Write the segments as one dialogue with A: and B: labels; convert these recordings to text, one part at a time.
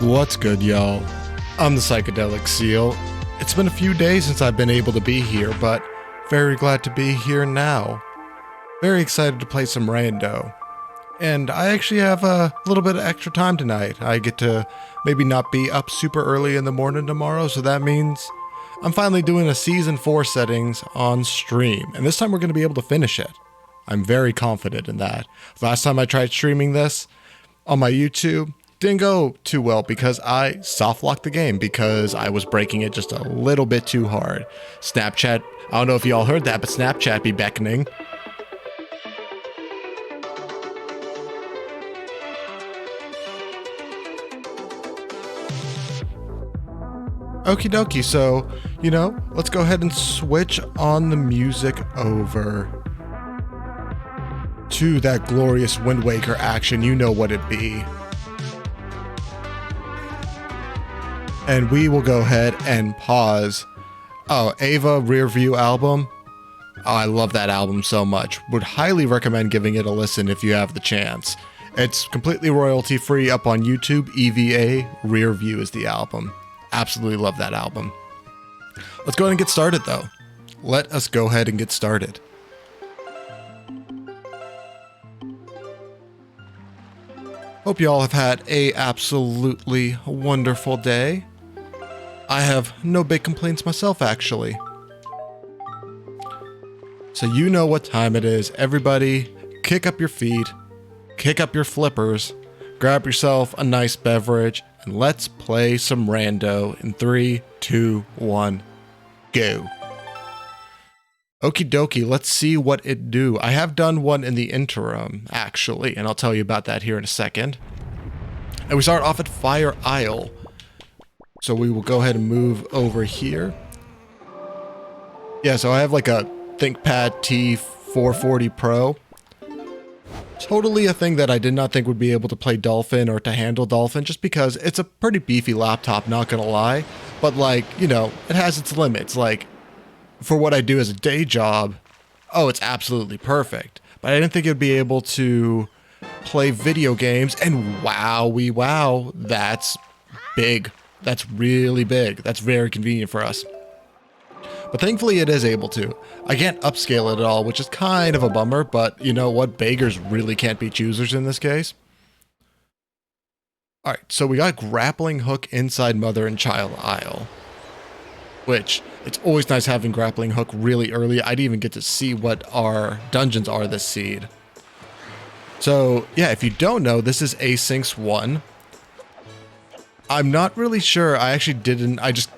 A: What's good, y'all? I'm the Psychedelic Seal. It's been a few days since I've been able to be here, but very glad to be here now. Very excited to play some rando. And I actually have a little bit of extra time tonight. I get to maybe not be up super early in the morning tomorrow, so that means I'm finally doing a Season 4 settings on stream. And this time we're going to be able to finish it. I'm very confident in that. Last time I tried streaming this on my YouTube, didn't go too well because I soft locked the game because I was breaking it just a little bit too hard. Snapchat, I don't know if y'all heard that, but Snapchat be beckoning. Okie dokie, so, let's go ahead and switch on the music over to that glorious Wind Waker action. You know what it be. And we will go ahead and pause. Oh, Ava Rearview album. Oh, I love that album so much. Would highly recommend giving it a listen if you have the chance. It's completely royalty free up on YouTube. EVA Rearview is the album. Absolutely love that album. Let's go ahead and get started though. Let us go ahead and get started. Hope y'all have had a absolutely wonderful day. I have no big complaints myself, actually. So you know what time it is. Everybody, kick up your feet, kick up your flippers, grab yourself a nice beverage, and let's play some rando in 3, 2, 1, go. Okie dokie, let's see what it do. I have done one in the interim, actually, and I'll tell you about that here in a second. And we start off at Fire Isle. So we will go ahead and move over here. Yeah, so I have like a ThinkPad T440 Pro. Totally a thing that I did not think would be able to play Dolphin or to handle Dolphin, just because it's a pretty beefy laptop, not gonna lie. But like, it has its limits. Like, for what I do as a day job, oh, it's absolutely perfect. But I didn't think it'd be able to play video games, and wow, that's big. That's really big. That's very convenient for us. But thankfully it is able to. I can't upscale it at all, which is kind of a bummer, but you know what? Beggars really can't be choosers in this case. Alright, so we got grappling hook inside Mother and Child Isle. Which, it's always nice having grappling hook really early. I didn't even get to see what our dungeons are this seed. So, yeah, if you don't know, this is Asyncs 1. I'm not really sure. I just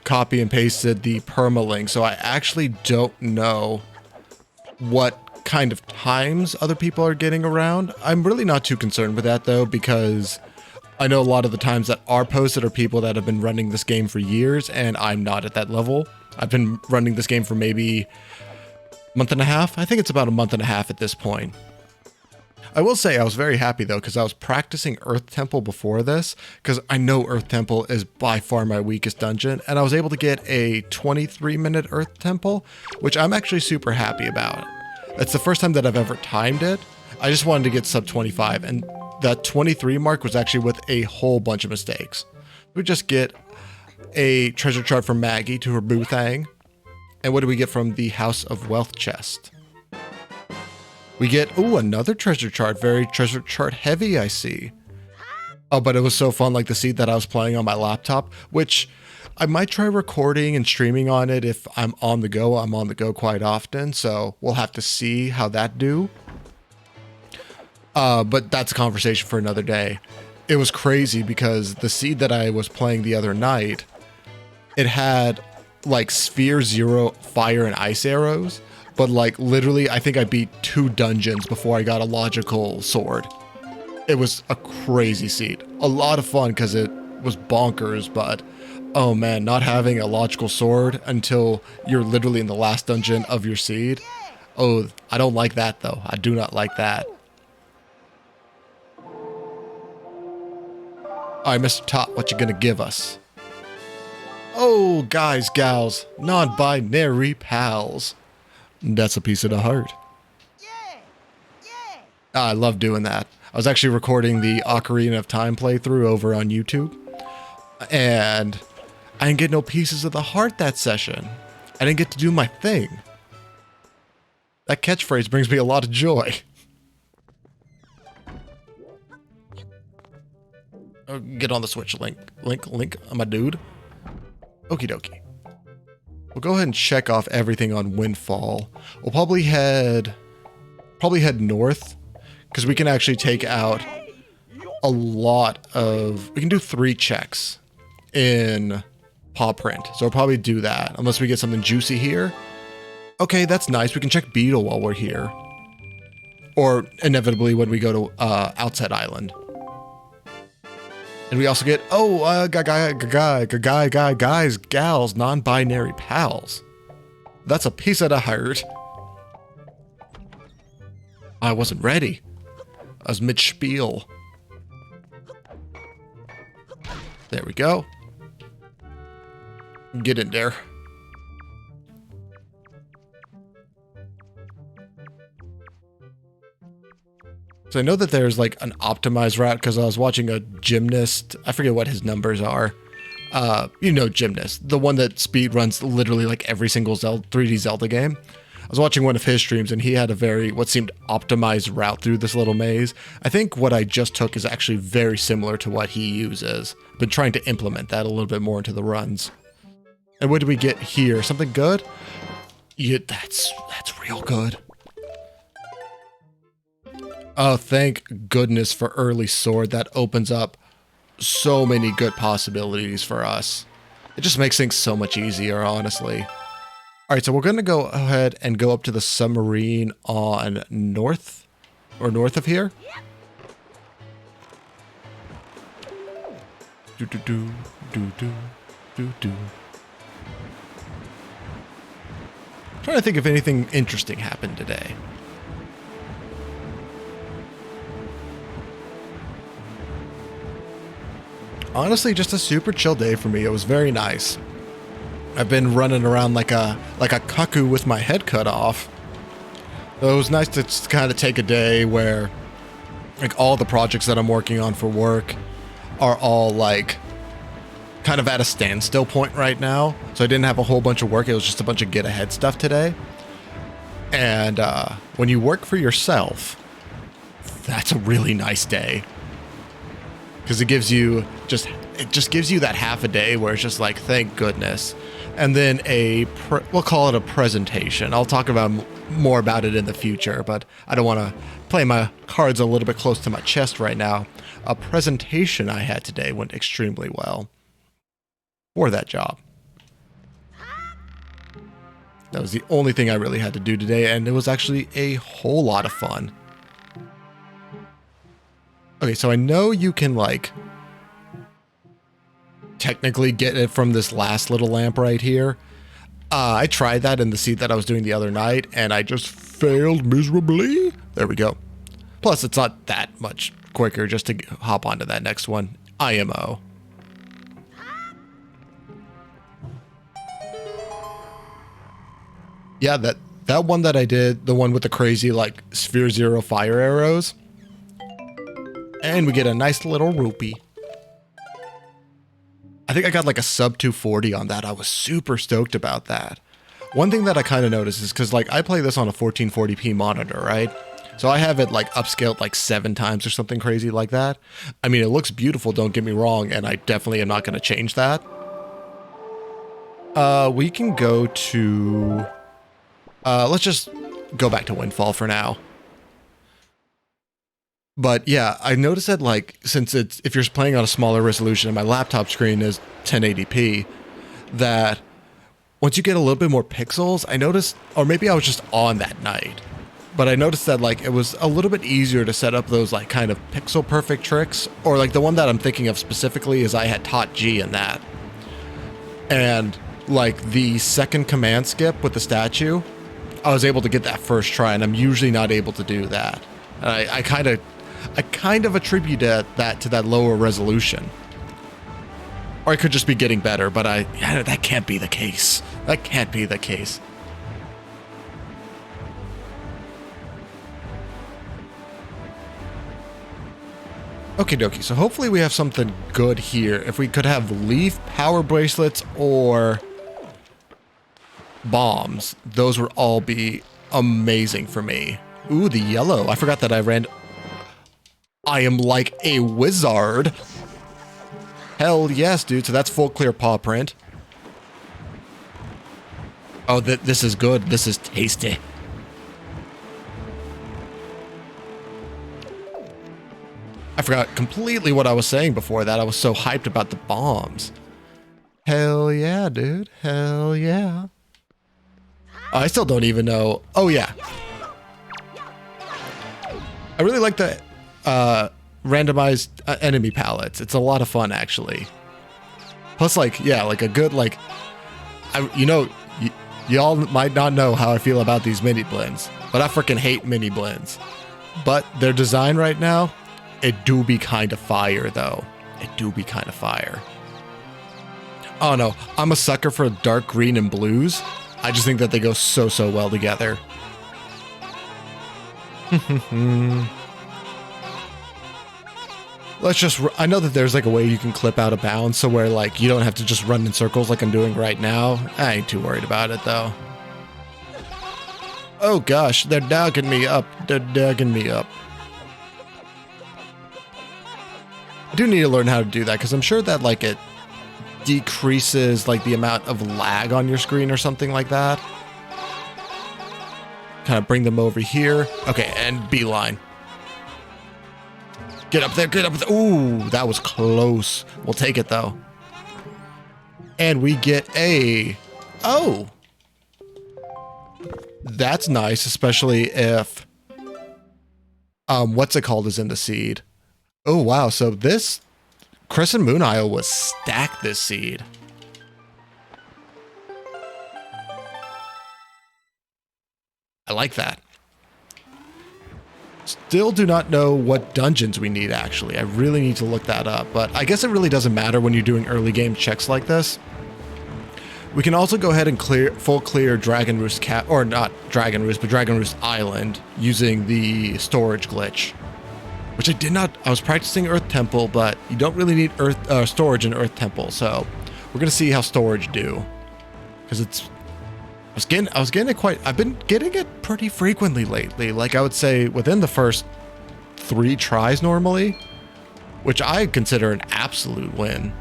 A: copy and pasted the permalink, so I actually don't know what kind of times other people are getting around. I'm really not too concerned with that though, because I know a lot of the times that are posted are people that have been running this game for years, and I'm not at that level. I've been running this game for maybe a month and a half. I think it's about a month and a half at this point. I will say I was very happy though, because I was practicing Earth Temple before this, because I know Earth Temple is by far my weakest dungeon, and I was able to get a 23-minute Earth Temple, which I'm actually super happy about. It's the first time that I've ever timed it. I just wanted to get sub 25, and that 23 mark was actually with a whole bunch of mistakes. We just get a treasure chart from Maggie to her Boothang, and what do we get from the House of Wealth chest? We get, another treasure chart. Very treasure chart heavy, I see. Oh, but it was so fun, like the seed that I was playing on my laptop, which I might try recording and streaming on it if I'm on the go. I'm on the go quite often, so we'll have to see how that do. But that's a conversation for another day. It was crazy because the seed that I was playing the other night, it had like Sphere 0 fire and ice arrows. But like literally, I think I beat 2 dungeons before I got a logical sword. It was a crazy seed. A lot of fun because it was bonkers, but oh man, not having a logical sword until you're literally in the last dungeon of your seed. Oh, I don't like that though. I do not like that. Alright, Mr. Top, what you gonna give us? Oh, guys, gals, non-binary pals. That's a piece of the heart. I love doing that. I was actually recording the Ocarina of Time playthrough over on YouTube. And I didn't get no pieces of the heart that session. I didn't get to do my thing. That catchphrase brings me a lot of joy. Oh, get on the Switch, Link, my dude. Okie dokie. We'll go ahead and check off everything on Windfall. We'll probably head north, because we can actually take out a lot of... We can do 3 checks in Paw Print, so we'll probably do that, unless we get something juicy here. Okay, that's nice. We can check Beetle while we're here. Or, inevitably, when we go to Outset Island. And we also get, guys, gals, non-binary pals. That's a piece of the heart. I wasn't ready. I was mid-spiel. There we go. Get in there. So I know that there's like an optimized route because I was watching a gymnast. I forget what his numbers are. You know, gymnast, the one that speed runs literally like every single 3D Zelda game. I was watching one of his streams and he had a what seemed optimized route through this little maze. I think what I just took is actually very similar to what he uses. Been trying to implement that a little bit more into the runs. And what did we get here? Something good? Yeah, that's real good. Oh, thank goodness for early sword. That opens up so many good possibilities for us. It just makes things so much easier, honestly. All right, so we're going to go ahead and go up to the submarine on north of here. Trying to think if anything interesting happened today. Honestly, just a super chill day for me. It was very nice. I've been running around like a cuckoo with my head cut off. So it was nice to just kind of take a day where like all the projects that I'm working on for work are all like kind of at a standstill point right now. So I didn't have a whole bunch of work. It was just a bunch of get ahead stuff today. And when you work for yourself, that's a really nice day. Because it just gives you that half a day where it's just like, thank goodness. And then we'll call it a presentation. I'll talk about more about it in the future, but I don't want to play my cards a little bit close to my chest right now. A presentation I had today went extremely well for that job. That was the only thing I really had to do today, and it was actually a whole lot of fun. Okay, so I know you can, like, technically get it from this last little lamp right here. I tried that in the seat that I was doing the other night, and I just failed miserably. There we go. Plus, it's not that much quicker just to hop onto that next one. IMO. Yeah, that one that I did, the one with the crazy, like, Sphere Zero fire arrows. And we get a nice little rupee. I think I got like a sub 240 on that. I was super stoked about that. One thing that I kind of noticed is because like I play this on a 1440p monitor, right? So I have it like upscaled like 7 times or something crazy like that. I mean, it looks beautiful, don't get me wrong, and I definitely am not going to change that. We can go to... let's just go back to Windfall for now. But yeah, I noticed that like, since if you're playing on a smaller resolution and my laptop screen is 1080p, that once you get a little bit more pixels, I noticed, or maybe I was just on that night, but I noticed that like it was a little bit easier to set up those like kind of pixel perfect tricks, or like the one that I'm thinking of specifically is I had taught G in that. And like the second command skip with the statue, I was able to get that first try, and I'm usually not able to do that. And I kind of attribute that to that lower resolution. Or I could just be getting better, but that can't be the case. That can't be the case. Okay, dokie. So hopefully we have something good here. If we could have leaf power bracelets or bombs, those would all be amazing for me. Ooh, the yellow. I forgot that I ran. I am like a wizard. Hell yes, dude. So that's full clear paw print. Oh, this is good. This is tasty. I forgot completely what I was saying before that. I was so hyped about the bombs. Hell yeah, dude. Hell yeah. I still don't even know. Oh, yeah. I really like the randomized enemy palettes. It's a lot of fun, actually. Plus, like, yeah, like a good, like, y'all might not know how I feel about these mini blends, but I freaking hate mini blends. But their design right now, it do be kind of fire, though. It do be kind of fire. Oh, no. I'm a sucker for dark green and blues. I just think that they go so, so well together. Let's just... I know that there's like a way you can clip out of bounds so where like you don't have to just run in circles like I'm doing right now. I ain't too worried about it, though. Oh, gosh. They're dogging me up. They're dogging me up. I do need to learn how to do that because I'm sure that like it decreases like the amount of lag on your screen or something like that. Kind of bring them over here. Okay, and beeline. Get up there, get up there. Ooh, that was close. We'll take it though. And we get a... Oh! That's nice, especially if... what's it called is in the seed. Oh, wow. So this Crescent Moon Isle was stacked this seed. I like that. Still do not know what dungeons we need, actually. I really need to look that up, but I guess it really doesn't matter when you're doing early game checks like this. We can also go ahead and full clear Dragon Roost or not Dragon Roost, but Dragon Roost Island using the storage glitch. Which I did not... I was practicing Earth Temple, but you don't really need storage in Earth Temple, so we're going to see how storage do. Because it's... I was getting it quite... I've been getting it pretty frequently lately. Like, I would say within the first 3 tries normally, which I consider an absolute win.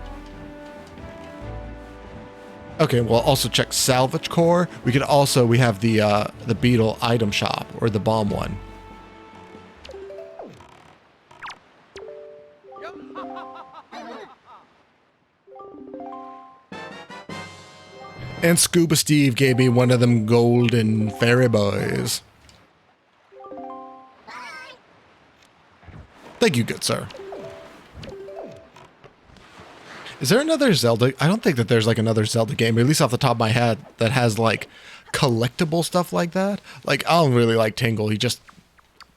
A: Okay, we'll also check Salvage Core. We could also... We have the Beetle item shop, or the bomb one. And Scuba Steve gave me one of them golden fairy boys. Thank you, good sir. Is there another Zelda? I don't think that there's like another Zelda game, at least off the top of my head, that has like collectible stuff like that. Like, I don't really like Tingle. He just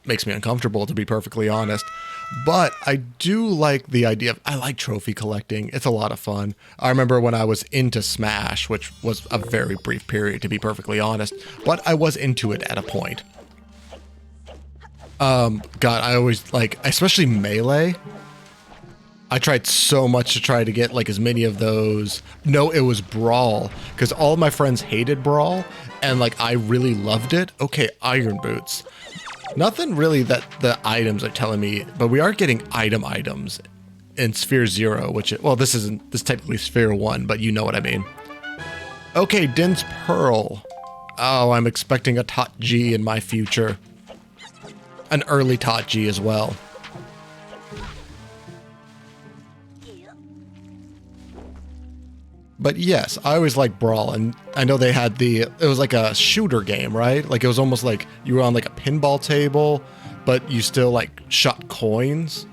A: makes me uncomfortable, to be perfectly honest. But I do like the idea of... I like trophy collecting. It's a lot of fun. I remember when I was into Smash, which was a very brief period, to be perfectly honest. But I was into it at a point. God, I always like... Especially Melee. I tried so much to try to get like as many of those... No, it was Brawl. Because all of my friends hated Brawl. And like, I really loved it. Okay, Iron Boots. Nothing really that the items are telling me, but we are getting items in Sphere 0, which, well, this is technically Sphere 1, but you know what I mean. Okay, Din's Pearl. Oh, I'm expecting a Tot G in my future. An early Tot G as well. But yes, I always liked Brawl, and I know they had it was like a shooter game, right? Like it was almost like you were on like a pinball table, but you still like shot coins.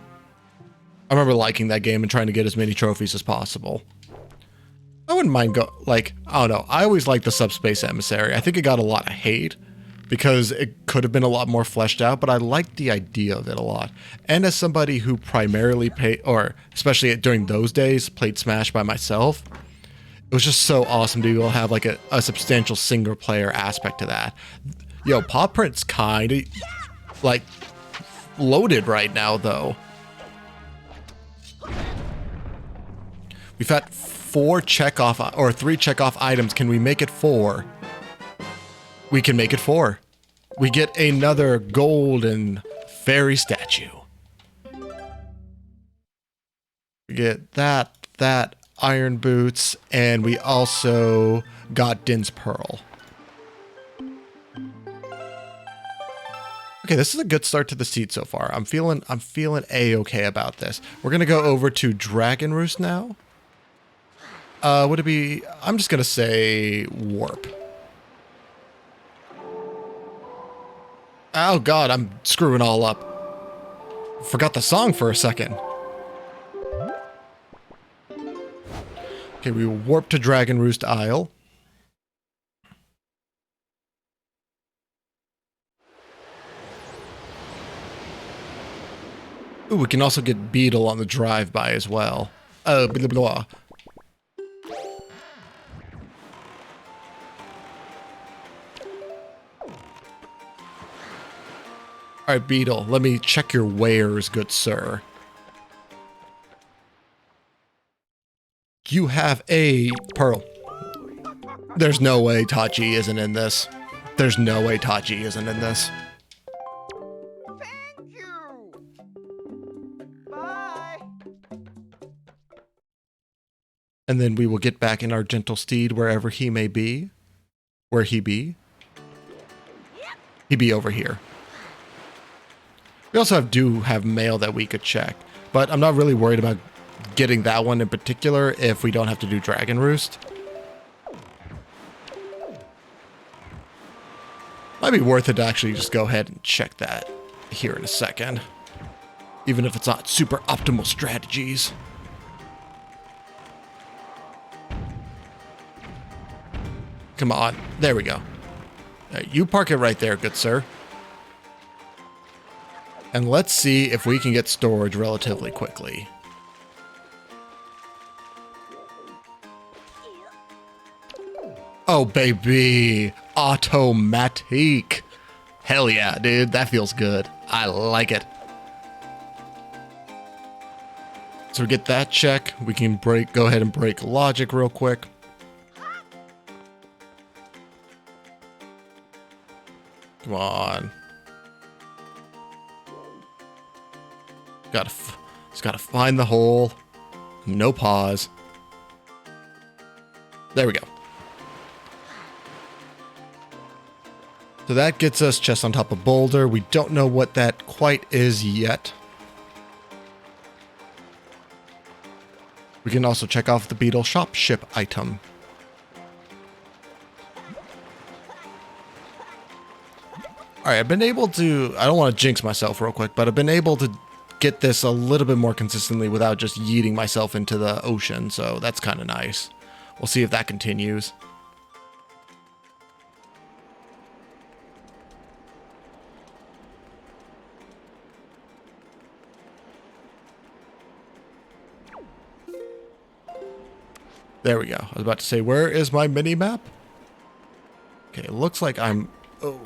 A: I remember liking that game and trying to get as many trophies as possible. I wouldn't mind I don't know. I always liked the Subspace Emissary. I think it got a lot of hate because it could have been a lot more fleshed out, but I liked the idea of it a lot. And as somebody who primarily or especially during those days, played Smash by myself, it was just so awesome to be able to have like a substantial single player aspect to that. Yo, Paw Print's kind of like loaded right now though. We've had 4 checkoff or 3 checkoff items. Can we make it 4? We can make it 4. We get another golden fairy statue. We get that iron boots, and we also got Din's Pearl. Okay, this is a good start to the seed so far. I'm feeling A-okay about this. We're gonna go over to Dragon Roost now. Would it be? I'm just gonna say warp. Oh God, I'm screwing all up. Forgot the song for a second. Okay, we will warp to Dragon Roost Isle. Ooh, we can also get Beetle on the drive-by as well. Oh, blah, blah, blah. Alright, Beetle, let me check your wares, good sir. You have a pearl. There's no way Tachi isn't in this. There's no way Tachi isn't in this.
B: Thank you. Bye.
A: And then we will get back in our gentle steed wherever he may be. Where he be? He be over here. We also do have mail that we could check, but I'm not really worried about getting that one in particular if we don't have to do Dragon Roost. Might be worth it to actually just go ahead and check that here in a second, even if it's not super optimal strategies. Come on, there we go. You park it right there, good sir. And let's see if we can get storage relatively quickly. Oh, baby. Automatic. Hell yeah, dude. That feels good. I like it. So we get that check. We can go ahead and break logic real quick. Come on. Just gotta find the hole. No pause. There we go. So that gets us chest on top of boulder. We don't know what that quite is yet. We can also check off the Beetle shop ship item. Alright, I've been able to... I don't want to jinx myself real quick, but I've been able to get this a little bit more consistently without just yeeting myself into the ocean, so that's kind of nice. We'll see if that continues. There we go. I was about to say, where is my mini-map? Okay, it looks like I'm... Oh.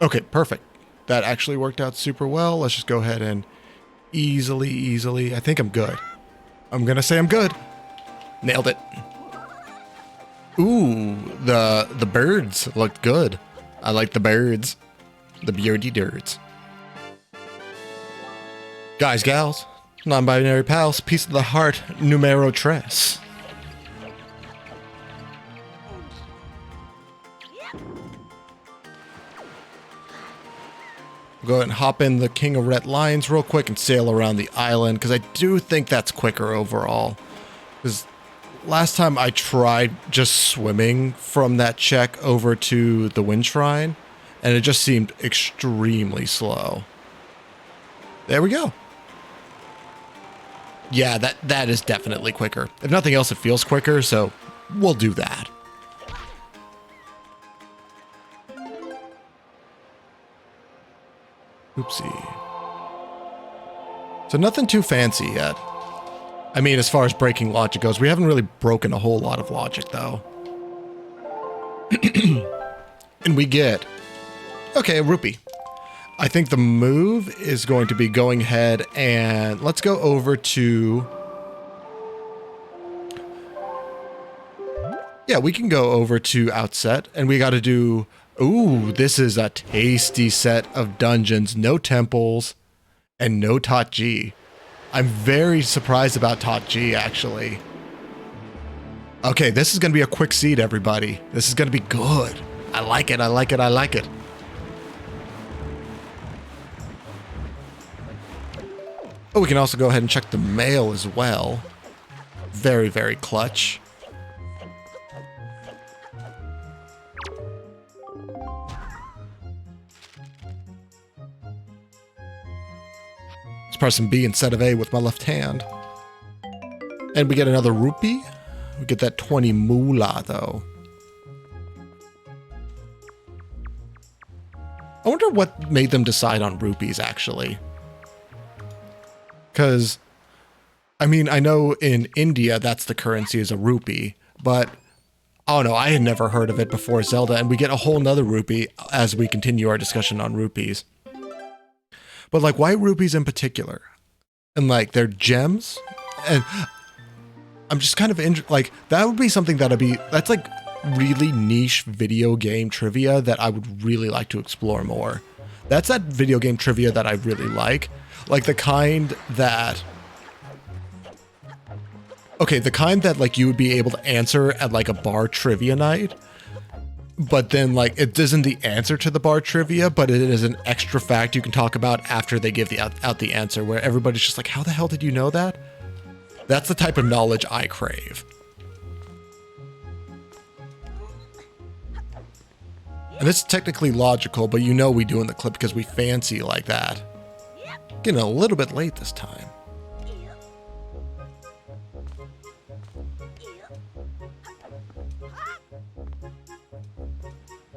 A: Okay, perfect. That actually worked out super well. Let's just go ahead and easily... I think I'm good. I'm gonna say I'm good. Nailed it. Ooh, the birds looked good. I like the birds. The beardy birds. Guys, gals, non-binary pals, piece of the heart, numero tres. Go ahead and hop in the King of Red Lions real quick and sail around the island, because I do think that's quicker overall. Because last time I tried just swimming from that check over to the Wind Shrine, and it just seemed extremely slow. There we go. Yeah, that is definitely quicker. If nothing else, it feels quicker, so we'll do that. Oopsie. So nothing too fancy yet. I mean, as far as breaking logic goes, we haven't really broken a whole lot of logic, though. And we get... Okay, a rupee. I think the move is going to be going ahead and... Let's go over to... Yeah, we can go over to Outset, and we got to do... Ooh, this is a tasty set of dungeons. No temples, and no TLoZ. I'm very surprised about TLoZ, actually. Okay, this is going to be a quick seed, everybody. This is going to be good. I like it, I like it, I like it. Oh, we can also go ahead and check the mail as well. Very, very clutch. Let's press some B instead of A with my left hand. And we get another rupee. We get that 20 moolah, though. I wonder what made them decide on rupees, actually. Because, I mean, I know in India that's the currency is a rupee, but I don't know, I had never heard of it before Zelda, and we get a whole nother rupee as we continue our discussion on rupees. But like, why rupees in particular? And like, they're gems? And I'm just kind of, like, that would be something that's like really niche video game trivia that I would really like to explore more. That's that video game trivia that I really like the kind that, okay, the kind that like you would be able to answer at like a bar trivia night, but then like it isn't the answer to the bar trivia, but it is an extra fact you can talk about after they give out the answer, where everybody's just like, how the hell did you know that? That's the type of knowledge I crave. And it's technically logical, but you know we do in the clip because we fancy like that. Getting a little bit late this time.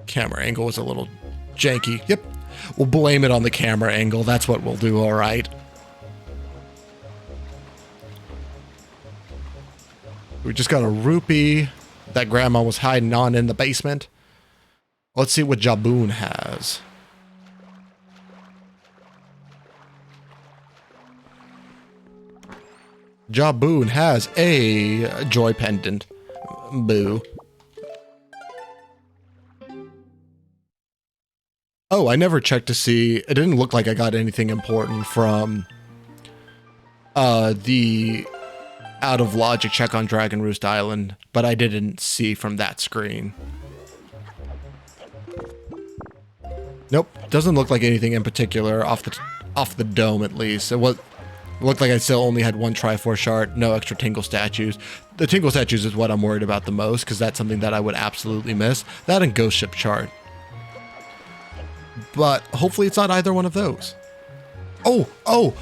A: Camera angle was a little janky. Yep. We'll blame it on the camera angle. That's what we'll do, all right. We just got a rupee that grandma was hiding on in the basement. Let's see what Jaboon has. Jaboon has a joy pendant. Boo. Oh, I never checked to see. It didn't look like I got anything important from the out of logic check on Dragon Roost Island, but I didn't see from that screen. Nope, doesn't look like anything in particular off the dome at least. It looked like I still only had one Triforce shard, no extra Tingle statues. The Tingle statues is what I'm worried about the most, because that's something that I would absolutely miss. That and Ghost Ship shard. But hopefully it's not either one of those. Oh,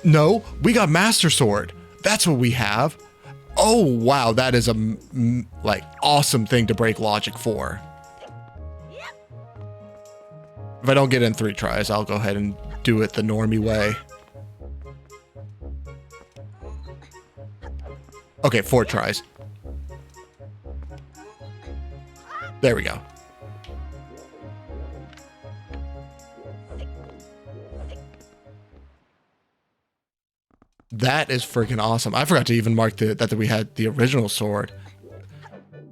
A: no, we got Master Sword. That's what we have. Oh, wow, that is a like awesome thing to break logic for. If I don't get in 3 tries, I'll go ahead and do it the normie way. Okay, 4 tries. There we go. That is freaking awesome. I forgot to even mark that we had the original sword.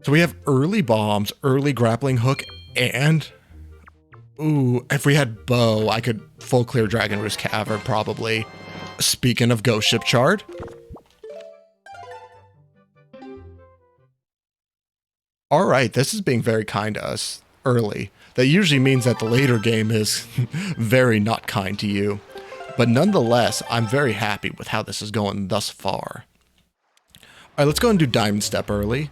A: So we have early bombs, early grappling hook, and... Ooh, if we had bow, I could full clear Dragon Roost Cavern, probably. Speaking of Ghost Ship Shard. Alright, this is being very kind to us early. That usually means that the later game is very not kind to you. But nonetheless, I'm very happy with how this is going thus far. Alright, let's go and do Diamond Step early.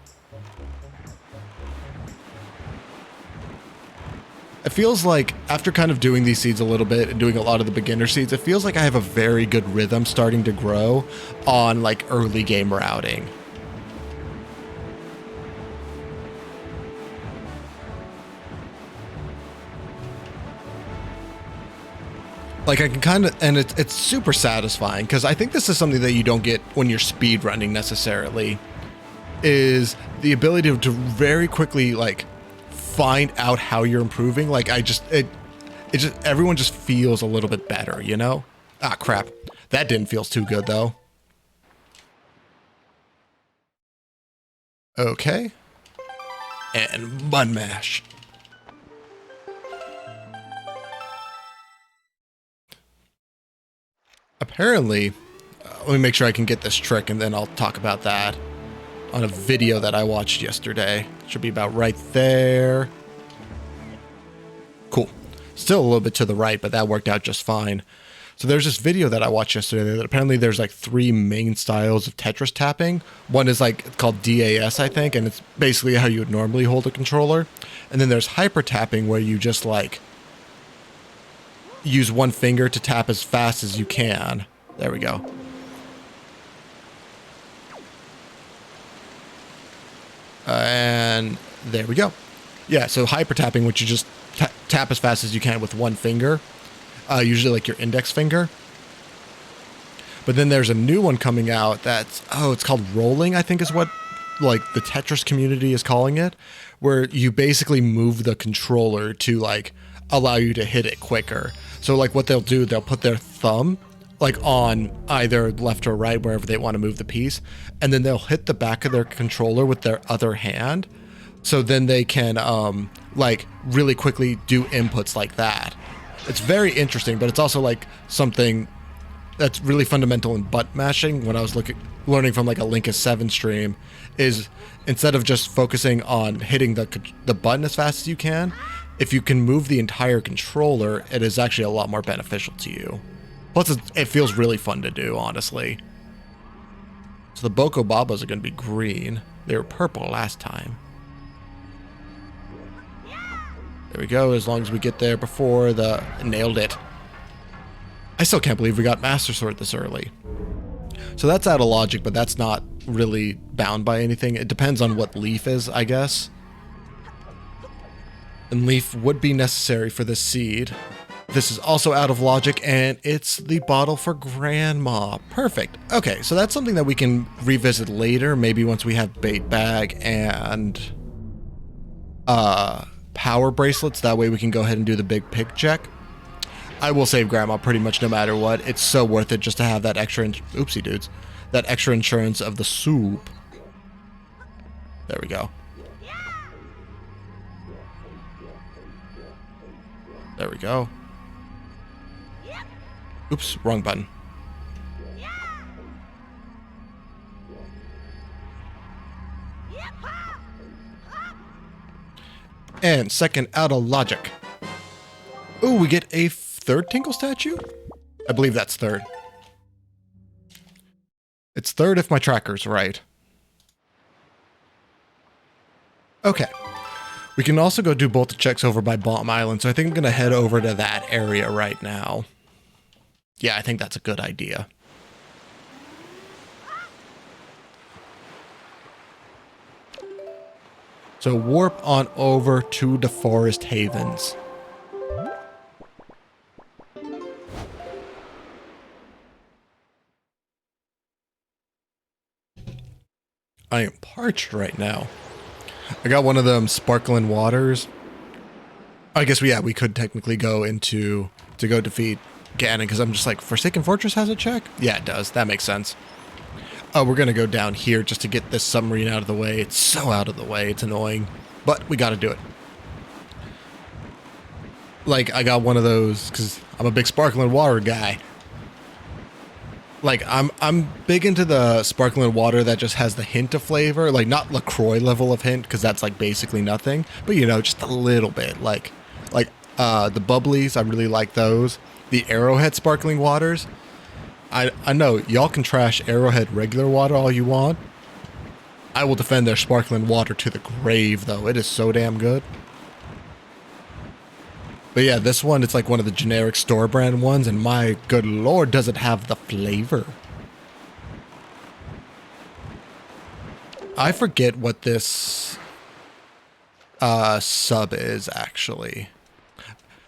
A: It feels like, after kind of doing these seeds a little bit and doing a lot of the beginner seeds, it feels like I have a very good rhythm starting to grow on like early game routing. Like I can kind of, and it's super satisfying because I think this is something that you don't get when you're speed running necessarily, is the ability to very quickly like find out how you're improving. Like everyone just feels a little bit better, you know? Ah, crap. That didn't feel too good though. Okay. and button mash. Apparently, let me make sure I can get this trick and then I'll talk about that on a video that I watched yesterday. Should be about right there. Cool. Still a little bit to the right, but that worked out just fine. So there's this video that I watched yesterday that apparently there's like 3 main styles of Tetris tapping. One is like, it's called DAS, I think, and it's basically how you would normally hold a controller. And then there's hyper tapping, where you just like use one finger to tap as fast as you can. There we go. And there we go. Yeah, so hyper tapping, which you just tap as fast as you can with one finger. Usually like your index finger. But then there's a new one coming out that's, it's called rolling, I think is what like the Tetris community is calling it, where you basically move the controller to like allow you to hit it quicker. So like what they'll do, they'll put their thumb like on either left or right, wherever they want to move the piece, and then they'll hit the back of their controller with their other hand. So then they can like really quickly do inputs like that. It's very interesting, but it's also like something that's really fundamental in button mashing. When I was learning from like a Linkus 7 stream, is instead of just focusing on hitting the button as fast as you can, if you can move the entire controller, it is actually a lot more beneficial to you. Plus, it feels really fun to do, honestly. So the Boko Babas are going to be green. They were purple last time. There we go, as long as we get there before the... Nailed it. I still can't believe we got Master Sword this early. So that's out of logic, but that's not really bound by anything. It depends on what leaf is, I guess. And leaf would be necessary for this seed. This is also out of logic, and it's the bottle for Grandma. Perfect. Okay, so that's something that we can revisit later, maybe once we have bait bag and... power bracelets. That way we can go ahead and do the big pig check. I will save Grandma pretty much no matter what. It's so worth it just to have that extra oopsie dudes, that extra insurance of the soup. There we go. There we go. Oops, wrong button. And second out of logic. Ooh, we get a third Tinkle statue? I believe that's third. It's third if my tracker's right. Okay. We can also go do both the checks over by Bomb Island, so I think I'm going to head over to that area right now. Yeah, I think that's a good idea. So warp on over to the Forest Havens. I am parched right now. I got one of them sparkling waters. I guess we could technically go to go defeat Ganon, because I'm just like, Forsaken Fortress has a check? Yeah, it does. That makes sense. We're going to go down here just to get this submarine out of the way. It's so out of the way. It's annoying. But we got to do it. Like, I got one of those because I'm a big sparkling water guy. Like, I'm big into the sparkling water that just has the hint of flavor. Like, not LaCroix level of hint, because that's, like, basically nothing. But, you know, just a little bit. Like the bubblies, I really like those. The Arrowhead sparkling waters. I know, y'all can trash Arrowhead regular water all you want. I will defend their sparkling water to the grave, though. It is so damn good. But yeah, this one, it's like one of the generic store brand ones, and my good lord, does it have the flavor. I forget what this sub is, actually.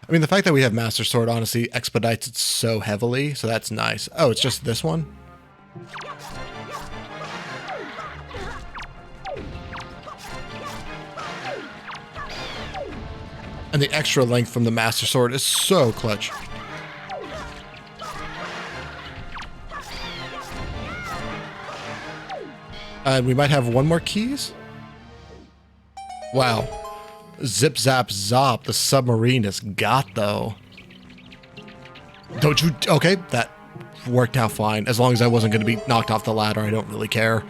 A: I mean, the fact that we have Master Sword, honestly, expedites it so heavily, so that's nice. Oh, it's just this one? And the extra length from the Master Sword is so clutch. And we might have one more keys? Wow. Zip zap zop, the submarine is got though. Don't you? Okay, that worked out fine. As long as I wasn't going to be knocked off the ladder, I don't really care.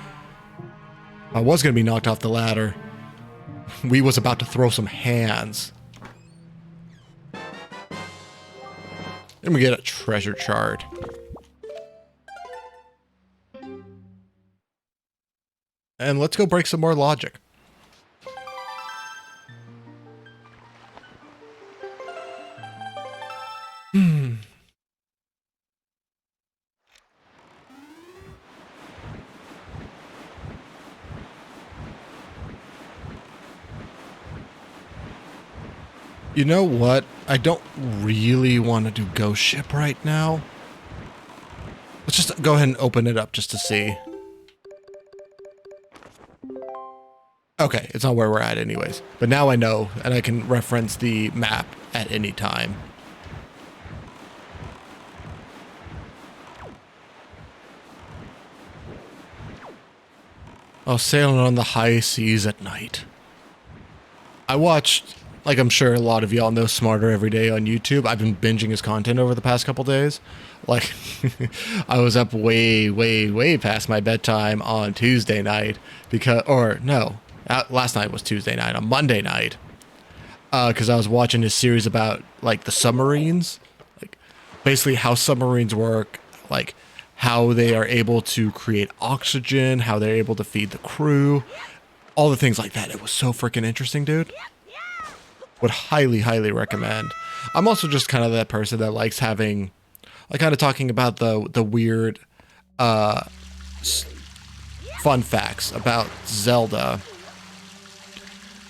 A: If I was going to be knocked off the ladder, we was about to throw some hands. Then we get a treasure chart. And let's go break some more logic. You know what? I don't really want to do Ghost Ship right now. Let's just go ahead and open it up just to see. Okay, it's not where we're at anyways. But now I know, and I can reference the map at any time. Oh, sailing on the high seas at night. I watched, like I'm sure a lot of y'all know, Smarter Every Day on YouTube. I've been binging his content over the past couple days. Like, I was up way past my bedtime on Tuesday night because, or no, last night was Tuesday night, on Monday night. Because I was watching his series about, like, the submarines. Like, basically how submarines work, like, how they are able to create oxygen, how they're able to feed the crew, all the things like that. It was so freaking interesting, dude. Would highly recommend. I'm also just kind of that person that likes having, like, kind of talking about the weird fun facts about Zelda.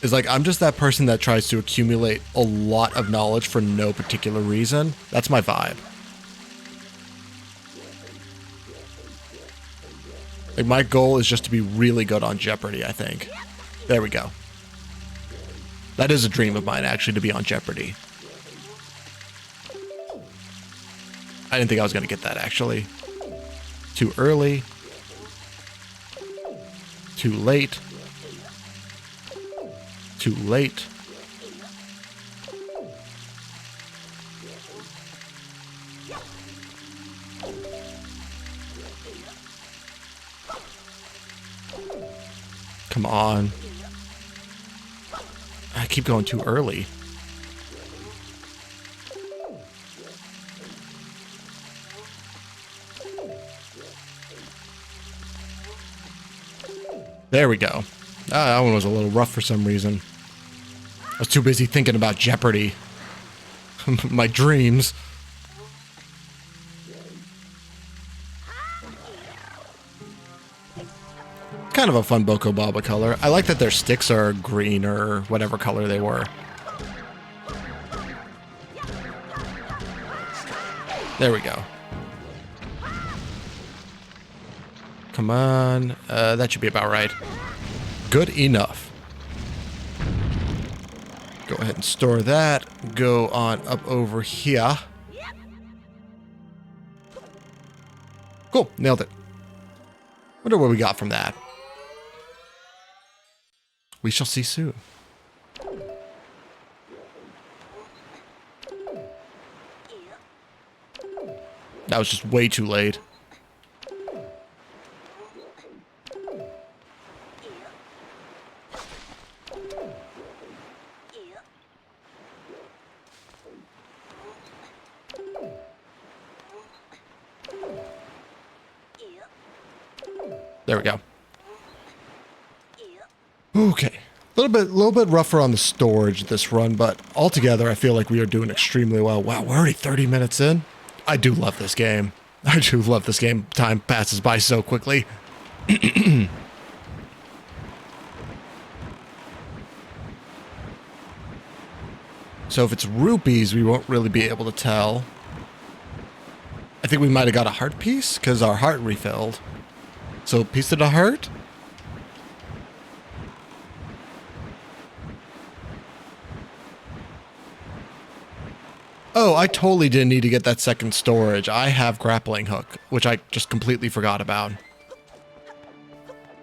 A: Is like, I'm just that person that tries to accumulate a lot of knowledge for no particular reason. That's my vibe. Like, my goal is just to be really good on Jeopardy, I think. There we go. That is a dream of mine, actually, to be on Jeopardy. I didn't think I was going to get that, actually. Too early. Too late. Too late. Come on. I keep going too early. There we go. That one was a little rough for some reason. I was too busy thinking about Jeopardy. My dreams. Kind of a fun Boko Baba color. I like that their sticks are green or whatever color they were. There we go. Come on. That should be about right. Good enough. Go ahead and store that. Go on up over here. Cool. Nailed it. Wonder what we got from that. We shall see soon. That was just way too late. There we go. Okay. A little bit rougher on the storage this run, but altogether I feel like we are doing extremely well. Wow, we're already 30 minutes in. I do love this game. I do love this game. Time passes by so quickly. So if it's rupees, we won't really be able to tell. I think we might have got a heart piece because our heart refilled. So piece of the heart? Oh, I totally didn't need to get that second storage. I have grappling hook, which I just completely forgot about.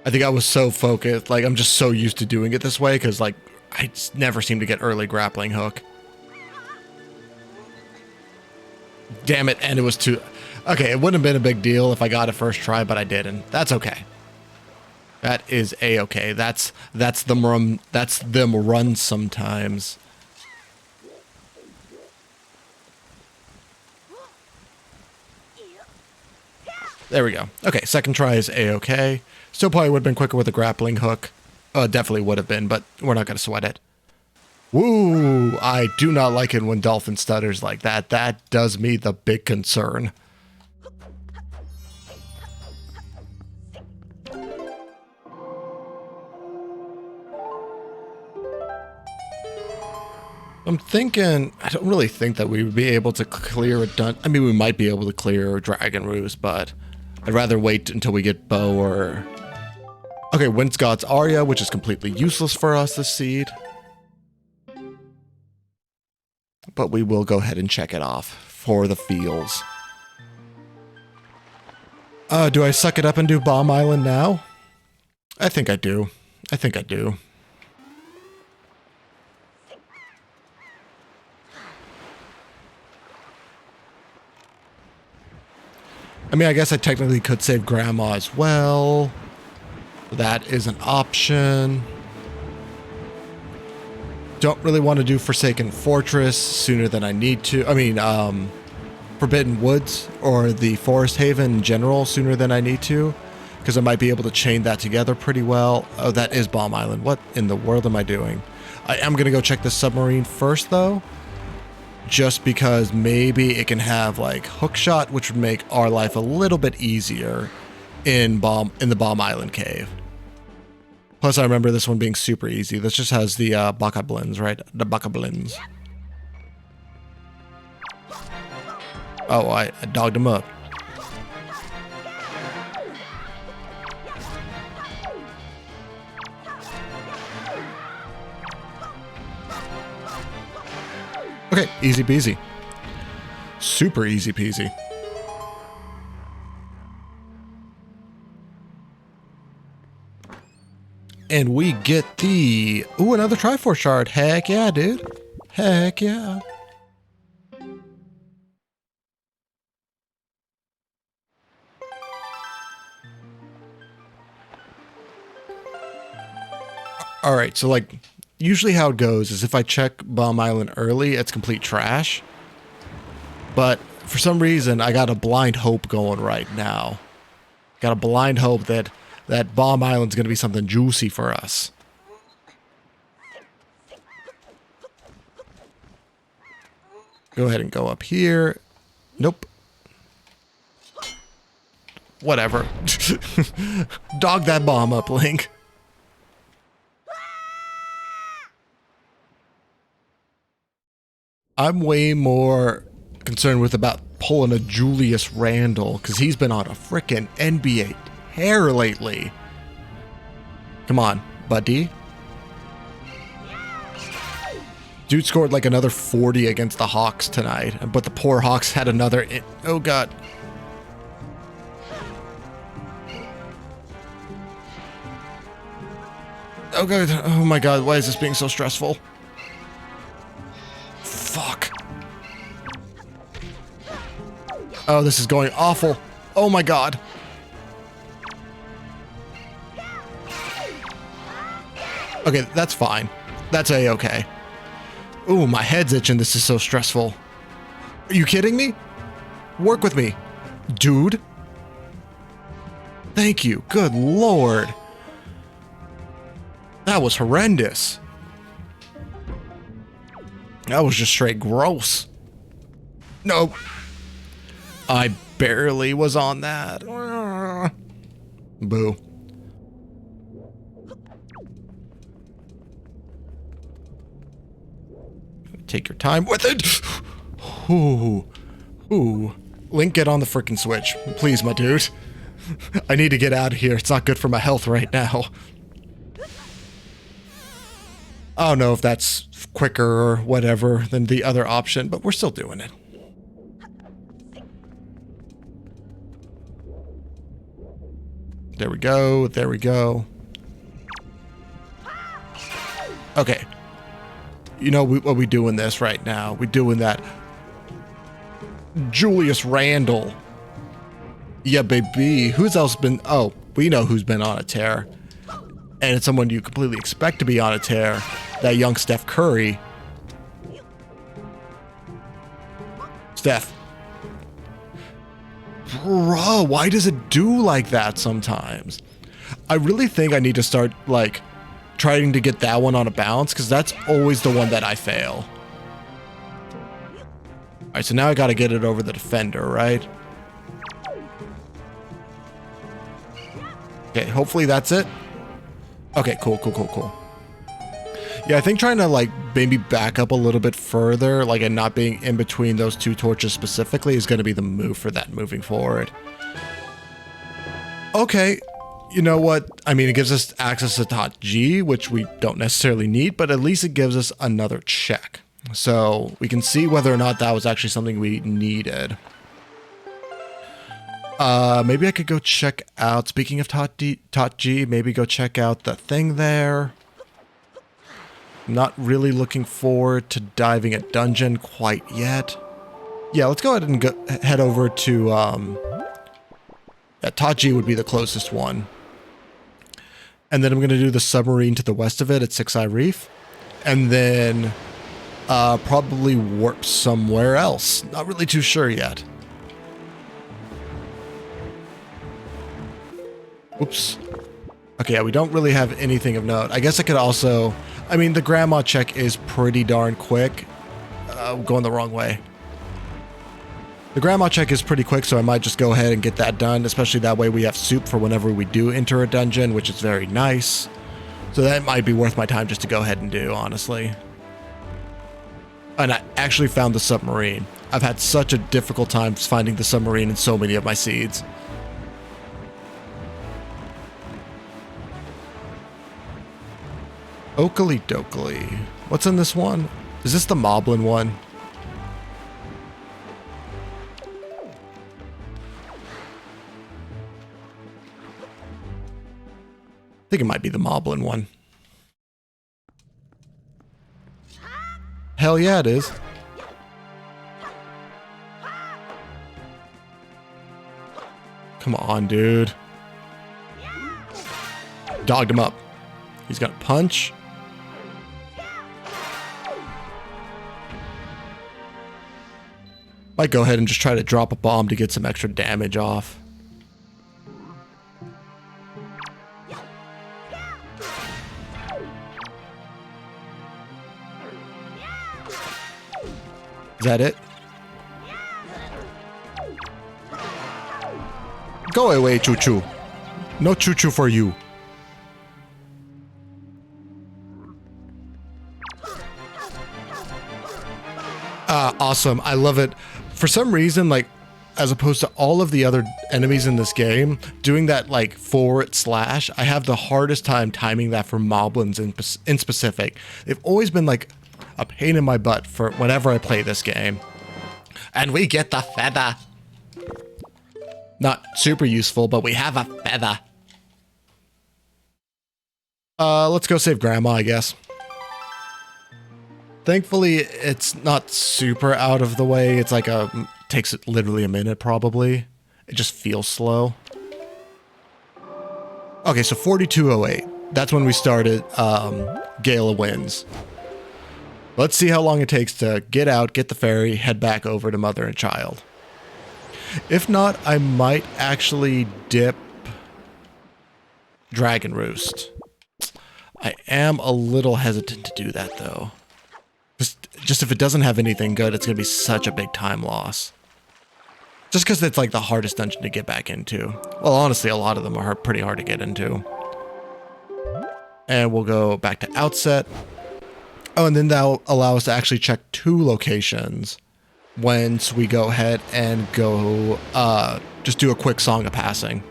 A: I think I was so focused, like I'm just so used to doing it this way because like I just never seem to get early grappling hook. Damn it, and it was too... Okay, it wouldn't have been a big deal if I got it first try, but I didn't. That's okay. That is a-okay. That's them run sometimes. There we go. Okay, second try is a-okay. Still probably would have been quicker with a grappling hook. Definitely would have been, but we're not going to sweat it. Woo! I do not like it when Dolphin stutters like that. That does me the big concern. I'm thinking, I don't really think that we would be able to clear a dungeon. I mean, we might be able to clear Dragon Roost, but I'd rather wait until we get Bow or... Okay, Windscott's Arya, which is completely useless for us this seed. But we will go ahead and check it off for the feels. Do I suck it up and do Bomb Island now? I think I do. I think I do. I mean, I guess I technically could save Grandma as well. That is an option. Don't really want to do Forsaken Fortress sooner than I need to. I mean, Forbidden Woods or the Forest Haven in general sooner than I need to. Because I might be able to chain that together pretty well. Oh, that is Bomb Island. What in the world am I doing? I am going to go check the submarine first, though. Just because maybe it can have like hook shot, which would make our life a little bit easier in the Bomb Island cave. Plus, I remember this one being super easy. This just has the Baka Blins, right? The Baka Blins. Oh, I dogged him up. Okay, easy peasy. Super easy peasy. And we get the... Ooh, another Triforce shard. Heck yeah, dude. Heck yeah. Alright, so like... Usually how it goes is if I check Bomb Island early, it's complete trash. But for some reason, I got a blind hope going right now. Got a blind hope that Bomb Island's going to be something juicy for us. Go ahead and go up here. Nope. Whatever. Dog that bomb up, Link. I'm way more concerned with about pulling a Julius Randle because he's been on a frickin' NBA tear lately. Come on, buddy. Dude scored like another 40 against the Hawks tonight, but the poor Hawks had another... Oh, God. Oh, God. Oh, my God. Why is this being so stressful? Fuck. Oh, this is going awful. Oh my God. Okay, that's fine. That's a-okay. Ooh, my head's itching. This is so stressful. Are you kidding me? Work with me, dude. Thank you. Good Lord. That was horrendous. That was just straight gross. Nope. I barely was on that. Boo. Take your time with it. Ooh. Ooh. Link, get on the frickin' switch. Please, my dude. I need to get out of here. It's not good for my health right now. I don't know if that's quicker or whatever than the other option, but we're still doing it. There we go. There we go. Okay. You know, what we doing this right now. We doing that. Julius Randle. Yeah, baby. Who's else been... Oh, we know who's been on a tear. And it's someone you completely expect to be on a tear. That young Steph Curry. Steph. Bro, why does it do like that sometimes? I really think I need to start, like, trying to get that one on a bounce, because that's always the one that I fail. Alright, so now I gotta get it over the defender, right? Okay, hopefully that's it. Okay, cool. Yeah, I think trying to, like, maybe back up a little bit further, like, and not being in between those two torches specifically is going to be the move for that moving forward. Okay, you know what? I mean, it gives us access to TLoZ, which we don't necessarily need, but at least it gives us another check. So we can see whether or not that was actually something we needed. Maybe I could go check out, speaking of TLoZ, maybe go check out the thing there. Not really looking forward to diving a dungeon quite yet. Yeah, let's go ahead and head over to, TLoZ would be the closest one. And then I'm going to do the submarine to the west of it at 6 Eye Reef. And then, probably warp somewhere else. Not really too sure yet. Oops. Okay, yeah, we don't really have anything of note. I guess I could also... I mean, the grandma check is pretty darn quick. Going the wrong way. The grandma check is pretty quick, so I might just go ahead and get that done, especially that way we have soup for whenever we do enter a dungeon, which is very nice. So that might be worth my time just to go ahead and do, honestly. And I actually found the submarine. I've had such a difficult time finding the submarine in so many of my seeds. Oakley dokley. What's in this one? Is this the Moblin one? I think it might be the Moblin one. Hell yeah, it is. Come on, dude. Dogged him up. He's got a punch. Might go ahead and just try to drop a bomb to get some extra damage off. Is that it? Go away, choo-choo. No choo-choo for you. Awesome. I love it. For some reason, like, as opposed to all of the other enemies in this game, doing that, like, // I have the hardest time timing that for moblins in specific. They've always been, like, a pain in my butt for whenever I play this game. And we get the feather. Not super useful, but we have a feather. Let's go save Grandma, I guess. Thankfully, it's not super out of the way. It's like takes it literally a minute, probably. It just feels slow. Okay, so 4208. That's when we started Gale of Winds. Let's see how long it takes to get out, get the ferry, head back over to Mother and Child. If not, I might actually dip Dragon Roost. I am a little hesitant to do that, though. Just if it doesn't have anything good, it's going to be such a big time loss. Just because it's like the hardest dungeon to get back into. Well, honestly, a lot of them are pretty hard to get into. And we'll go back to Outset. Oh, and then that'll allow us to actually check 2 locations once we go ahead and go just do a quick Song of Passing.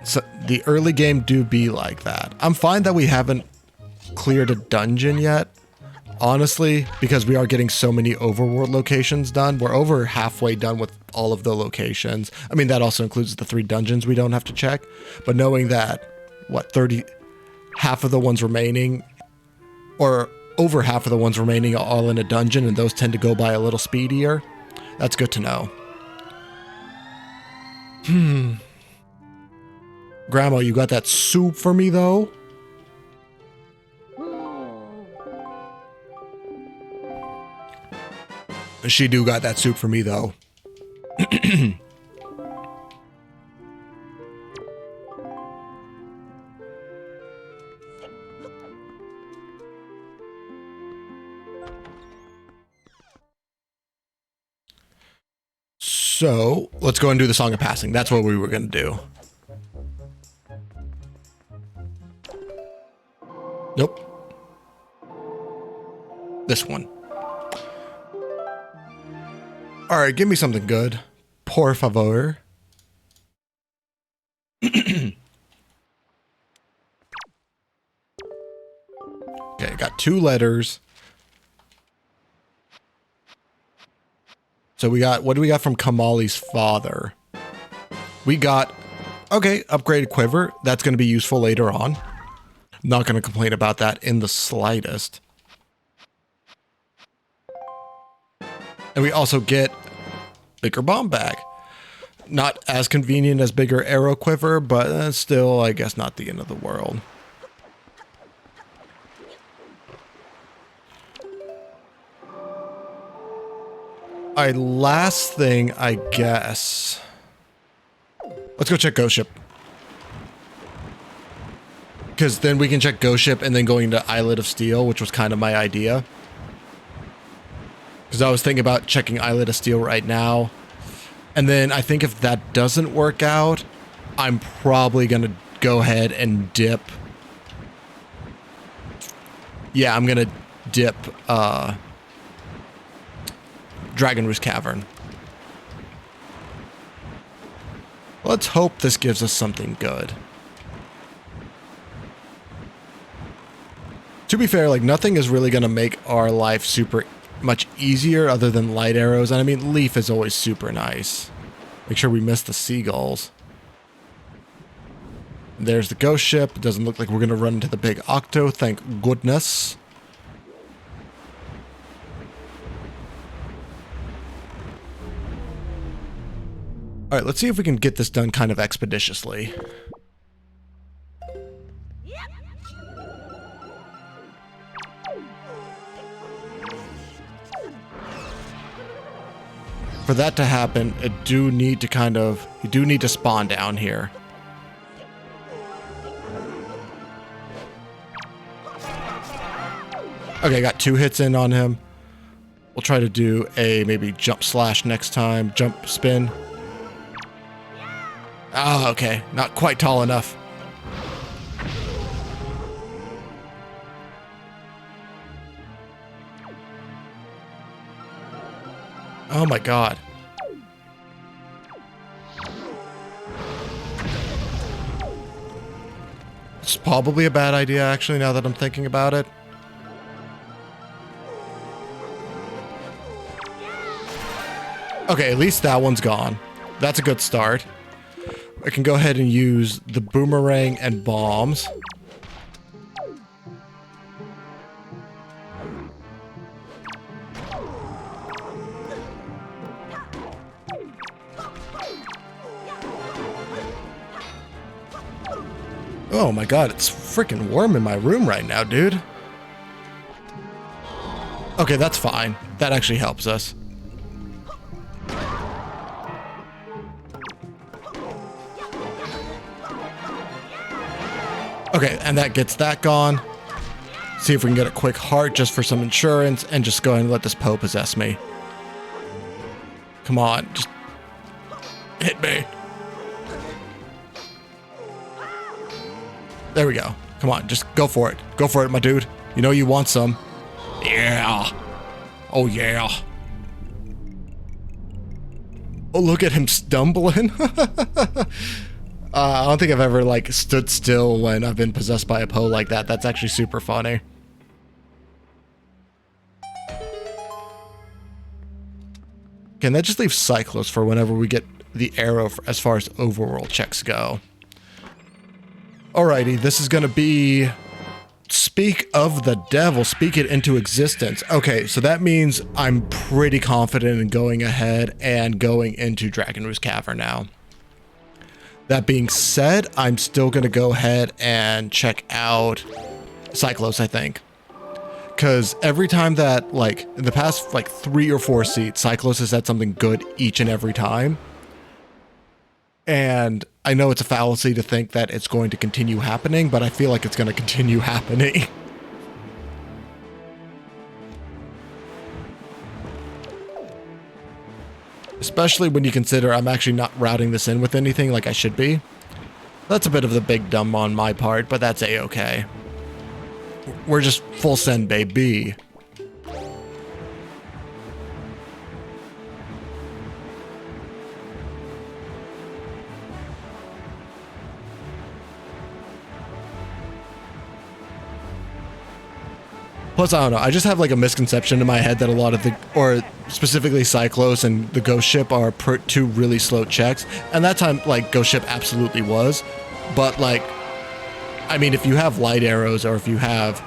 A: So the early game do be like that. I'm fine that we haven't cleared a dungeon yet. honestly, because we are getting so many overworld locations done, we're over halfway done with all of the locations. I mean, that also includes the 3 dungeons we don't have to check. But knowing that, what, half of the ones remaining, or over half of the ones remaining are all in a dungeon, and those tend to go by a little speedier, that's good to know. Grandma, you got that soup for me, though? She do got that soup for me, though. So, let's go and do the Song of Passing. That's what we were going to do. Nope. This one. Alright, give me something good. Por favor. Okay, got 2 letters. So we got, what do we got from Kamali's father? We got, okay, upgraded quiver. That's going to be useful later on. Not going to complain about that in the slightest. And we also get bigger bomb bag. Not as convenient as bigger arrow quiver, but still, I guess, not the end of the world. Alright, last thing, I guess. Let's go check Ghost Ship. Because then we can check Ghost Ship and then going to Islet of Steel, which was kind of my idea. Because I was thinking about checking Islet of Steel right now. And then I think if that doesn't work out, I'm probably going to go ahead and dip. Yeah, I'm going to dip Dragon Roost Cavern. Let's hope this gives us something good. To be fair, like, nothing is really going to make our life super much easier other than light arrows. And I mean, Leaf is always super nice. Make sure we miss the seagulls. There's the Ghost Ship. It doesn't look like we're going to run into the big Octo, thank goodness. Alright, let's see if we can get this done kind of expeditiously. For that to happen, you do need to spawn down here. Okay, got 2 hits in on him. We'll try to do a maybe jump slash next time. Jump spin. Ah, okay. Not quite tall enough. Oh my god. It's probably a bad idea, actually, now that I'm thinking about it. Okay, at least that one's gone. That's a good start. I can go ahead and use the boomerang and bombs. Oh my god, it's freaking warm in my room right now, dude. Okay, that's fine. That actually helps us. Okay, and that gets that gone. See if we can get a quick heart just for some insurance and just go ahead and let this Poe possess me. Come on, just hit me. There we go. Come on, just go for it. Go for it, my dude. You know you want some. Yeah. Oh, yeah. Oh, look at him stumbling. I don't think I've ever, like, stood still when I've been possessed by a Poe like that. That's actually super funny. And that just leaves Cyclos for whenever we get the arrow for, as far as overworld checks go. Alrighty, this is going to be speak of the devil, speak it into existence. Okay, so that means I'm pretty confident in going ahead and going into Dragon Roost Cavern now. That being said, I'm still going to go ahead and check out Cyclos, I think. Because every time that, like, in the past, like, 3 or 4 seats, Cyclos has said something good each and every time. And I know it's a fallacy to think that it's going to continue happening, but I feel like it's going to continue happening. Especially when you consider I'm actually not routing this in with anything like I should be. That's a bit of the big dumb on my part, but that's a-okay. We're just full send, baby. Plus, I don't know, I just have like a misconception in my head that a lot of the, or specifically Cyclos and the Ghost Ship are two really slow checks. And that time, like, Ghost Ship absolutely was. But, like, I mean, if you have light arrows or if you have...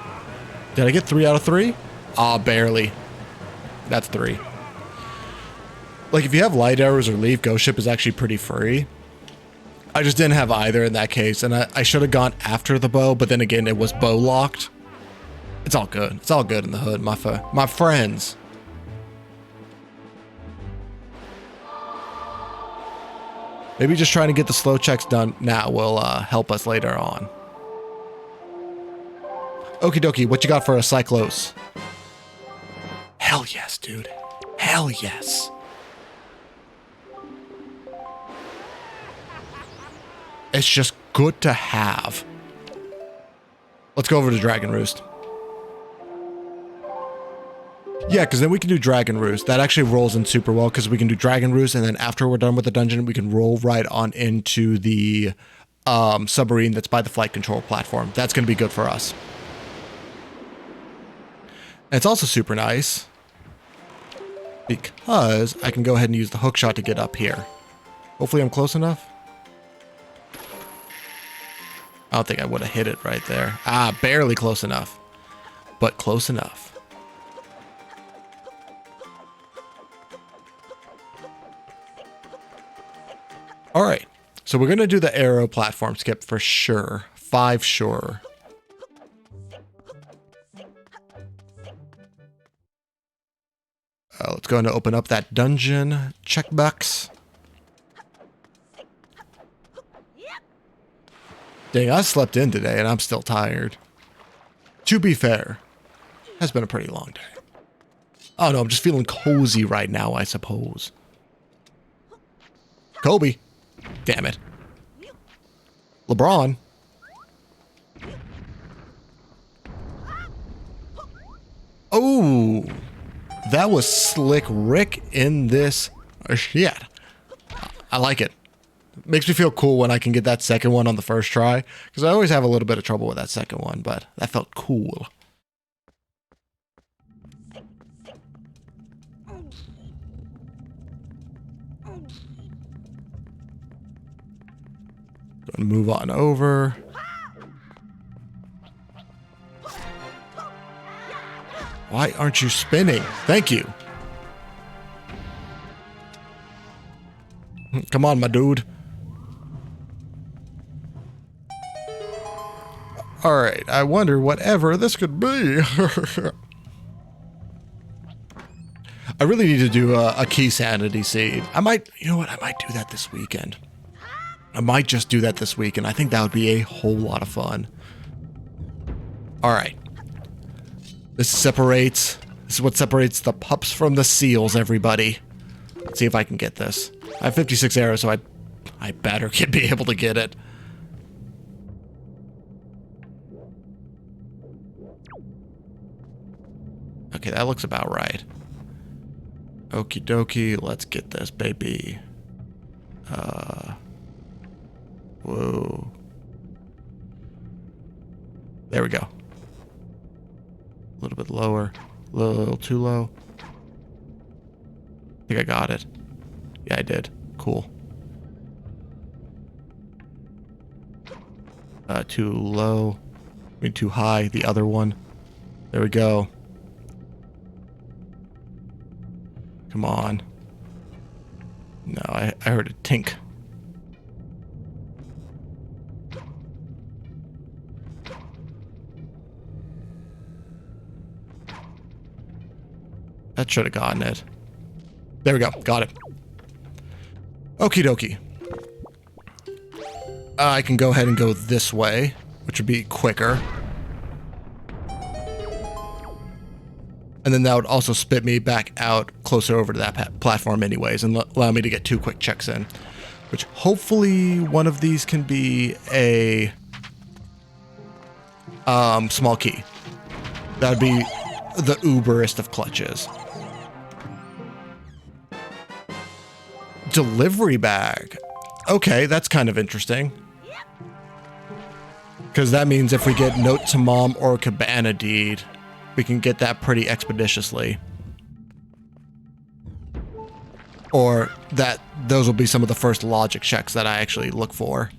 A: Did I get 3 out of 3? Ah, barely. That's 3. Like, if you have light arrows or leaf, Ghost Ship is actually pretty free. I just didn't have either in that case. And I should have gone after the bow, but then again, it was bow locked. It's all good. It's all good in the hood, my friends. Maybe just trying to get the slow checks done now will help us later on. Okie dokie, what you got for a Cyclos? Hell yes, dude. Hell yes. It's just good to have. Let's go over to Dragon Roost. Yeah, because then we can do Dragon Roost. That actually rolls in super well because we can do Dragon Roost, and then after we're done with the dungeon, we can roll right on into the submarine that's by the flight control platform. That's going to be good for us. And it's also super nice because I can go ahead and use the hook shot to get up here. Hopefully I'm close enough. I don't think I would have hit it right there. Ah, barely close enough, but close enough. All right, so we're going to do the arrow platform skip for sure. 5 sure. Let's go and open up that dungeon checkbox. Dang, I slept in today and I'm still tired. To be fair, has been a pretty long day. Oh no, I'm just feeling cozy right now, I suppose. Kobe. Damn it. LeBron. Oh, that was Slick Rick in this shit. I like it. Makes me feel cool when I can get that second one on the first try, because I always have a little bit of trouble with that second one, but that felt cool. Gonna move on over. Why aren't you spinning? Thank you. Come on, my dude. All right, I wonder whatever this could be. I really need to do a key sanity seed. I might, you know what? I might do that this weekend. I might just do that this week, and I think that would be a whole lot of fun. All right. This is what separates the pups from the seals, everybody. Let's see if I can get this. I have 56 arrows, so I better be able to get it. Okay, that looks about right. Okie dokie, let's get this, baby. Whoa. There we go. A little bit lower. A little too low. I think think I got it. Yeah, I did. Cool. Too low. I mean, too high. The other one. There we go. Come on. No, I heard a tink. That should have gotten it. There we go. Got it. Okie dokie. I can go ahead and go this way, which would be quicker. And then that would also spit me back out closer over to that platform anyways and allow me to get 2 quick checks in. Which hopefully one of these can be a small key. That would be the uberest of clutches. Delivery bag. Okay, that's kind of interesting. Because that means if we get Note to Mom or Cabana Deed, we can get that pretty expeditiously. Or that those will be some of the first logic checks that I actually look for.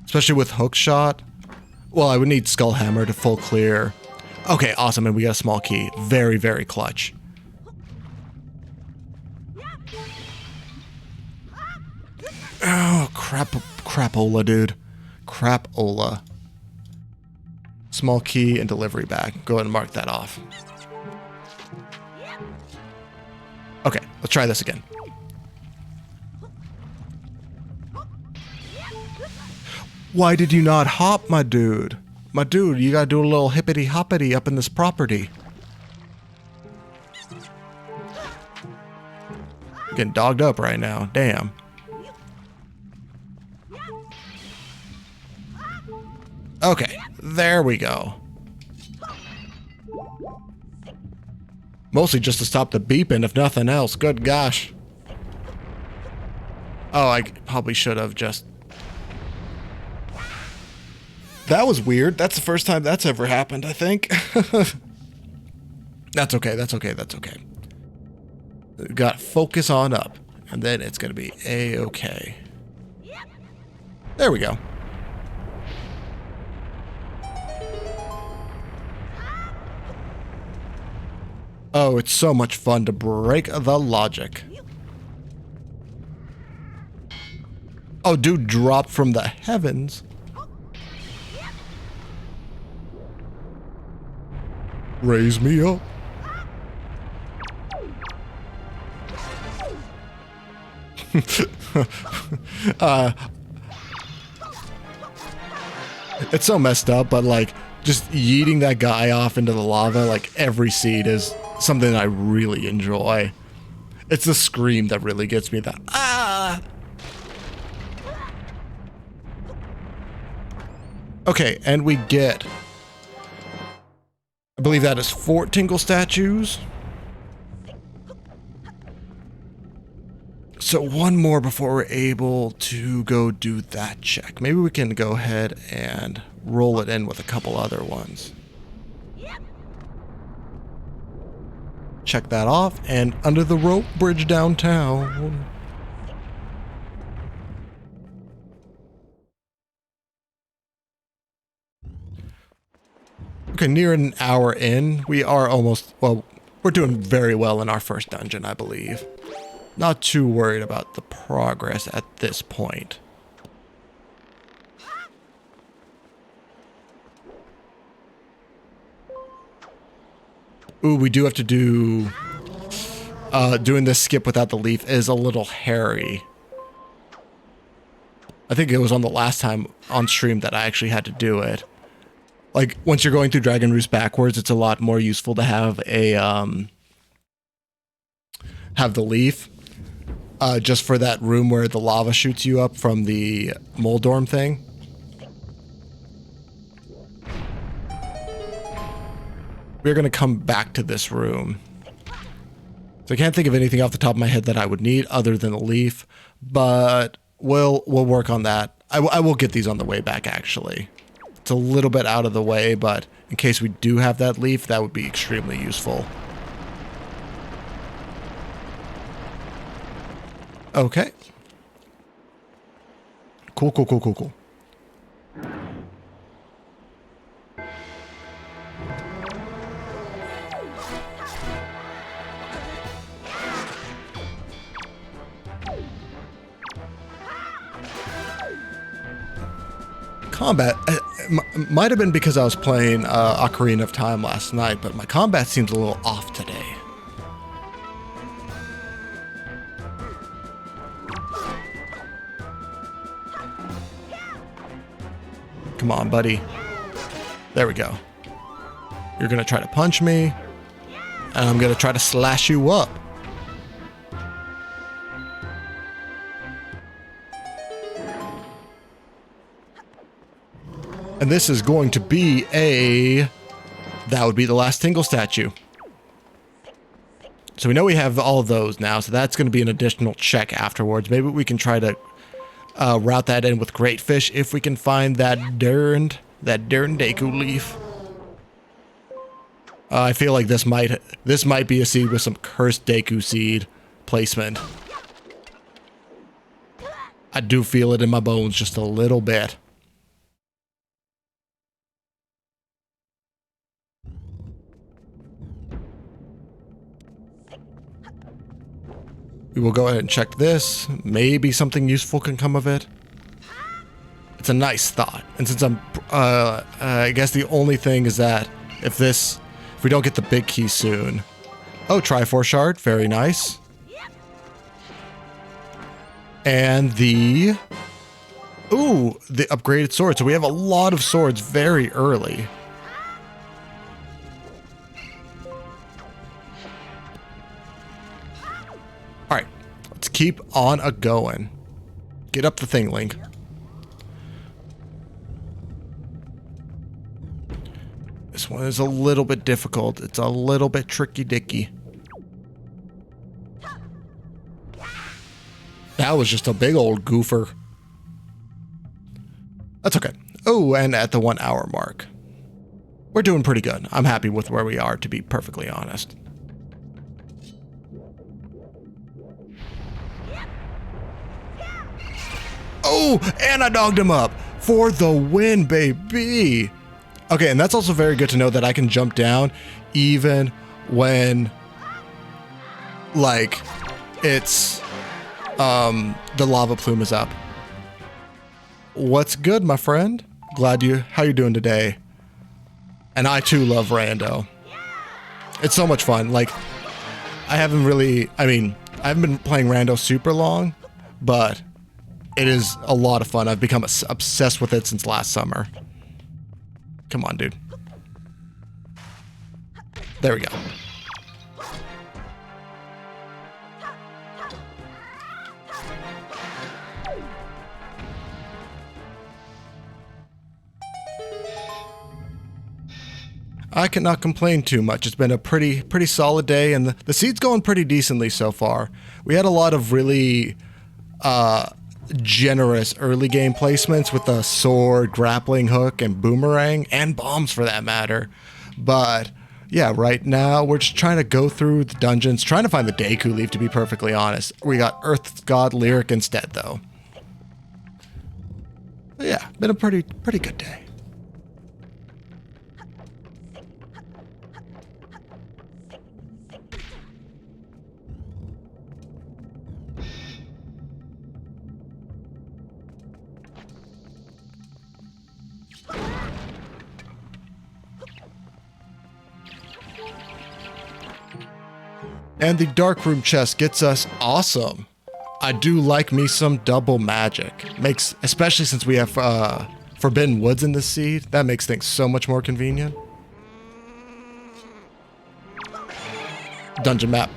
A: Especially with hookshot. Well, I would need Skullhammer to full clear. Okay, awesome, and we got a small key. Very, very clutch. Oh, crapola, dude. Crapola. Small key and delivery bag. Go ahead and mark that off. Okay, let's try this again. Why did you not hop, my dude? My dude, you gotta do a little hippity hoppity up in this property. I'm getting dogged up right now. Damn. Okay, there we go. Mostly just to stop the beeping, if nothing else. Good gosh. Oh, I probably should have just... That was weird. That's the first time that's ever happened, I think. That's okay, that's okay, that's okay. Got focus on up, and then it's gonna be A-okay. There we go. Oh, it's so much fun to break the logic. Oh, dude dropped from the heavens. Raise me up. It's so messed up, but like just yeeting that guy off into the lava, like every seed is something I really enjoy. It's the scream that really gets me. That ah. Okay, and we get, I believe that is 4 Tingle statues. So one more before we're able to go do that check. Maybe we can go ahead and roll it in with a couple other ones. Check that off, and under the rope bridge downtown. Okay, near an hour in, we are almost, well, we're doing very well in our first dungeon, I believe. Not too worried about the progress at this point. Ooh, we do have to do... doing this skip without the leaf is a little hairy. I think it was on the last time on stream that I actually had to do it. Like, once you're going through Dragon Roost backwards, it's a lot more useful to have a, have the leaf. Just for that room where the lava shoots you up from the mole dorm thing. We're going to come back to this room. So I can't think of anything off the top of my head that I would need other than the leaf, but we'll work on that. I will get these on the way back, actually, It's a little bit out of the way, but in case we do have that leaf, that would be extremely useful. Okay. Cool, cool, cool, cool, cool. Combat might have been because I was playing Ocarina of Time last night, but my combat seems a little off today. Come on, buddy. There we go. You're gonna try to punch me, and I'm gonna try to slash you up. And this is going to be that would be the last Tingle statue. So we know we have all of those now, so that's going to be an additional check afterwards. Maybe we can try to route that in with Great Fish if we can find that darned Deku leaf. I feel like this might be a seed with some cursed Deku seed placement. I do feel it in my bones just a little bit. We will go ahead and check this. Maybe something useful can come of it. It's a nice thought. And since I'm, I guess the only thing is that if we don't get the big key soon. Oh, Triforce Shard. Very nice. And the upgraded sword. So we have a lot of swords very early. All right, let's keep on a-going. Get up the thing, Link. This one is a little bit difficult. It's a little bit tricky-dicky. That was just a big old goofer. That's okay. Oh, and at the 1 hour mark. We're doing pretty good. I'm happy with where we are, to be perfectly honest. Oh, and I dogged him up for the win, baby. Okay, and that's also very good to know that I can jump down even when, like, it's, the lava plume is up. What's good, my friend? How you doing today? And I too love Rando. It's so much fun. Like, I haven't been playing Rando super long, but it is a lot of fun. I've become obsessed with it since last summer. Come on, dude. There we go. I cannot complain too much. It's been a pretty solid day, and the seed's going pretty decently so far. We had a lot of really generous early game placements with the sword, grappling hook, and boomerang, and bombs for that matter. But yeah, right now we're just trying to go through the dungeons, trying to find the Deku leaf, to be perfectly honest. We got Earth God Lyric instead, though. But yeah, been a pretty good day. And the dark room chest gets us awesome. I do like me some double magic. Especially since we have Forbidden Woods in this seed, that makes things so much more convenient. Dungeon map.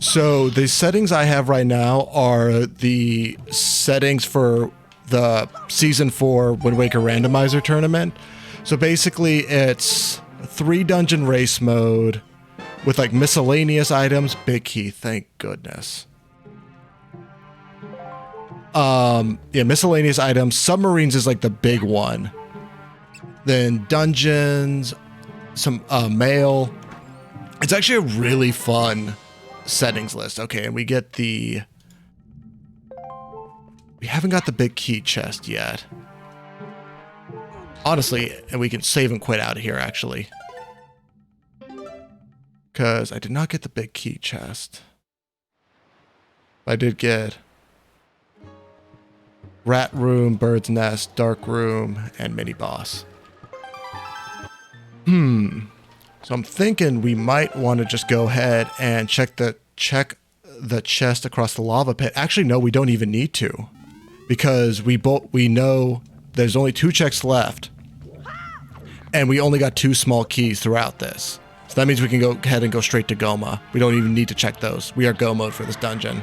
A: So the settings I have right now are the settings for the Season 4 Wind Waker Randomizer Tournament. So basically it's 3 dungeon race mode with like miscellaneous items. Big key, thank goodness. Yeah, miscellaneous items. Submarines is like the big one. Then dungeons, some mail. It's actually a really fun settings list. Okay, and we get the... We haven't got the big key chest yet. Honestly, and we can save and quit out of here, actually. Because I did not get the big key chest. I did get Rat Room, Bird's Nest, Dark Room, and Mini Boss. So I'm thinking we might want to just go ahead and check the chest across the lava pit. Actually, no, we don't even need to. Because we know there's only 2 checks left. And we only got 2 small keys throughout this. So that means we can go ahead and go straight to Goma. We don't even need to check those. We are Go mode for this dungeon.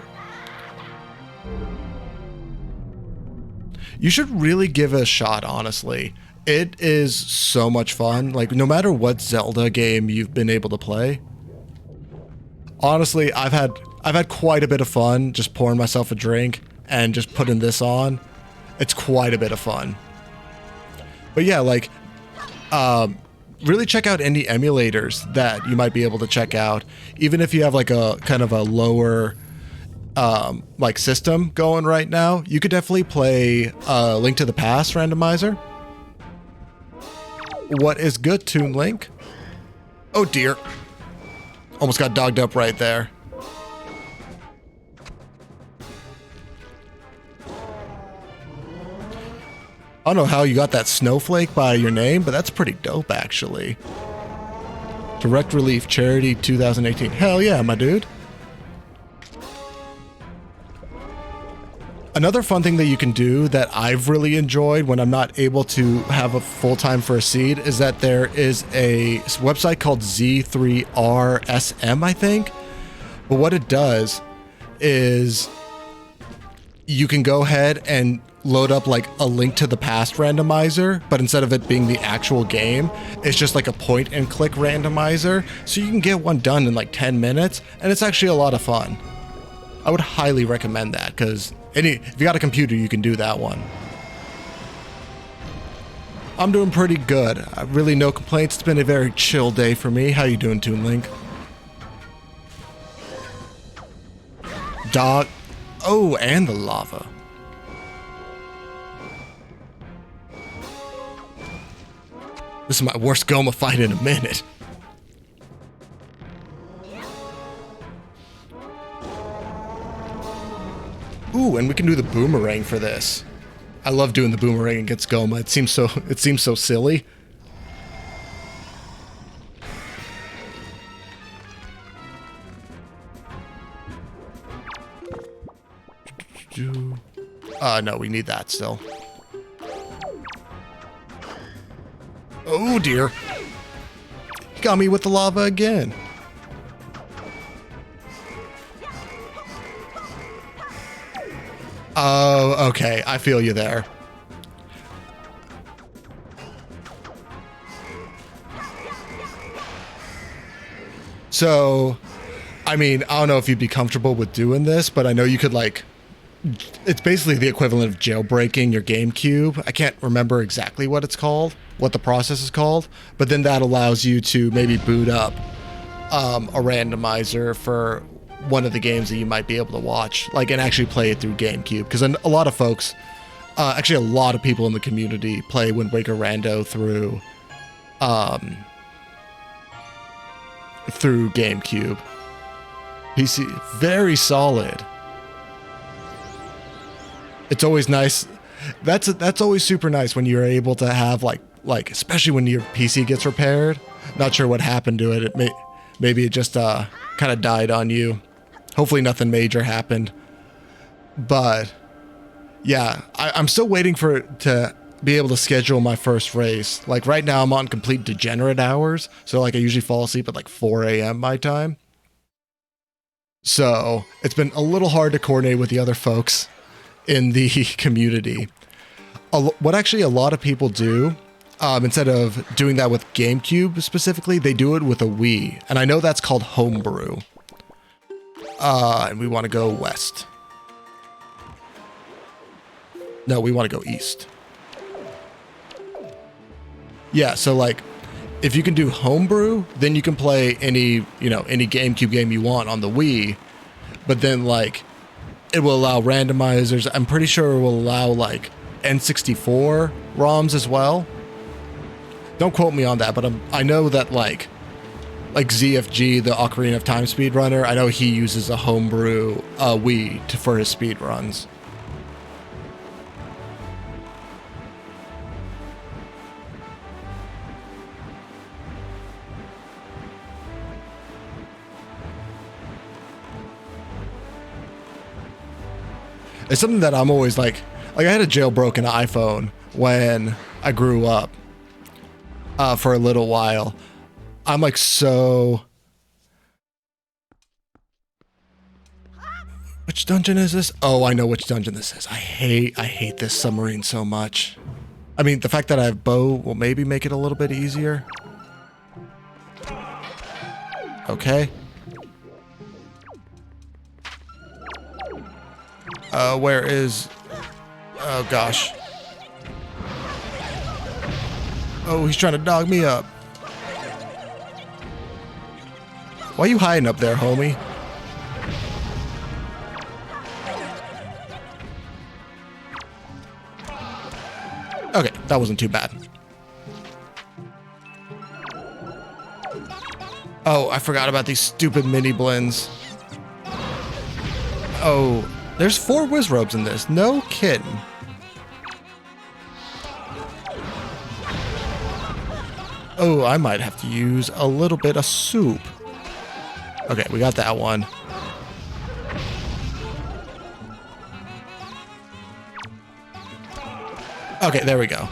A: You should really give it a shot, honestly. It is so much fun. Like, no matter what Zelda game you've been able to play. Honestly, I've had quite a bit of fun just pouring myself a drink and just putting this on. It's quite a bit of fun. But yeah, like, really check out any emulators that you might be able to check out. Even if you have like a kind of a lower like system going right now, you could definitely play Link to the Past randomizer. What is good, Toon Link? Oh dear. Almost got dogged up right there. I don't know how you got that snowflake by your name, but that's pretty dope, actually. Direct Relief Charity 2018. Hell yeah, my dude. Another fun thing that you can do that I've really enjoyed when I'm not able to have a full-time for a seed is that there is a website called Z3RSM, I think. But what it does is you can go ahead and load up like a Link to the Past randomizer, but instead of it being the actual game, it's just like a point and click randomizer. So you can get one done in like 10 minutes, and it's actually a lot of fun. I would highly recommend that, because if you got a computer, you can do that one. I'm doing pretty good. Really no complaints. It's been a very chill day for me. How you doing, Toon Link? Dog. Oh, and the lava. This is my worst Goma fight in a minute. Ooh, and we can do the boomerang for this. I love doing the boomerang against Goma. It seems so silly. No, we need that still. Oh dear. He got me with the lava again. Oh, okay. I feel you there. So, I mean, I don't know if you'd be comfortable with doing this, but I know you could like... It's basically the equivalent of jailbreaking your GameCube. I can't remember exactly what it's called, what the process is called, but then that allows you to maybe boot up a randomizer for one of the games that you might be able to watch, like, and actually play it through GameCube. Because a lot of folks, actually a lot of people in the community play Wind Waker Rando through GameCube. PC, very solid. It's always nice. That's always super nice when you're able to have like especially when your PC gets repaired. Not sure what happened to it. Maybe it just kind of died on you. Hopefully nothing major happened. But yeah, I'm still waiting to be able to schedule my first race. Like right now I'm on complete degenerate hours. So like I usually fall asleep at like 4 a.m. my time. So it's been a little hard to coordinate with the other folks in the community. What actually a lot of people do instead of doing that with GameCube specifically, they do it with a Wii. And I know that's called Homebrew. And we want to go west. No, we want to go east. Yeah, so like, if you can do Homebrew, then you can play any GameCube game you want on the Wii. But then like, it will allow randomizers. I'm pretty sure it will allow like N64 ROMs as well. Don't quote me on that, but I know that like ZFG, the Ocarina of Time speedrunner, I know he uses a Homebrew Wii for his speedruns. It's something that I'm always like I had a jailbroken iPhone when I grew up for a little while. I'm like, so which dungeon is this? Oh, I know which dungeon this is. I hate this submarine so much. I mean, the fact that I have bow will maybe make it a little bit easier. Okay. Where is... Oh, gosh. Oh, he's trying to dog me up. Why are you hiding up there, homie? Okay, that wasn't too bad. Oh, I forgot about these stupid mini blends. Oh... There's 4 Wizrobes in this. No kidding. Oh, I might have to use a little bit of soup. Okay, we got that one. Okay, there we go.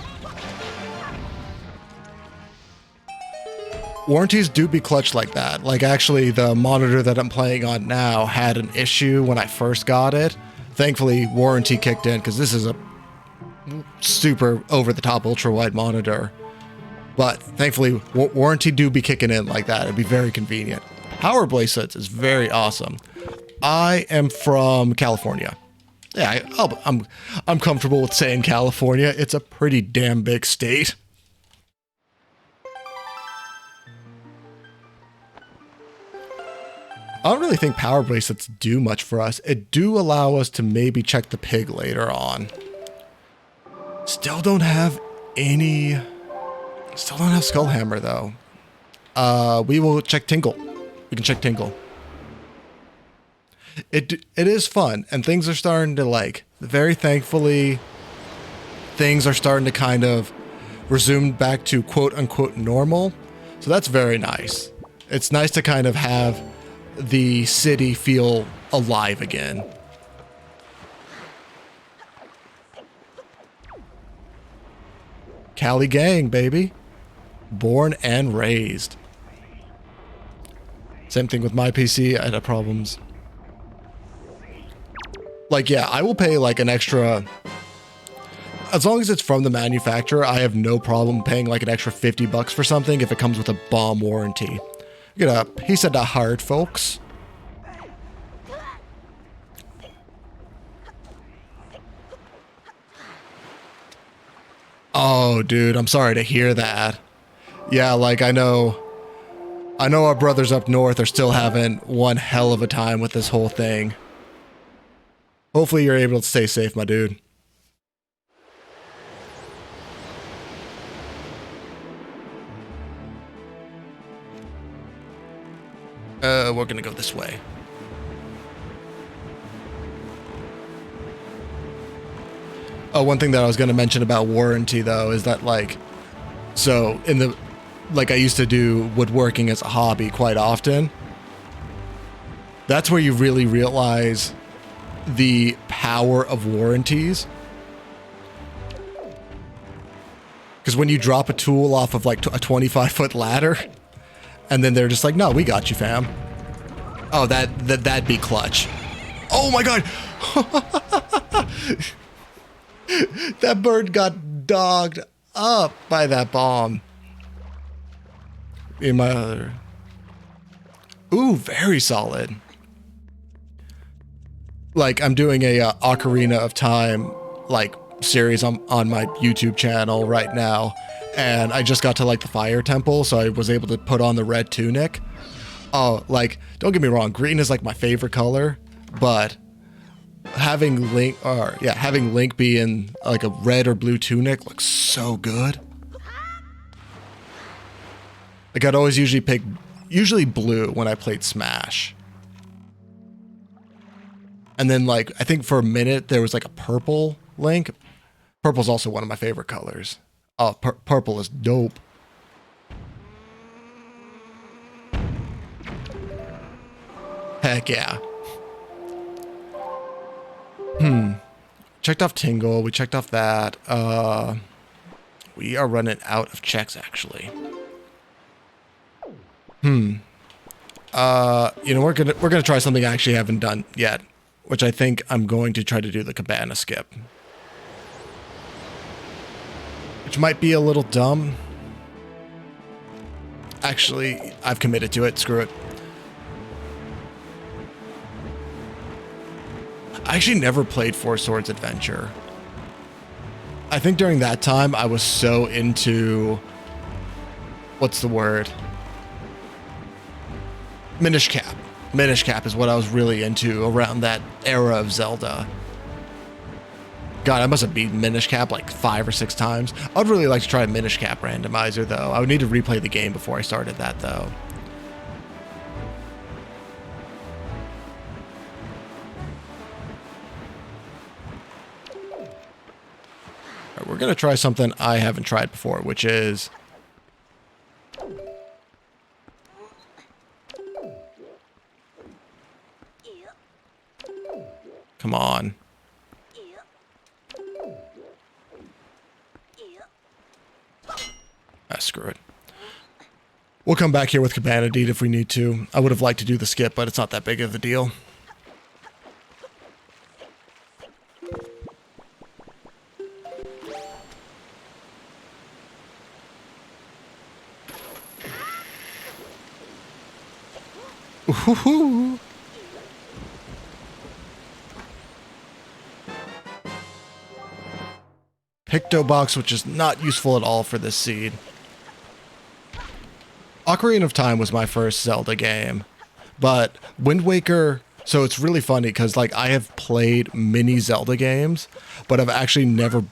A: Warranties do be clutch like that. Like, actually, the monitor that I'm playing on now had an issue when I first got it. Thankfully, warranty kicked in, because this is a super over-the-top ultra-wide monitor. But thankfully, warranty do be kicking in like that. It'd be very convenient. Power bracelets is very awesome. I am from California. Yeah, I'm comfortable with saying California. It's a pretty damn big state. I don't really think power bracelets do much for us. It do allow us to maybe check the pig later on. Still don't have any... Still don't have Skullhammer though. We will check Tinkle. We can check Tinkle. It is fun, and things are starting to like... Very thankfully, things are starting to kind of resume back to quote-unquote normal. So that's very nice. It's nice to kind of have the city feel alive again. Cali gang, baby. Born and raised. Same thing with my PC. I had problems. Like, yeah, I will pay like an extra... As long as it's from the manufacturer, I have no problem paying like an extra $50 for something if it comes with a bomb warranty. Get a piece of the heart, folks. Oh, dude, I'm sorry to hear that. Yeah, like, I know our brothers up north are still having one hell of a time with this whole thing. Hopefully you're able to stay safe, my dude. We're gonna go this way. Oh, one thing that I was gonna mention about warranty though is that like, so in the, like I used to do woodworking as a hobby quite often. That's where you really realize the power of warranties. Because when you drop a tool off of like a 25-foot ladder, and then they're just like, no, we got you, fam. Oh, that'd be clutch. Oh my god! That bird got dogged. up by that bomb. In my other. Ooh, very solid. Like, I'm doing a Ocarina of Time, like, series on my YouTube channel right now. And I just got to, like, the Fire Temple, so I was able to put on the red tunic. Oh, like, don't get me wrong, green is, like, my favorite color. But having Link be in, like, a red or blue tunic looks so good. Like, I'd always usually pick, blue when I played Smash. And then, like, I think for a minute there was, like, a purple Link. Purple's also one of my favorite colors. Oh, purple is dope. Heck yeah. Checked off Tingle. We checked off that. We are running out of checks, actually. You know, we're gonna try something I actually haven't done yet, which I think I'm going to try to do the cabana skip. Which might be a little dumb. Actually, I've committed to it. Screw it. I actually never played Four Swords Adventure. I think during that time I was so into, what's the word? Minish Cap. Minish Cap is what I was really into around that era of Zelda. God, I must have beaten Minish Cap like 5 or 6 times. I'd really like to try a Minish Cap randomizer though. I would need to replay the game before I started that though. Alright, we're gonna try something I haven't tried before, which is come on. Ah, screw it. We'll come back here with Cabana Deed if we need to. I would have liked to do the skip, but it's not that big of a deal. Ooh-hoo-hoo. Pictobox, which is not useful at all for this seed. Ocarina of Time was my first Zelda game, but Wind Waker, so it's really funny because like I have played many Zelda games, but I've actually never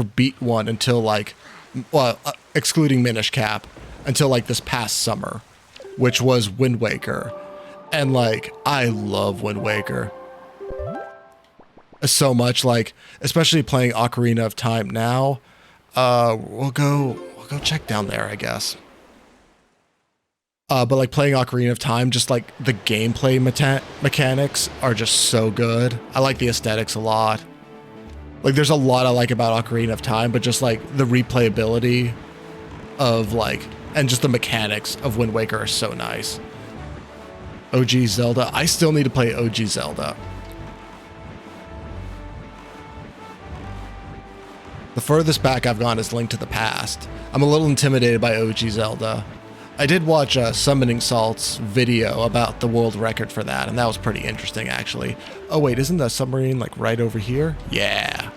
A: beat one until like, well, excluding Minish Cap, until like this past summer, which was Wind Waker. And like, I love Wind Waker so much, like, especially playing Ocarina of Time now. We'll go check down there, I guess. But like playing Ocarina of Time, just like the gameplay mechanics are just so good. I like the aesthetics a lot. Like there's a lot I like about Ocarina of Time, but just like the replayability of like, and just the mechanics of Wind Waker are so nice. OG Zelda. I still need to play OG Zelda. The furthest back I've gone is Link to the Past. I'm a little intimidated by OG Zelda. I did watch Summoning Salt's video about the world record for that, and that was pretty interesting, actually. Oh wait, isn't the submarine like right over here? Yeah.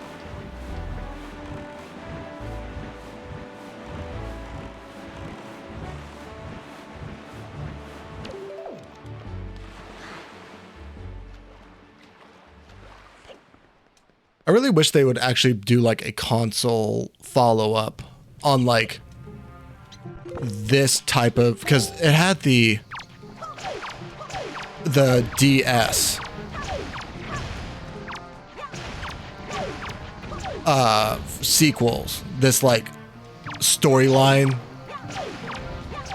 A: I really wish they would actually do like a console follow-up on like this type of, because it had the DS sequels, this like storyline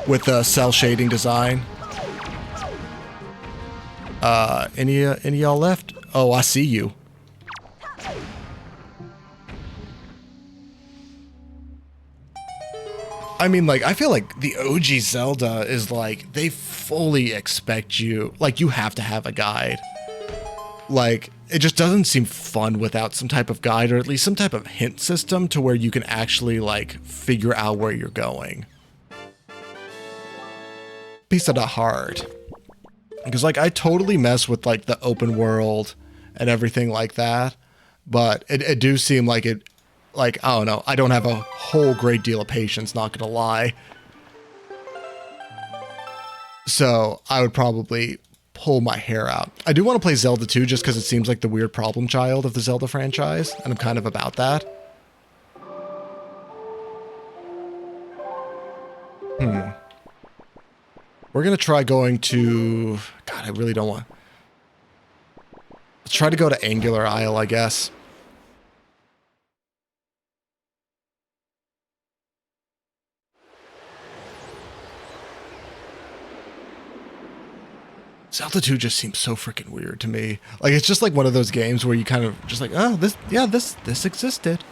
A: with the cell shading design. Any y'all left? Oh, I see you. I mean, like, I feel like the OG Zelda is like, they fully expect you, like, you have to have a guide. Like, it just doesn't seem fun without some type of guide, or at least some type of hint system to where you can actually like figure out where you're going. Piece of the heart. Because like I totally mess with like the open world and everything like that, but it do seem like it, like, I don't know, I don't have a whole great deal of patience, not gonna lie. So I would probably pull my hair out. I do want to play Zelda 2 just because it seems like the weird problem child of the Zelda franchise, and I'm kind of about that. We're going to try going to... God, I really don't want... Let's try to go to Angular Isle, I guess. Zelda 2 just seems so freaking weird to me. Like, it's just like one of those games where you kind of just like, oh, this existed.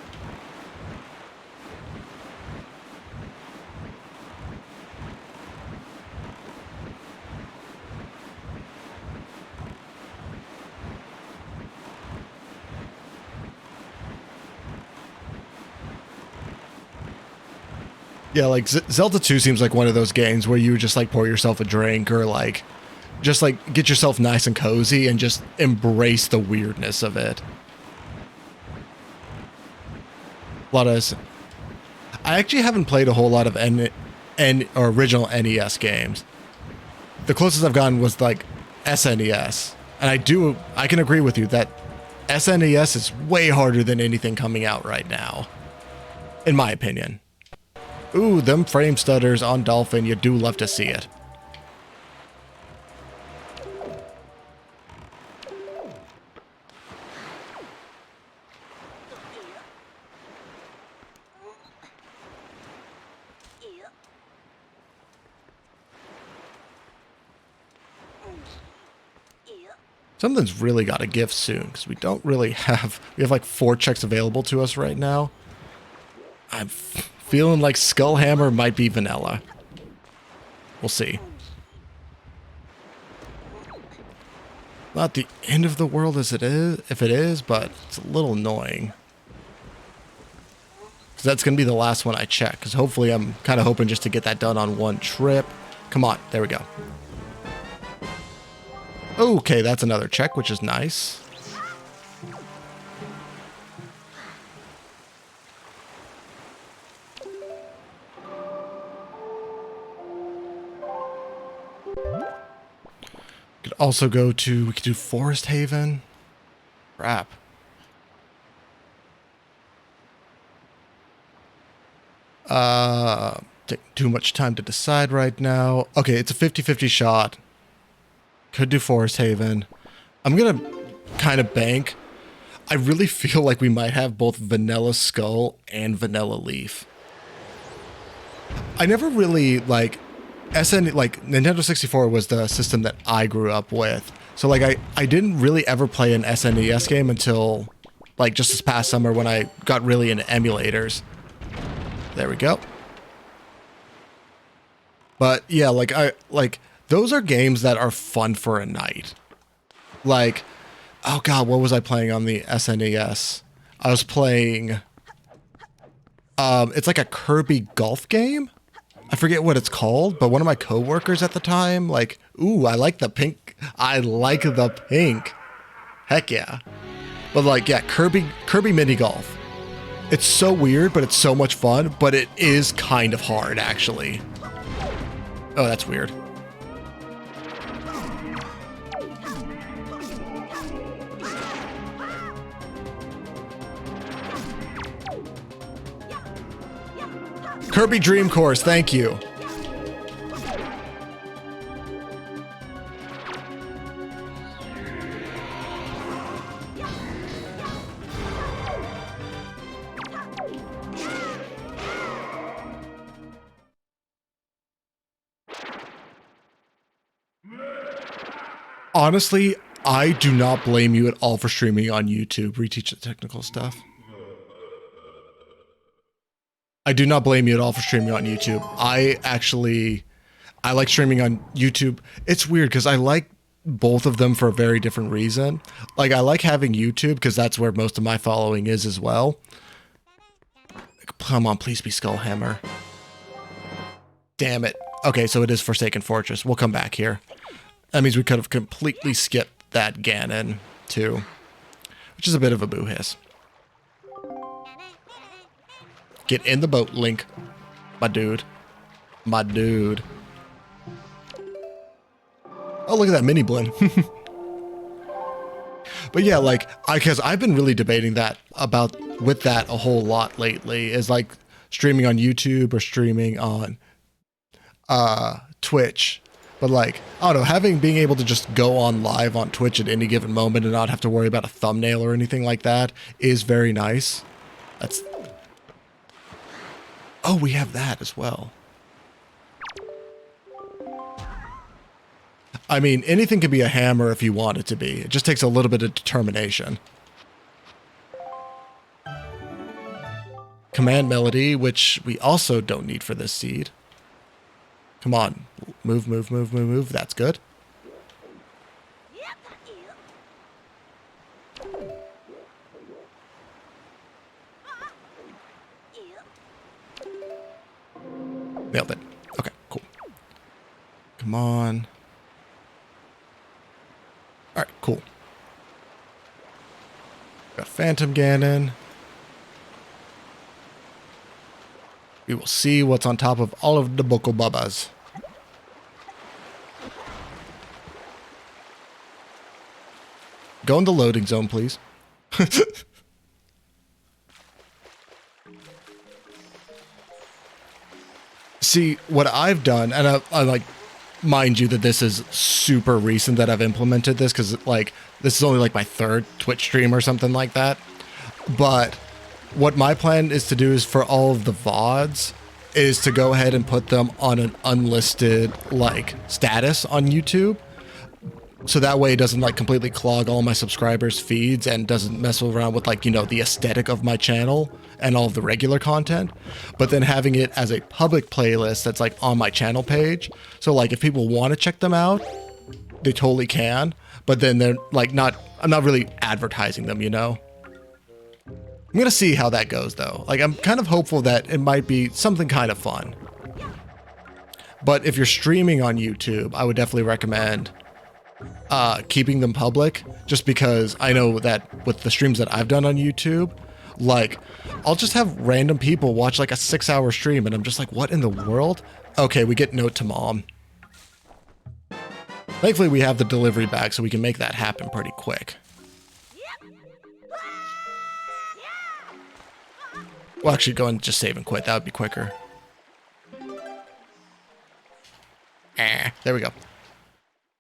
A: Yeah, like Zelda 2 seems like one of those games where you just like pour yourself a drink or like just like get yourself nice and cozy and just embrace the weirdness of it. A lot of... I actually haven't played a whole lot of original NES games. The closest I've gotten was like SNES. And I can agree with you that SNES is way harder than anything coming out right now. In my opinion. Ooh, them frame stutters on Dolphin, you do love to see it. Something's really got to give soon, because we don't really have... We have like 4 checks available to us right now. I'm feeling like Skullhammer might be vanilla. We'll see. Not the end of the world as it is, if it is, but it's a little annoying. Because that's going to be the last one I check, because hopefully I'm kind of hoping just to get that done on one trip. Come on, there we go. Okay, that's another check, which is nice. Could also go to, we could do Forest Haven. Crap. Take too much time to decide right now. Okay, it's a 50-50 shot. Could do Forest Haven. I'm gonna kind of bank. I really feel like we might have both Vanilla Skull and Vanilla Leaf. I never really like Nintendo 64 was the system that I grew up with. So like I didn't really ever play an SNES game until like just this past summer when I got really into emulators. There we go. But yeah, like those are games that are fun for a night. Like, oh god, what was I playing on the SNES? I was playing it's like a Kirby golf game. I forget what it's called, but one of my coworkers at the time, like, ooh, I like the pink. I like the pink. Heck yeah. But like, yeah, Kirby mini golf. It's so weird, but it's so much fun, but it is kind of hard, actually. Oh, that's weird. Kirby Dream Course, thank you. Honestly, I do not blame you at all for streaming on YouTube. Reteach the technical stuff. I do not blame you at all for streaming on YouTube. I like streaming on YouTube. It's weird because I like both of them for a very different reason. Like, I like having YouTube because that's where most of my following is as well. Come on, please be Skullhammer. Damn it. Okay, so it is Forsaken Fortress. We'll come back here. That means we could have completely skipped that Ganon, too. Which is a bit of a boo hiss. Get in the boat, Link. My dude. My dude. Oh, look at that mini blend. But yeah, like, because I've been really debating that with that a whole lot lately, is like streaming on YouTube or streaming on Twitch. But like, I don't know, being able to just go on live on Twitch at any given moment and not have to worry about a thumbnail or anything like that is very nice. Oh, we have that as well. I mean, anything can be a hammer if you want it to be. It just takes a little bit of determination. Command melody, which we also don't need for this seed. Come on. Move, move, move, move, move. That's good. Nailed it. Okay, cool. Come on. All right, cool. Got Phantom Ganon. We will see what's on top of all of the Boko Babas. Go in the loading zone, please. See, what I've done, and I like, mind you that this is super recent that I've implemented this, because like this is only like my third Twitch stream or something like that. But what my plan is to do is for all of the VODs is to go ahead and put them on an unlisted like status on YouTube. So that way it doesn't like completely clog all my subscribers' feeds and doesn't mess around with like, you know, the aesthetic of my channel and all of the regular content, but then having it as a public playlist that's like on my channel page. So like if people want to check them out, they totally can, but then they're like I'm not really advertising them, you know? I'm going to see how that goes though. Like I'm kind of hopeful that it might be something kind of fun. But if you're streaming on YouTube, I would definitely recommend keeping them public, just because I know that with the streams that I've done on YouTube, like I'll just have random people watch like a 6-hour stream and I'm just like, what in the world? Okay, we get note to mom. Thankfully we have the delivery bag so we can make that happen pretty quick. Well, actually go and just save and quit. That would be quicker. There we go.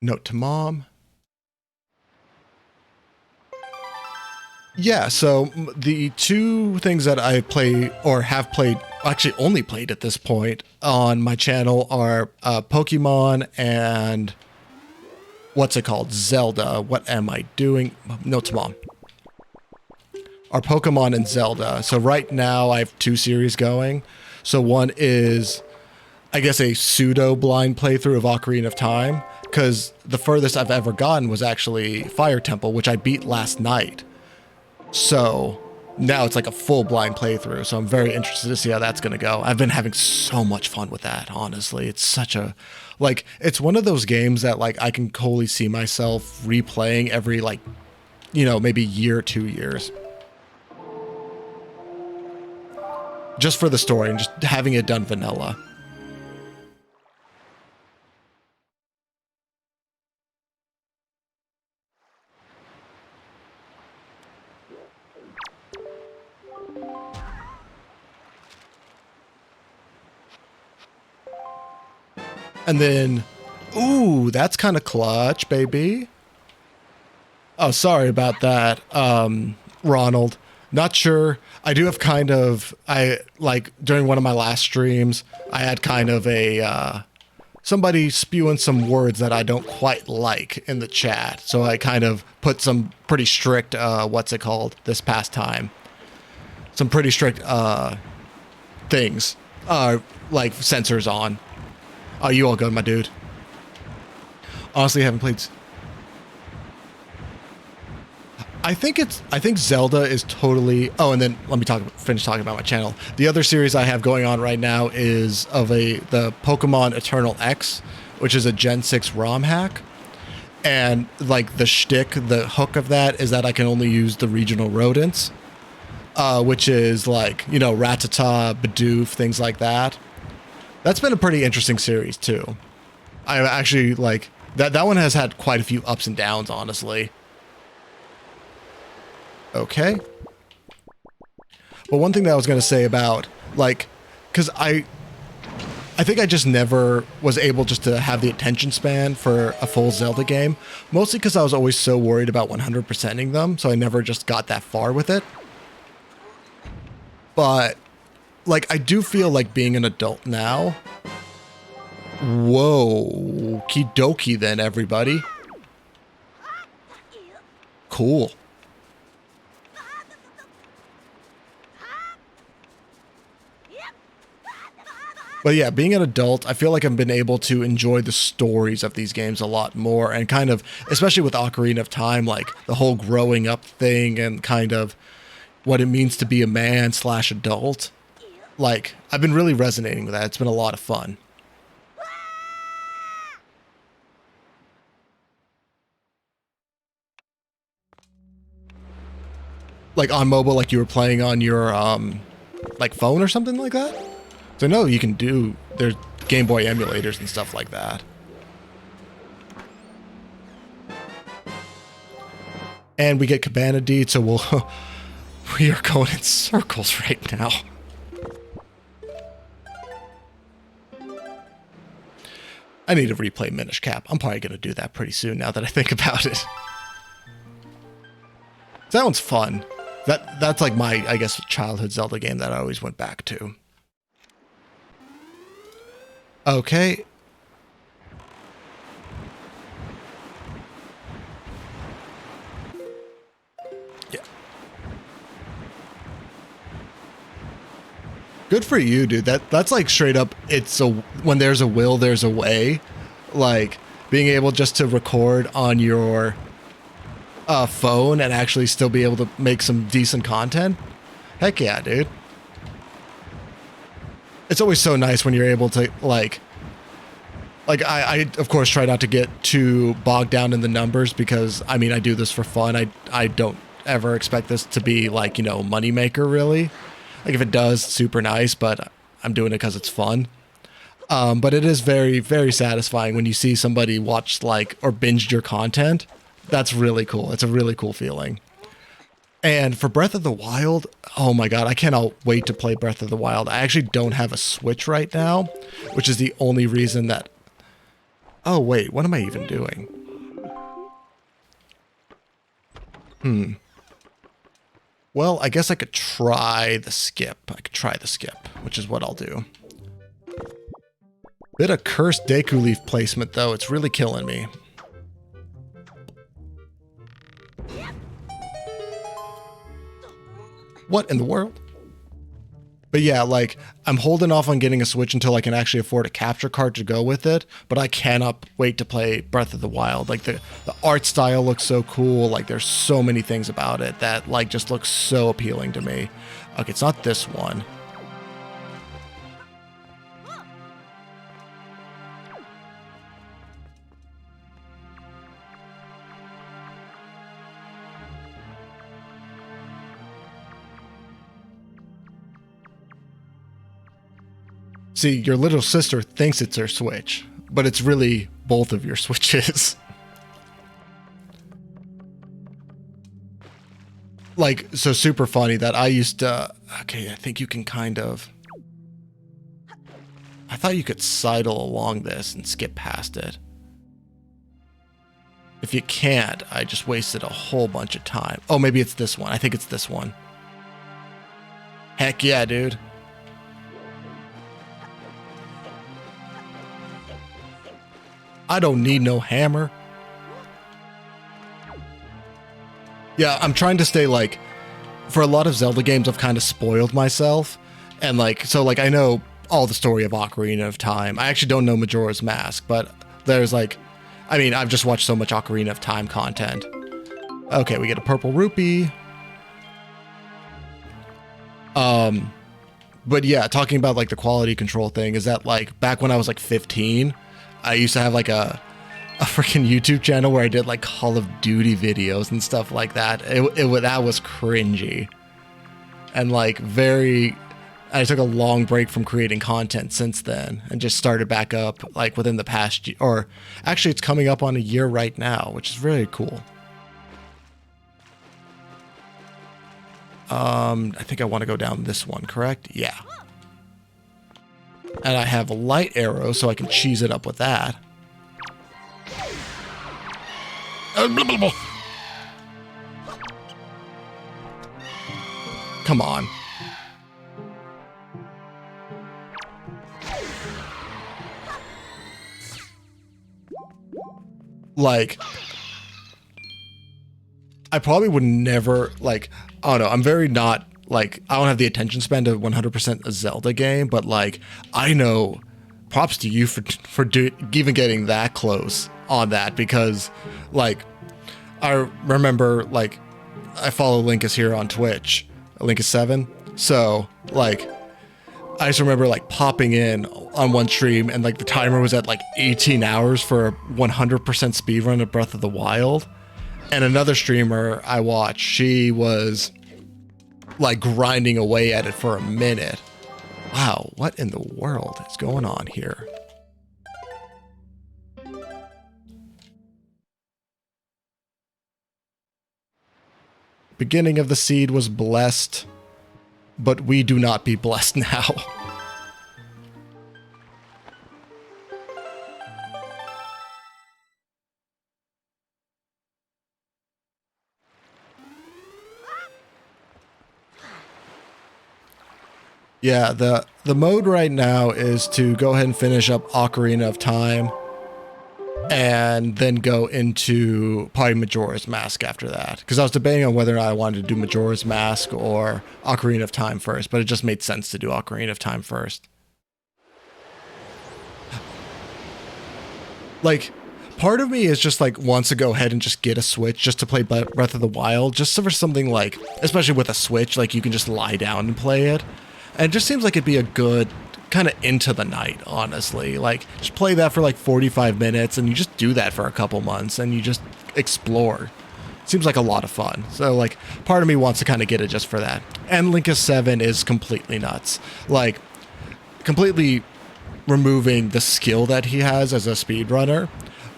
A: Note to mom. Yeah, so the two things that I play or have played, actually only played at this point on my channel are Pokemon and what's it called? Zelda. What am I doing? Note to mom. Are Pokemon and Zelda. So right now I have 2 series going. So one is, I guess, a pseudo blind playthrough of Ocarina of Time, because the furthest I've ever gotten was actually Fire Temple, which I beat last night. So now it's like a full blind playthrough. So I'm very interested to see how that's going to go. I've been having so much fun with that, honestly. It's such a, like, it's one of those games that like I can totally see myself replaying every like, you know, maybe year or 2 years. Just for the story and just having it done vanilla. And then, ooh, that's kind of clutch, baby. Oh, sorry about that, Ronald. Not sure. I do have kind of, during one of my last streams, I had kind of a, somebody spewing some words that I don't quite like in the chat. So I kind of put some pretty strict, this past time. Some pretty strict, things, like sensors on. Oh, you all good, my dude. Honestly, I haven't played. I think Zelda is totally. Oh, and then let me finish talking about my channel. The other series I have going on right now is the Pokemon Eternal X, which is a Gen 6 ROM hack. And like the hook of that is that I can only use the regional rodents, which is like, you know, Rattata, Bidoof, things like that. That's been a pretty interesting series too. I actually like that one has had quite a few ups and downs, honestly. Okay. But one thing that I was going to say about, like, because I think I just never was able just to have the attention span for a full Zelda game, mostly because I was always so worried about 100%ing them, so I never just got that far with it. But, like, I do feel like being an adult now. Whoa. Kidoki then, everybody. Cool. But yeah, being an adult, I feel like I've been able to enjoy the stories of these games a lot more, and kind of, especially with Ocarina of Time, like the whole growing up thing and kind of what it means to be a man / adult. Like, I've been really resonating with that. It's been a lot of fun. Like on mobile, like you were playing on your like phone or something like that? So no, you can do, there's Game Boy emulators and stuff like that. And we get Cabana Deed, so we are going in circles right now. I need to replay Minish Cap. I'm probably going to do that pretty soon now that I think about it. That one's fun. That's like my, I guess, childhood Zelda game that I always went back to. Okay. Yeah. Good for you, dude. That's like straight up, when there's a will, there's a way. Like being able just to record on your phone and actually still be able to make some decent content. Heck yeah, dude. It's always so nice when you're able to like I of course try not to get too bogged down in the numbers, because I mean I do this for fun. I don't ever expect this to be like, you know, moneymaker really. Like if it does, super nice, but I'm doing it because it's fun. But it is very, very satisfying when you see somebody watch like or binged your content. That's really cool. It's a really cool feeling. And for Breath of the Wild, oh my god, I cannot wait to play Breath of the Wild. I actually don't have a Switch right now, which is the only reason that... Oh wait, what am I even doing? Well, I guess I could try the skip. Which is what I'll do. Bit of cursed Deku Leaf placement though, it's really killing me. What in the world? But yeah, like, I'm holding off on getting a Switch until I can actually afford a capture card to go with it, but I cannot wait to play Breath of the Wild. Like, the art style looks so cool, like, there's so many things about it that, like, just looks so appealing to me. Okay, it's not this one. See, your little sister thinks it's her Switch, but it's really both of your Switches. Like, so super funny that I used to... Okay, I think you can kind of... I thought you could sidle along this and skip past it. If you can't, I just wasted a whole bunch of time. Oh, maybe it's this one. I think it's this one. Heck yeah, dude. I don't need no hammer. Yeah, I'm trying to stay like, for a lot of Zelda games, I've kind of spoiled myself. And like, so like, I know all the story of Ocarina of Time. I actually don't know Majora's Mask, but there's like, I mean, I've just watched so much Ocarina of Time content. Okay, we get a purple rupee. But yeah, talking about like the quality control thing is that like back when I was like 15, I used to have like a freaking YouTube channel where I did like Call of Duty videos and stuff like that. That was cringy. And like I took a long break from creating content since then and just started back up like within the past year, or actually it's coming up on a year right now, which is really cool. I think I want to go down this one, correct? Yeah. And I have a light arrow, so I can cheese it up with that. Come on. Like, I probably would never, like, I don't know, I'm very not, like, I don't have the attention span to 100% a Zelda game, but, like, I know, props to you for even getting that close on that, because, like, I remember, like, I follow Linkus here on Twitch, Linkus7, so, like, I just remember, like, popping in on one stream, and, like, the timer was at, like, 18 hours for a 100% speedrun of Breath of the Wild. And another streamer I watched, she was like grinding away at it for a minute. Wow, what in the world is going on here? Beginning of the seed was blessed, but we do not be blessed now. Yeah, the mode right now is to go ahead and finish up Ocarina of Time and then go into probably Majora's Mask after that. Because I was debating on whether or not I wanted to do Majora's Mask or Ocarina of Time first, but it just made sense to do Ocarina of Time first. Like, part of me is just like wants to go ahead and just get a Switch just to play Breath of the Wild, just for something like, especially with a Switch, like you can just lie down and play it. And it just seems like it'd be a good kind of into the night, honestly. Like, just play that for like 45 minutes and you just do that for a couple months and you just explore. Seems like a lot of fun. So, like, part of me wants to kind of get it just for that. And Linkus 7 is completely nuts. Like, completely removing the skill that he has as a speedrunner.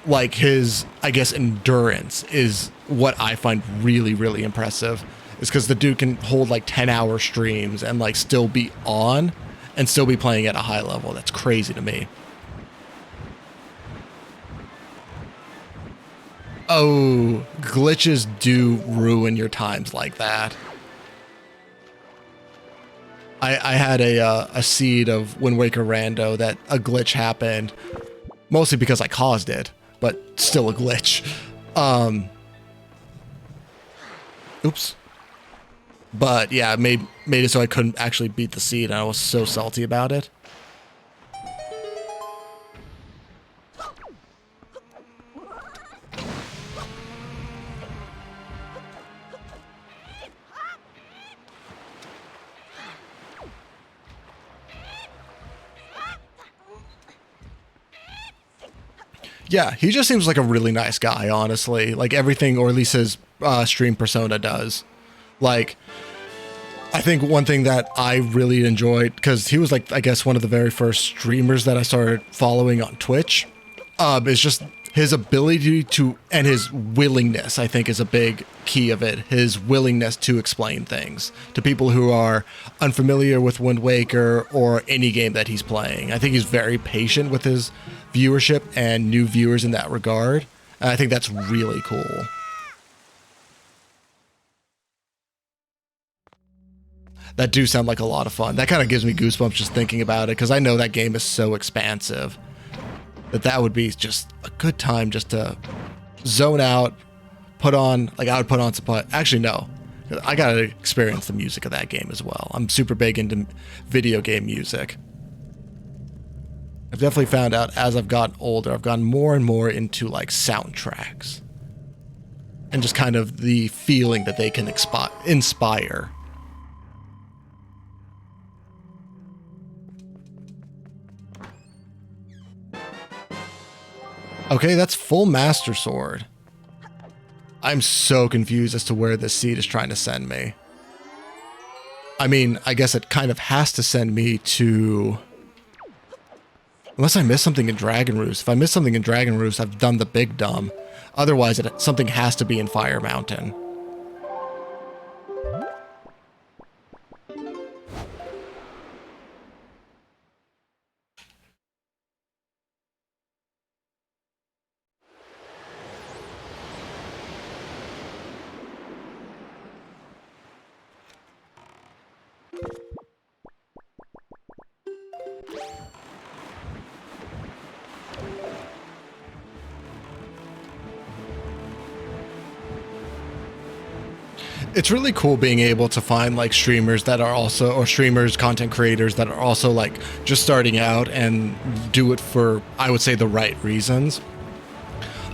A: Like, his, I guess, endurance is what I find really, really impressive. Is because the dude can hold like 10-hour streams and like still be on and still be playing at a high level. That's crazy to me. Oh, glitches do ruin your times like that. I had a seed of Wind Waker Rando that a glitch happened, mostly because I caused it, but still a glitch. Oops. But yeah, it made it so I couldn't actually beat the seed, and I was so salty about it. Yeah, he just seems like a really nice guy, honestly. Like everything, or at least his stream persona does. Like, I think one thing that I really enjoyed, because he was like, I guess, one of the very first streamers that I started following on Twitch, is just his ability to, and his willingness, I think, is a big key of it. His willingness to explain things to people who are unfamiliar with Wind Waker or any game that he's playing. I think he's very patient with his viewership and new viewers in that regard. And I think that's really cool. That do sound like a lot of fun. That kind of gives me goosebumps just thinking about it, because I know that game is so expansive that would be just a good time just to zone out, put on, like I would put on some, actually no, I gotta experience the music of that game as well. I'm super big into video game music. I've definitely found out as I've gotten older, I've gotten more and more into like soundtracks. and just kind of the feeling that they can inspire. Okay, that's full Master Sword. I'm so confused as to where this seed is trying to send me. I mean, I guess it kind of has to send me to... Unless I miss something in Dragon Roost. If I miss something in Dragon Roost, I've done the big dumb. Otherwise, something has to be in Fire Mountain. It's really cool being able to find like streamers that are also, or streamers, content creators that are also like just starting out and do it for, I would say, the right reasons.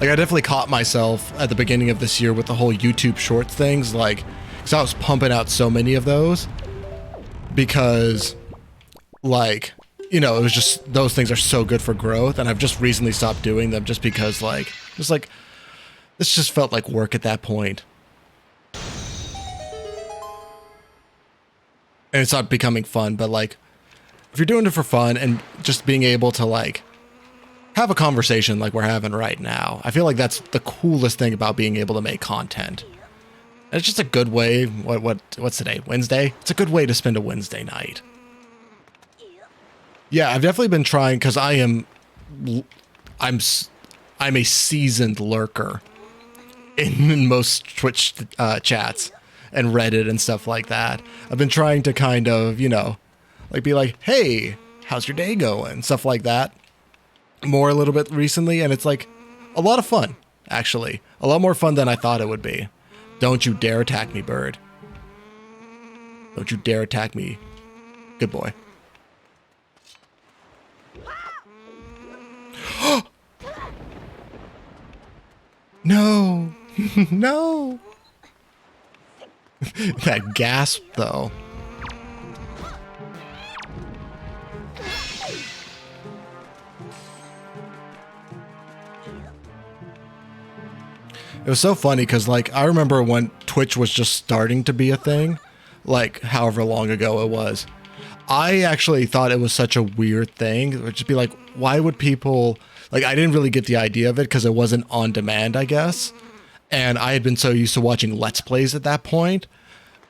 A: Like I definitely caught myself at the beginning of this year with the whole YouTube shorts things, like, because I was pumping out so many of those because like, you know, it was just, those things are so good for growth, and I've just recently stopped doing them just because like, this just felt like work at that point. And it's not becoming fun, but like, if you're doing it for fun and just being able to like have a conversation like we're having right now, I feel like that's the coolest thing about being able to make content. And it's just a good way. What's today? Wednesday? It's a good way to spend a Wednesday night. Yeah, I've definitely been trying, because I'm a seasoned lurker in most Twitch chats and Reddit and stuff like that. I've been trying to kind of, you know, like be like, hey, how's your day going? Stuff like that. More a little bit recently, and it's like a lot of fun, actually. A lot more fun than I thought it would be. Don't you dare attack me, bird. Don't you dare attack me. Good boy. No. No. That gasp, though. It was so funny because, like, I remember when Twitch was just starting to be a thing, like, however long ago it was. I actually thought it was such a weird thing. It would just be like, why would people... Like, I didn't really get the idea of it because it wasn't on demand, I guess. And I had been so used to watching Let's Plays at that point.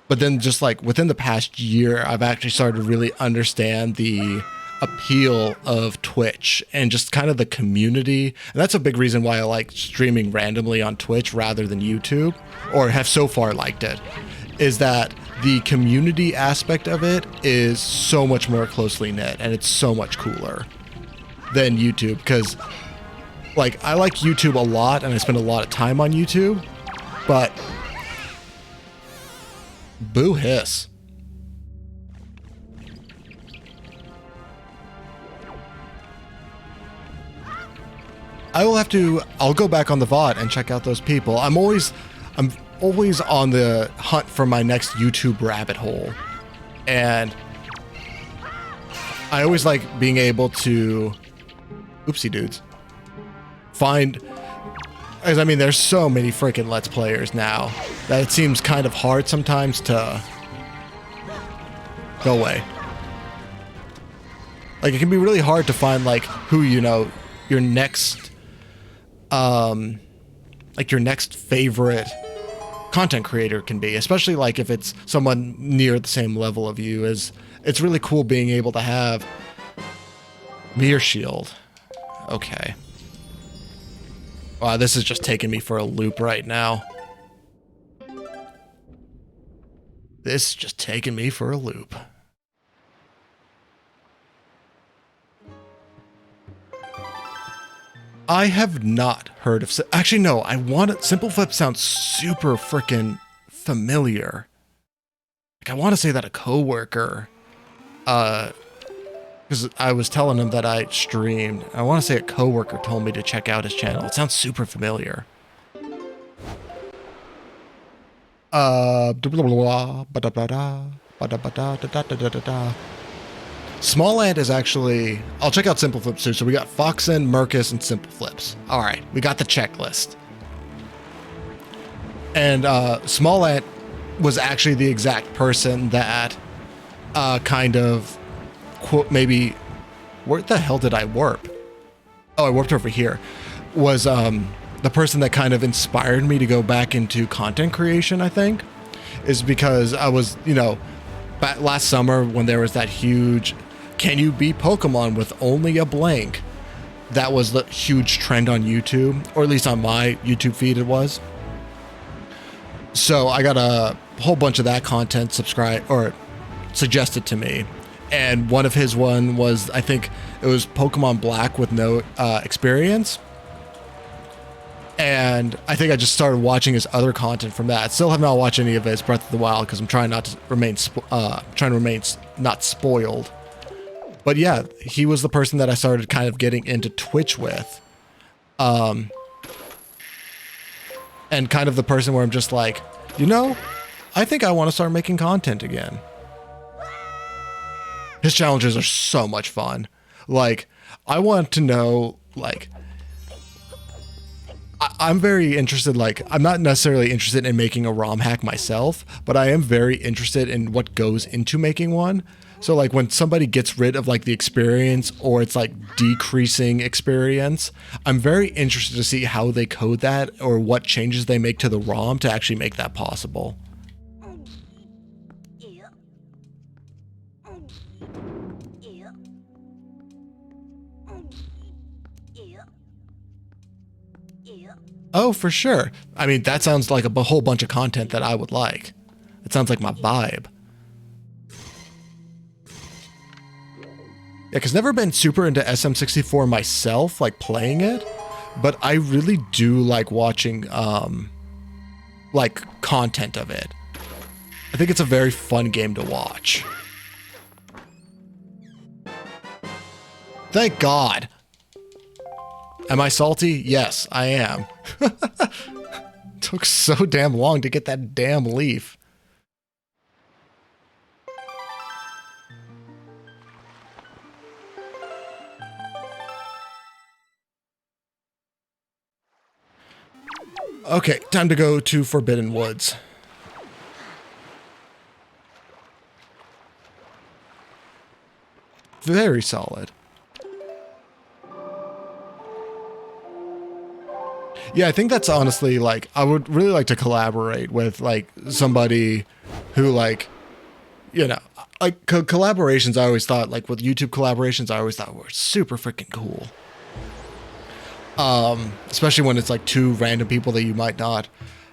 A: But then just, like, within the past year, I've actually started to really understand the appeal of Twitch and just kind of the community. And that's a big reason why I like streaming randomly on Twitch rather than YouTube, or have so far liked it, is that the community aspect of it is so much more closely knit, and it's so much cooler than YouTube. Because, like, I like YouTube a lot and I spend a lot of time on YouTube, but boo hiss. I'll go back on the VOD and check out those people. I'm always on the hunt for my next YouTube rabbit hole. And I always like being able to, oopsie dudes, find, as I mean, there's so many freaking Let's Players now that it seems kind of hard sometimes to go away. Like, it can be really hard to find, like, who, you know, your next, like, your next favorite content creator can be, especially like if it's someone near the same level of you. It's really cool being able to have Mirror Shield. Okay. Wow, this is just taking me for a loop right now. This is just taking me for a loop. I have not heard of... Actually, no. Simple Flip sounds super freaking familiar. Like, I want to say that a coworker... because I was telling him that I streamed. I want to say a coworker told me to check out his channel. It sounds super familiar. Small Ant is actually, I'll check out Simple Flips too. So we got Foxen, Mercus, and Simple Flips. All right, we got the checklist. And Small Ant was actually the exact person that kind of, quote, maybe, where the hell did I warp? Oh, I warped over here. Was the person that kind of inspired me to go back into content creation, I think, is because I was, you know, back last summer when there was that huge, can you beat Pokemon with only a blank? That was the huge trend on YouTube, or at least on my YouTube feed it was. So I got a whole bunch of that content suggested to me. And one of his was, I think it was Pokemon Black with no experience. And I think I just started watching his other content from that. Still have not watched any of his Breath of the Wild because I'm trying not to remain not spoiled. But yeah, he was the person that I started kind of getting into Twitch with. And kind of the person where I'm just like, you know, I think I want to start making content again. His challenges are so much fun. Like, I want to know, like, I'm very interested, like, I'm not necessarily interested in making a ROM hack myself, but I am very interested in what goes into making one. So, like, when somebody gets rid of, like, the experience, or it's, like, decreasing experience, I'm very interested to see how they code that, or what changes they make to the ROM to actually make that possible. Oh, for sure. I mean, that sounds like a whole bunch of content that I would like. It sounds like my vibe. Yeah, because never been super into SM64 myself, like playing it, but I really do like watching, like, content of it. I think it's a very fun game to watch. Thank God. Am I salty? Yes, I am. Took so damn long to get that damn leaf. Okay, time to go to Forbidden Woods. Very solid. Yeah, I think that's honestly, like, I would really like to collaborate with, like, somebody who, like, you know, like, collaborations I always thought, like, with YouTube collaborations, I always thought were super freaking cool. Especially when it's, like, two random people that you might not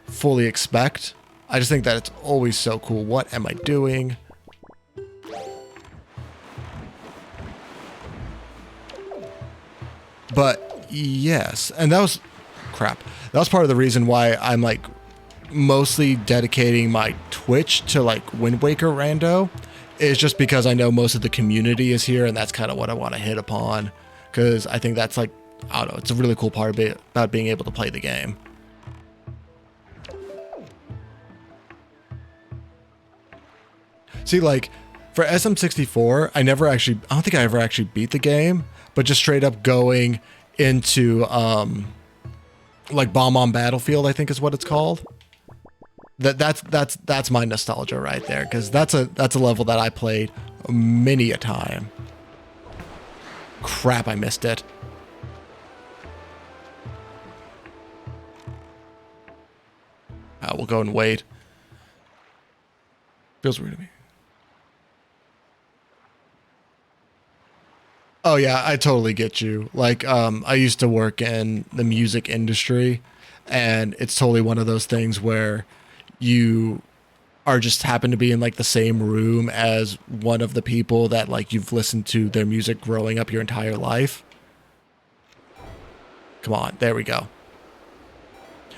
A: fully expect. I just think that it's always so cool. What am I doing? But, yes, and that was... crap. That was part of the reason why I'm, like, mostly dedicating my Twitch to, like, Wind Waker Rando, is just because I know most of the community is here, and that's kind of what I want to hit upon, because I think that's, like, I don't know, it's a really cool part about being able to play the game. See, like, for SM64, I don't think I ever actually beat the game, but just straight up going into, like, Bomb on Battlefield, I think is what it's called. That's my nostalgia right there, because that's a level that I played many a time. Crap, I missed it. We'll go and wait. Feels weird to me. Oh yeah, I totally get you. Like, I used to work in the music industry, and it's totally one of those things where you are just happen to be in, like, the same room as one of the people that, like, you've listened to their music growing up your entire life. Come on, there we go.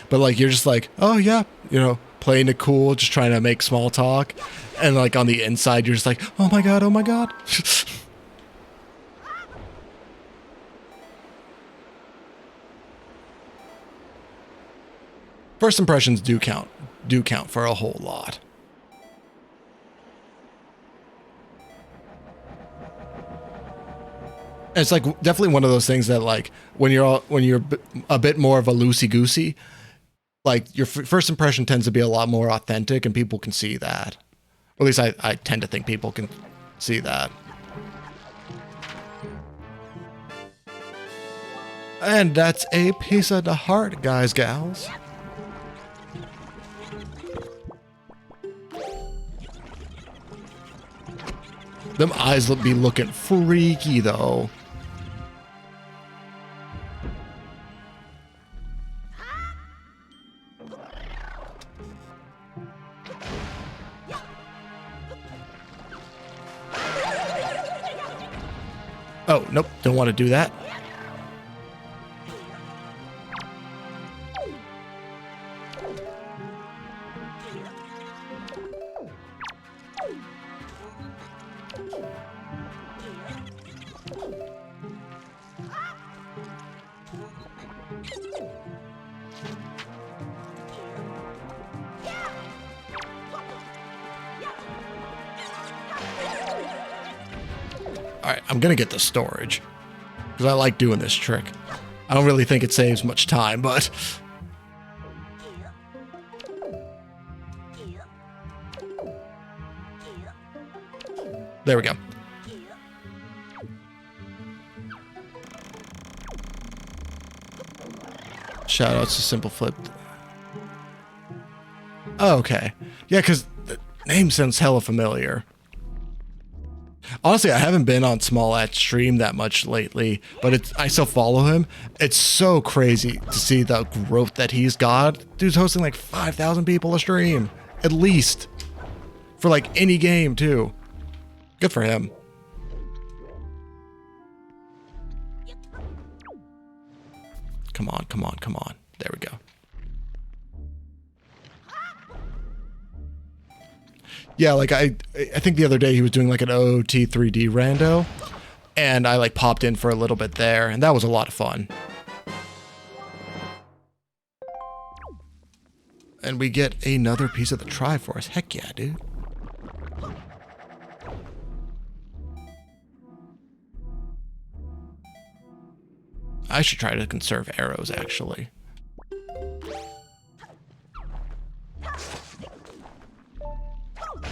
A: But, like, you're just like, oh yeah, you know, playing it cool, just trying to make small talk, and, like, on the inside you're just like, oh my god, oh my god. First impressions do count. do count for a whole lot. And it's like definitely one of those things that like when you're a bit more of a loosey-goosey, like your first impression tends to be a lot more authentic and people can see that. Or at least I tend to think people can see that. And that's a piece of the heart, guys, gals. Them eyes be looking freaky, though. Oh, nope, don't want to do that. Alright, I'm gonna get the storage. Because I like doing this trick. I don't really think it saves much time, but... There we go. Shoutouts to Simple Flip. Oh, okay. Yeah, because the name sounds hella familiar. Honestly, I haven't been on Small at stream that much lately, but I still follow him. It's so crazy to see the growth that he's got. Dude's hosting like 5,000 people a stream, at least. For like any game, too. Good for him. Come on, come on, come on. There we go. Yeah, like I think the other day he was doing like an OOT 3D rando, and I like popped in for a little bit there, and that was a lot of fun. And we get another piece of the Triforce. Heck yeah, dude. I should try to conserve arrows, actually.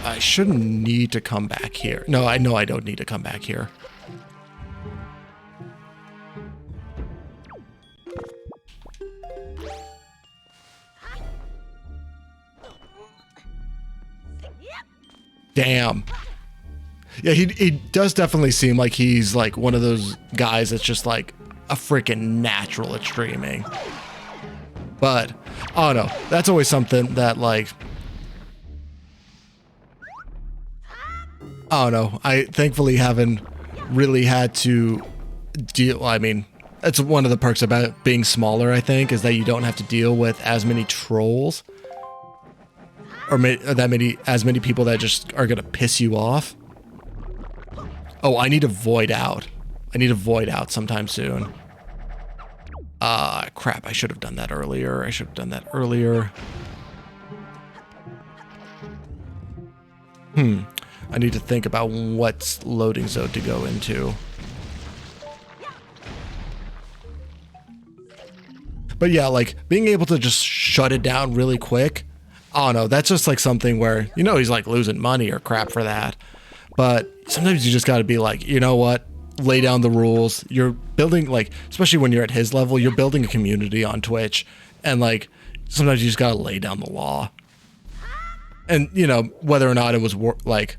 A: I shouldn't need to come back here. No, I know I don't need to come back here. Damn. Yeah, he does definitely seem like he's like one of those guys that's just like a freaking natural at streaming. But, I don't know. That's always something that like... I don't know. I thankfully haven't really had to deal... I mean, that's one of the perks about being smaller, I think, is that you don't have to deal with as many trolls. Or as many people that just are going to piss you off. Oh, I need to void out. I need to void out sometime soon. Crap. I should have done that earlier. I need to think about what's loading zone to go into. But yeah, like being able to just shut it down really quick. I don't know. That's just like something where, you know, he's like losing money or crap for that. But sometimes you just got to be like, you know what? Lay down the rules. You're building, like, especially when you're at his level, you're building a community on Twitch. And like, sometimes you just got to lay down the law. And, you know, whether or not it was like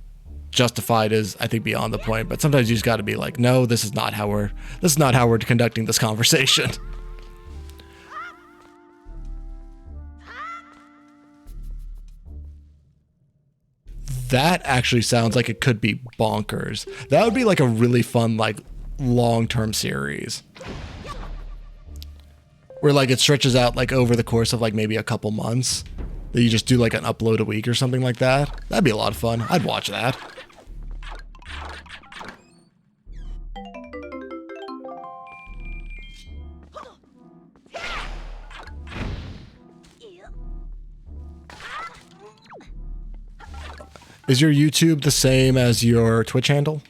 A: justified is, I think, beyond the point. But sometimes you just got to be like, no, this is not how we're conducting this conversation. That actually sounds like it could be bonkers. That would be like a really fun, like, long-term series. Where like it stretches out like over the course of like maybe a couple months. That you just do like an upload a week or something like that. That'd be a lot of fun. I'd watch that. Is your YouTube the same as your Twitch handle?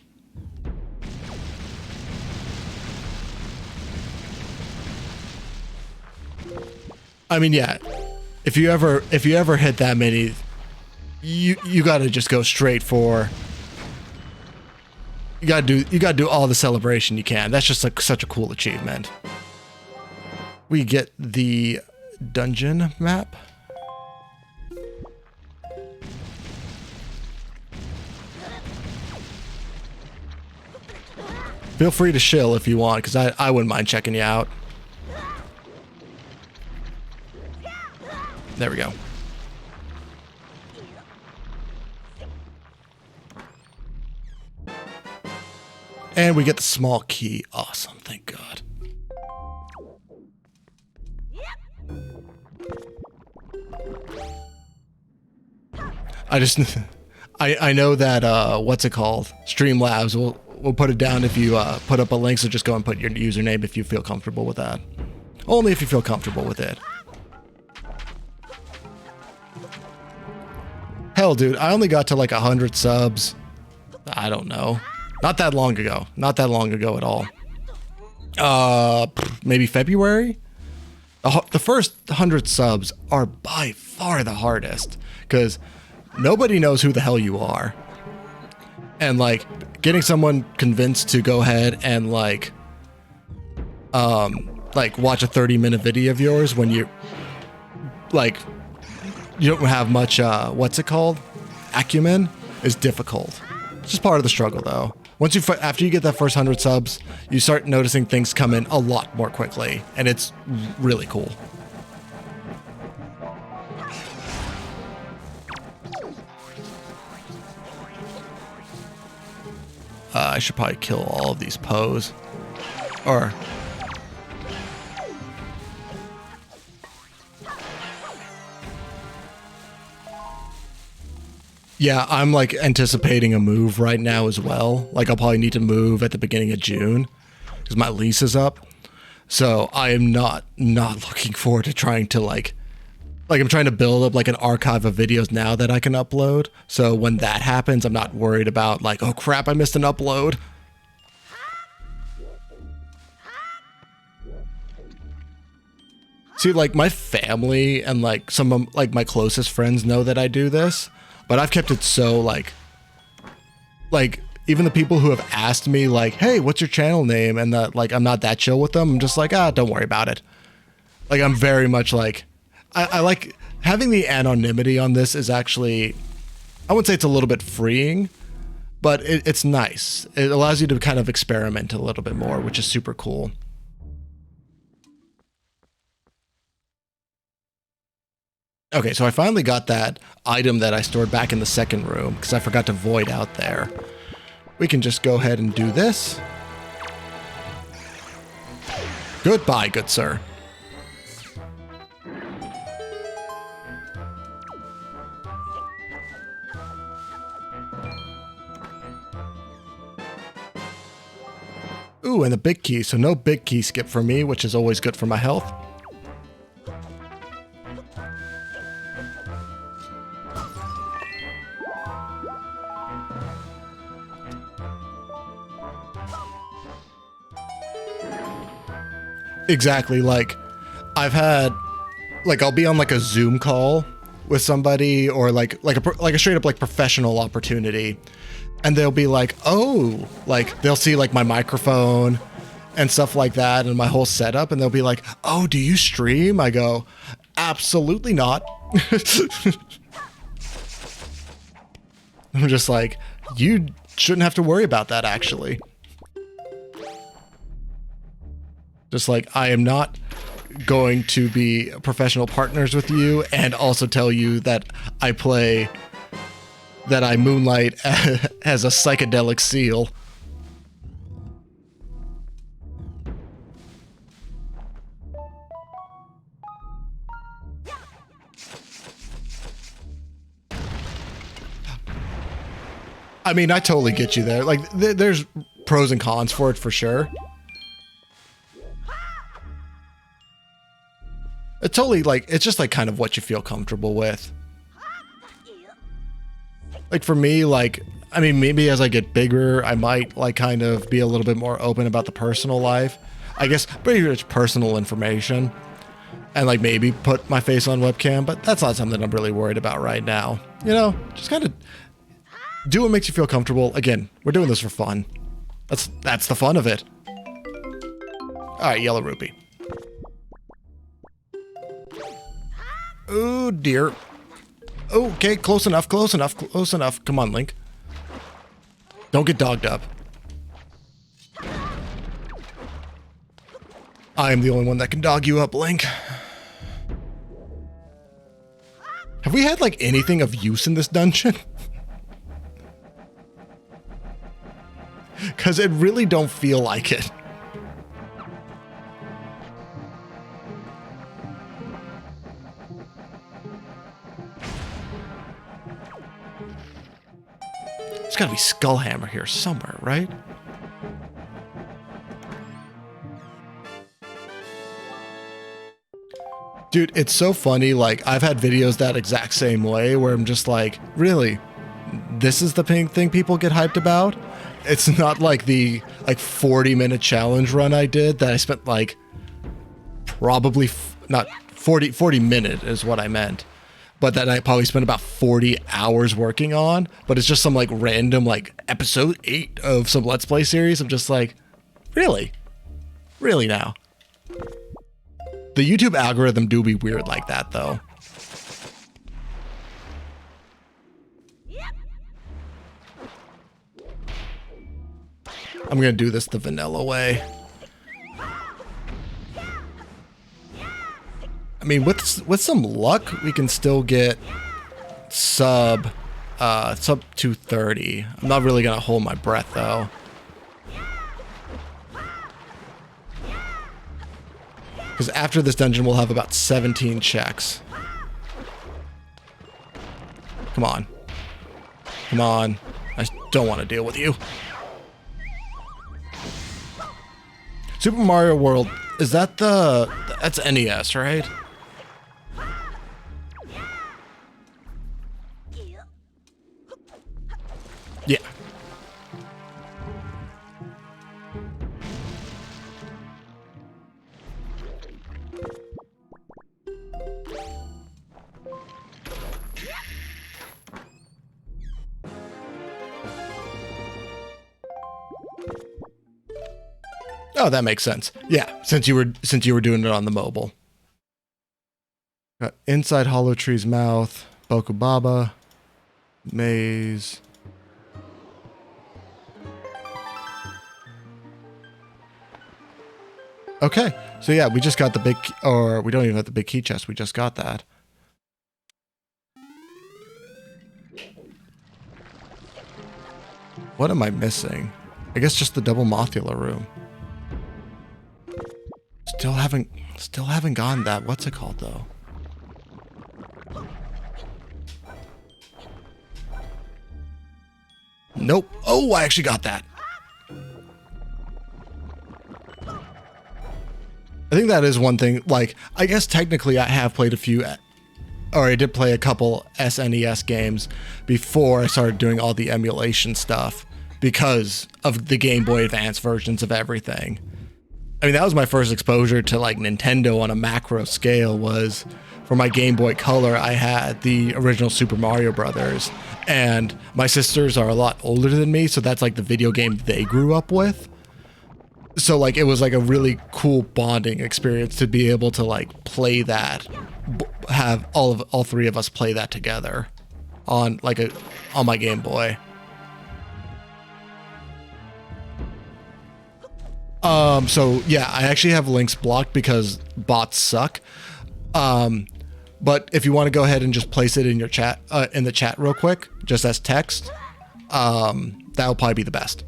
A: I mean, yeah. If you ever hit that many, you gotta just go straight for. You gotta do all the celebration you can. That's just like such a cool achievement. We get the dungeon map. Feel free to shill if you want, because I wouldn't mind checking you out. There we go. And we get the small key. Awesome, thank God. I know that what's it called? Streamlabs we'll put it down if you put up a link, so just go and put your username if you feel comfortable with that. Only if you feel comfortable with it. Hell, dude, I only got to like 100 subs. I don't know. Not that long ago. Not that long ago at all. Maybe February? The first 100 subs are by far the hardest, because nobody knows who the hell you are. And like getting someone convinced to go ahead and like watch a 30-minute video of yours when you don't have much what's it called? Acumen is difficult. It's just part of the struggle though. Once after you get that first 100 subs, you start noticing things come in a lot more quickly, and it's really cool. I should probably kill all of these Poes. Or... yeah, I'm like anticipating a move right now as well. Like I'll probably need to move at the beginning of June because my lease is up. So I am not looking forward to trying to like I'm trying to build up like an archive of videos now that I can upload. So when that happens, I'm not worried about like, oh crap, I missed an upload. See, like my family and like some of like my closest friends know that I do this. But I've kept it so like even the people who have asked me like, hey, what's your channel name? And that like, I'm not that chill with them. I'm just like, don't worry about it. Like, I'm very much like, I like having the anonymity on this is actually, I would say it's a little bit freeing, but it's nice. It allows you to kind of experiment a little bit more, which is super cool. Okay, so I finally got that item that I stored back in the second room because I forgot to void out there. We can just go ahead and do this. Goodbye, good sir. Ooh, and the big key, so no big key skip for me, which is always good for my health. Exactly, like I've had like I'll be on like a Zoom call with somebody or like a straight up like professional opportunity, and they'll be like, oh, like they'll see like my microphone and stuff like that and my whole setup, and they'll be like, oh, do you stream? I go, absolutely not. I'm just like, you shouldn't have to worry about that actually. Just like, I am not going to be professional partners with you and also tell you that I moonlight as a psychedelic seal. I mean, I totally get you there. Like, there's pros and cons for it for sure. It's totally like, it's just like kind of what you feel comfortable with. Like for me, like, I mean, maybe as I get bigger, I might like kind of be a little bit more open about the personal life. I guess pretty much personal information. And like maybe put my face on webcam, but that's not something I'm really worried about right now. You know, just kind of do what makes you feel comfortable. Again, we're doing this for fun. That's the fun of it. All right, yellow rupee. Oh dear. Okay, close enough, close enough, close enough. Come on, Link. Don't get dogged up. I am the only one that can dog you up, Link. Have we had like anything of use in this dungeon? Because it really don't feel like it. There's gotta be Skullhammer here somewhere, right? Dude, it's so funny, like, I've had videos that exact same way where I'm just like, really? This is the thing people get hyped about? It's not like the, like, 40-minute challenge run I did that I spent, like, probably, not 40 minute is what I meant. But that I probably spent about 40 hours working on. But it's just some, like, random, like, episode 8 of some Let's Play series. I'm just like, really? Really now? The YouTube algorithm do be weird like that, though. I'm gonna do this the vanilla way. I mean, with some luck, we can still get sub 230. I'm not really gonna hold my breath, though. Because after this dungeon, we'll have about 17 checks. Come on. Come on. I don't want to deal with you. Super Mario World, is that that's NES, right? Yeah. Oh, that makes sense. Yeah, since you were doing it on the mobile. Got inside Hollow Tree's mouth, Bokubaba, maze. Okay, so yeah, we just got the big, or we don't even have the big key chest. We just got that. What am I missing? I guess just the double Mothula room. Still haven't gotten that. What's it called though? Nope. Oh, I actually got that. I think that is one thing. Like, I guess technically I have played a few, or I did play a couple SNES games before I started doing all the emulation stuff because of the Game Boy Advance versions of everything. I mean, that was my first exposure to like Nintendo on a macro scale. Was for my Game Boy Color, I had the original Super Mario Brothers, and my sisters are a lot older than me, so that's like the video game they grew up with. So like it was like a really cool bonding experience to be able to like play that, have all three of us play that together on on my Game Boy. So yeah, I actually have links blocked because bots suck. But if you want to go ahead and just place it in your chat, in the chat real quick, just as text, that'll probably be the best.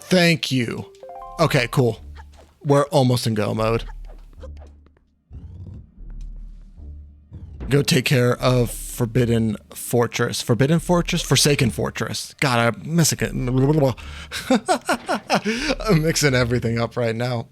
A: Thank you. Okay, cool. We're almost in go mode. Go take care of Forbidden Fortress. Forbidden Fortress? Forsaken Fortress. God, I'm missing it. I'm mixing everything up right now.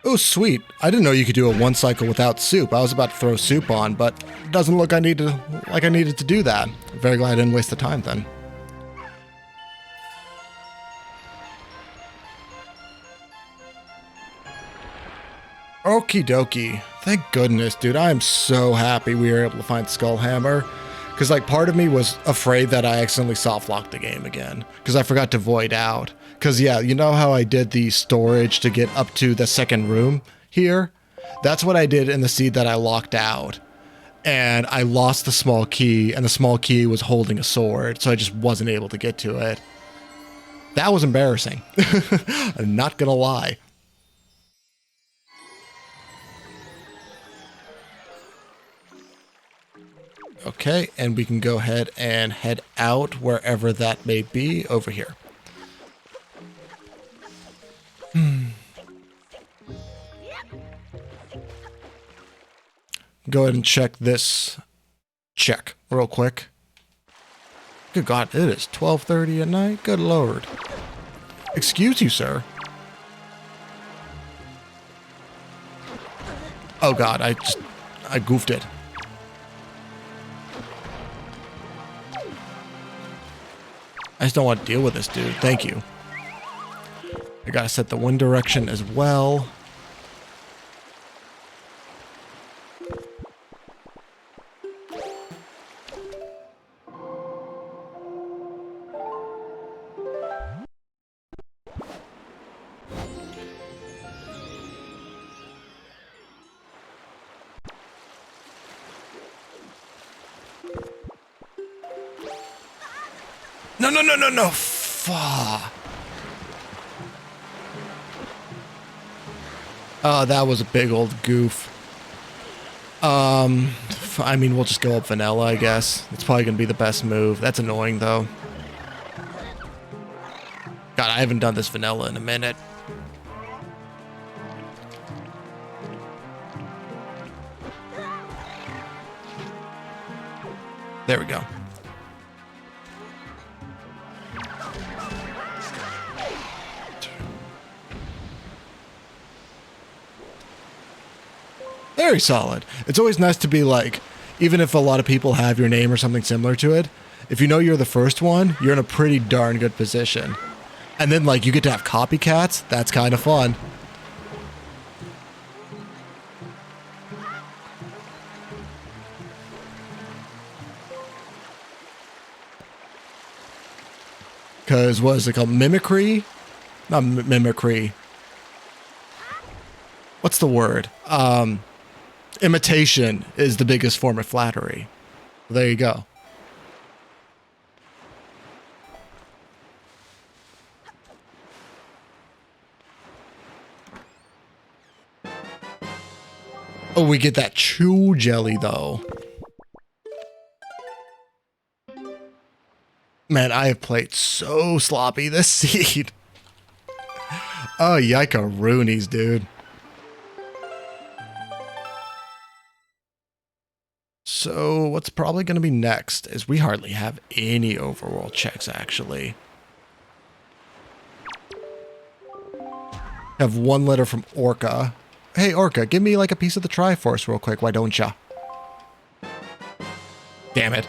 A: Oh, sweet. I didn't know you could do a one cycle without soup. I was about to throw soup on, but it doesn't look like I needed to do that. Very glad I didn't waste the time then. Okie dokie. Thank goodness, dude. I am so happy we were able to find Skullhammer. Because, like, part of me was afraid that I accidentally soft-locked the game again. Because I forgot to void out. Because, yeah, you know how I did the storage to get up to the second room here? That's what I did in the seed that I locked out. And I lost the small key, and the small key was holding a sword, so I just wasn't able to get to it. That was embarrassing. I'm not gonna lie. Okay, and we can go ahead and head out wherever that may be over here. Go ahead and check this. Check real quick. Good God, it is 12:30 at night. Good Lord. Excuse you, sir. Oh God, I goofed it. I just don't want to deal with this dude. Thank you. I gotta set the wind direction as well. No. Fuck. Oh, that was a big old goof. I mean, we'll just go up vanilla, I guess. It's probably going to be the best move. That's annoying, though. God, I haven't done this vanilla in a minute. There we go. Very solid. It's always nice to be like, even if a lot of people have your name or something similar to it, if you know you're the first one, you're in a pretty darn good position. And then, like, you get to have copycats. That's kind of fun. Because what is it called? Mimicry? Not mimicry. What's the word? Imitation is the biggest form of flattery. There you go. Oh, we get that chew jelly, though. Man, I have played so sloppy this seed. Oh, yike-a-roonies, dude. So what's probably going to be next is we hardly have any overworld checks, actually. Have one letter from Orca. Hey, Orca, give me like a piece of the Triforce real quick, why don't ya? Damn it.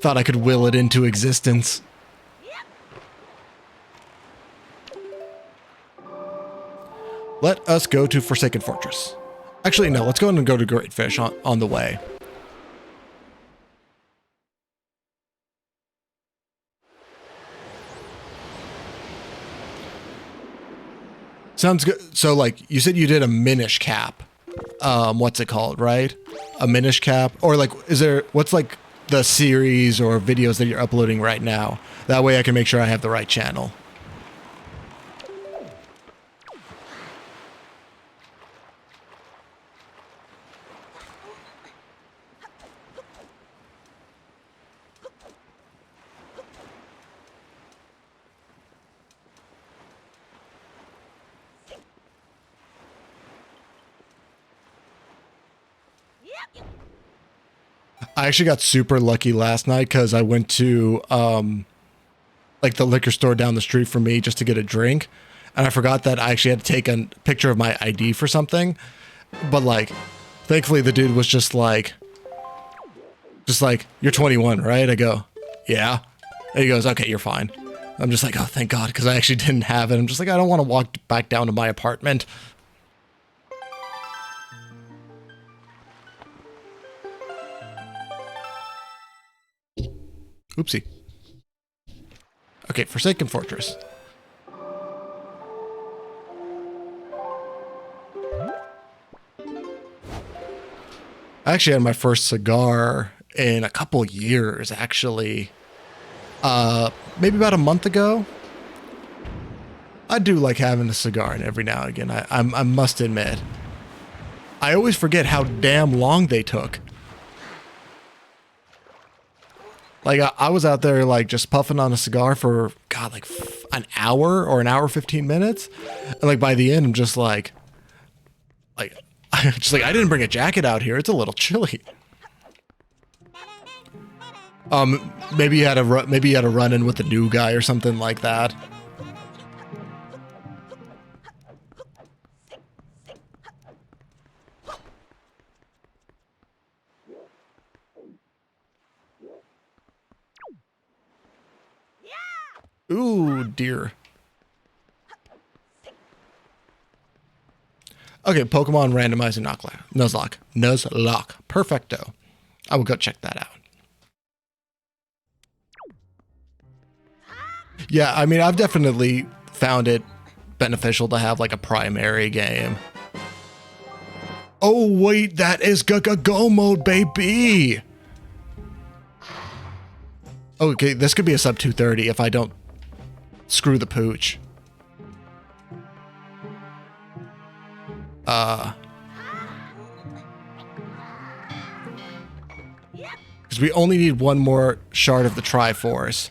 A: Thought I could will it into existence. Let us go to Forsaken Fortress. Actually, no, let's go and go to Great Fish on the way. Sounds good. So like you said you did a Minish cap. What's it called, right? A Minish cap? Or like, what's like the series or videos that you're uploading right now? That way I can make sure I have the right channel. I actually got super lucky last night because I went to like the liquor store down the street from me just to get a drink, and I forgot that I actually had to take a picture of my ID for something. But like, thankfully the dude was just like, you're 21, right? I go, yeah. And he goes, okay, you're fine. I'm just like, oh, thank God, because I actually didn't have it. I'm just like, I don't want to walk back down to my apartment. Oopsie. Okay, Forsaken Fortress. I actually had my first cigar in a couple years, actually. Maybe about a month ago. I do like having a cigar every now and again, I must admit. I always forget how damn long they took. Like, I was out there, like, just puffing on a cigar for, God, like, an hour or an hour, 15 minutes. And, like, by the end, I'm just like, I didn't bring a jacket out here. It's a little chilly. Maybe you had a run in with a new guy or something like that. Ooh, dear. Okay, Pokemon Randomizer Nuzlocke. Perfecto. I will go check that out. Yeah, I mean, I've definitely found it beneficial to have like a primary game. Oh, wait, that is go mode, baby. Okay, this could be a sub 230 if I don't screw the pooch. Because we only need one more shard of the Triforce.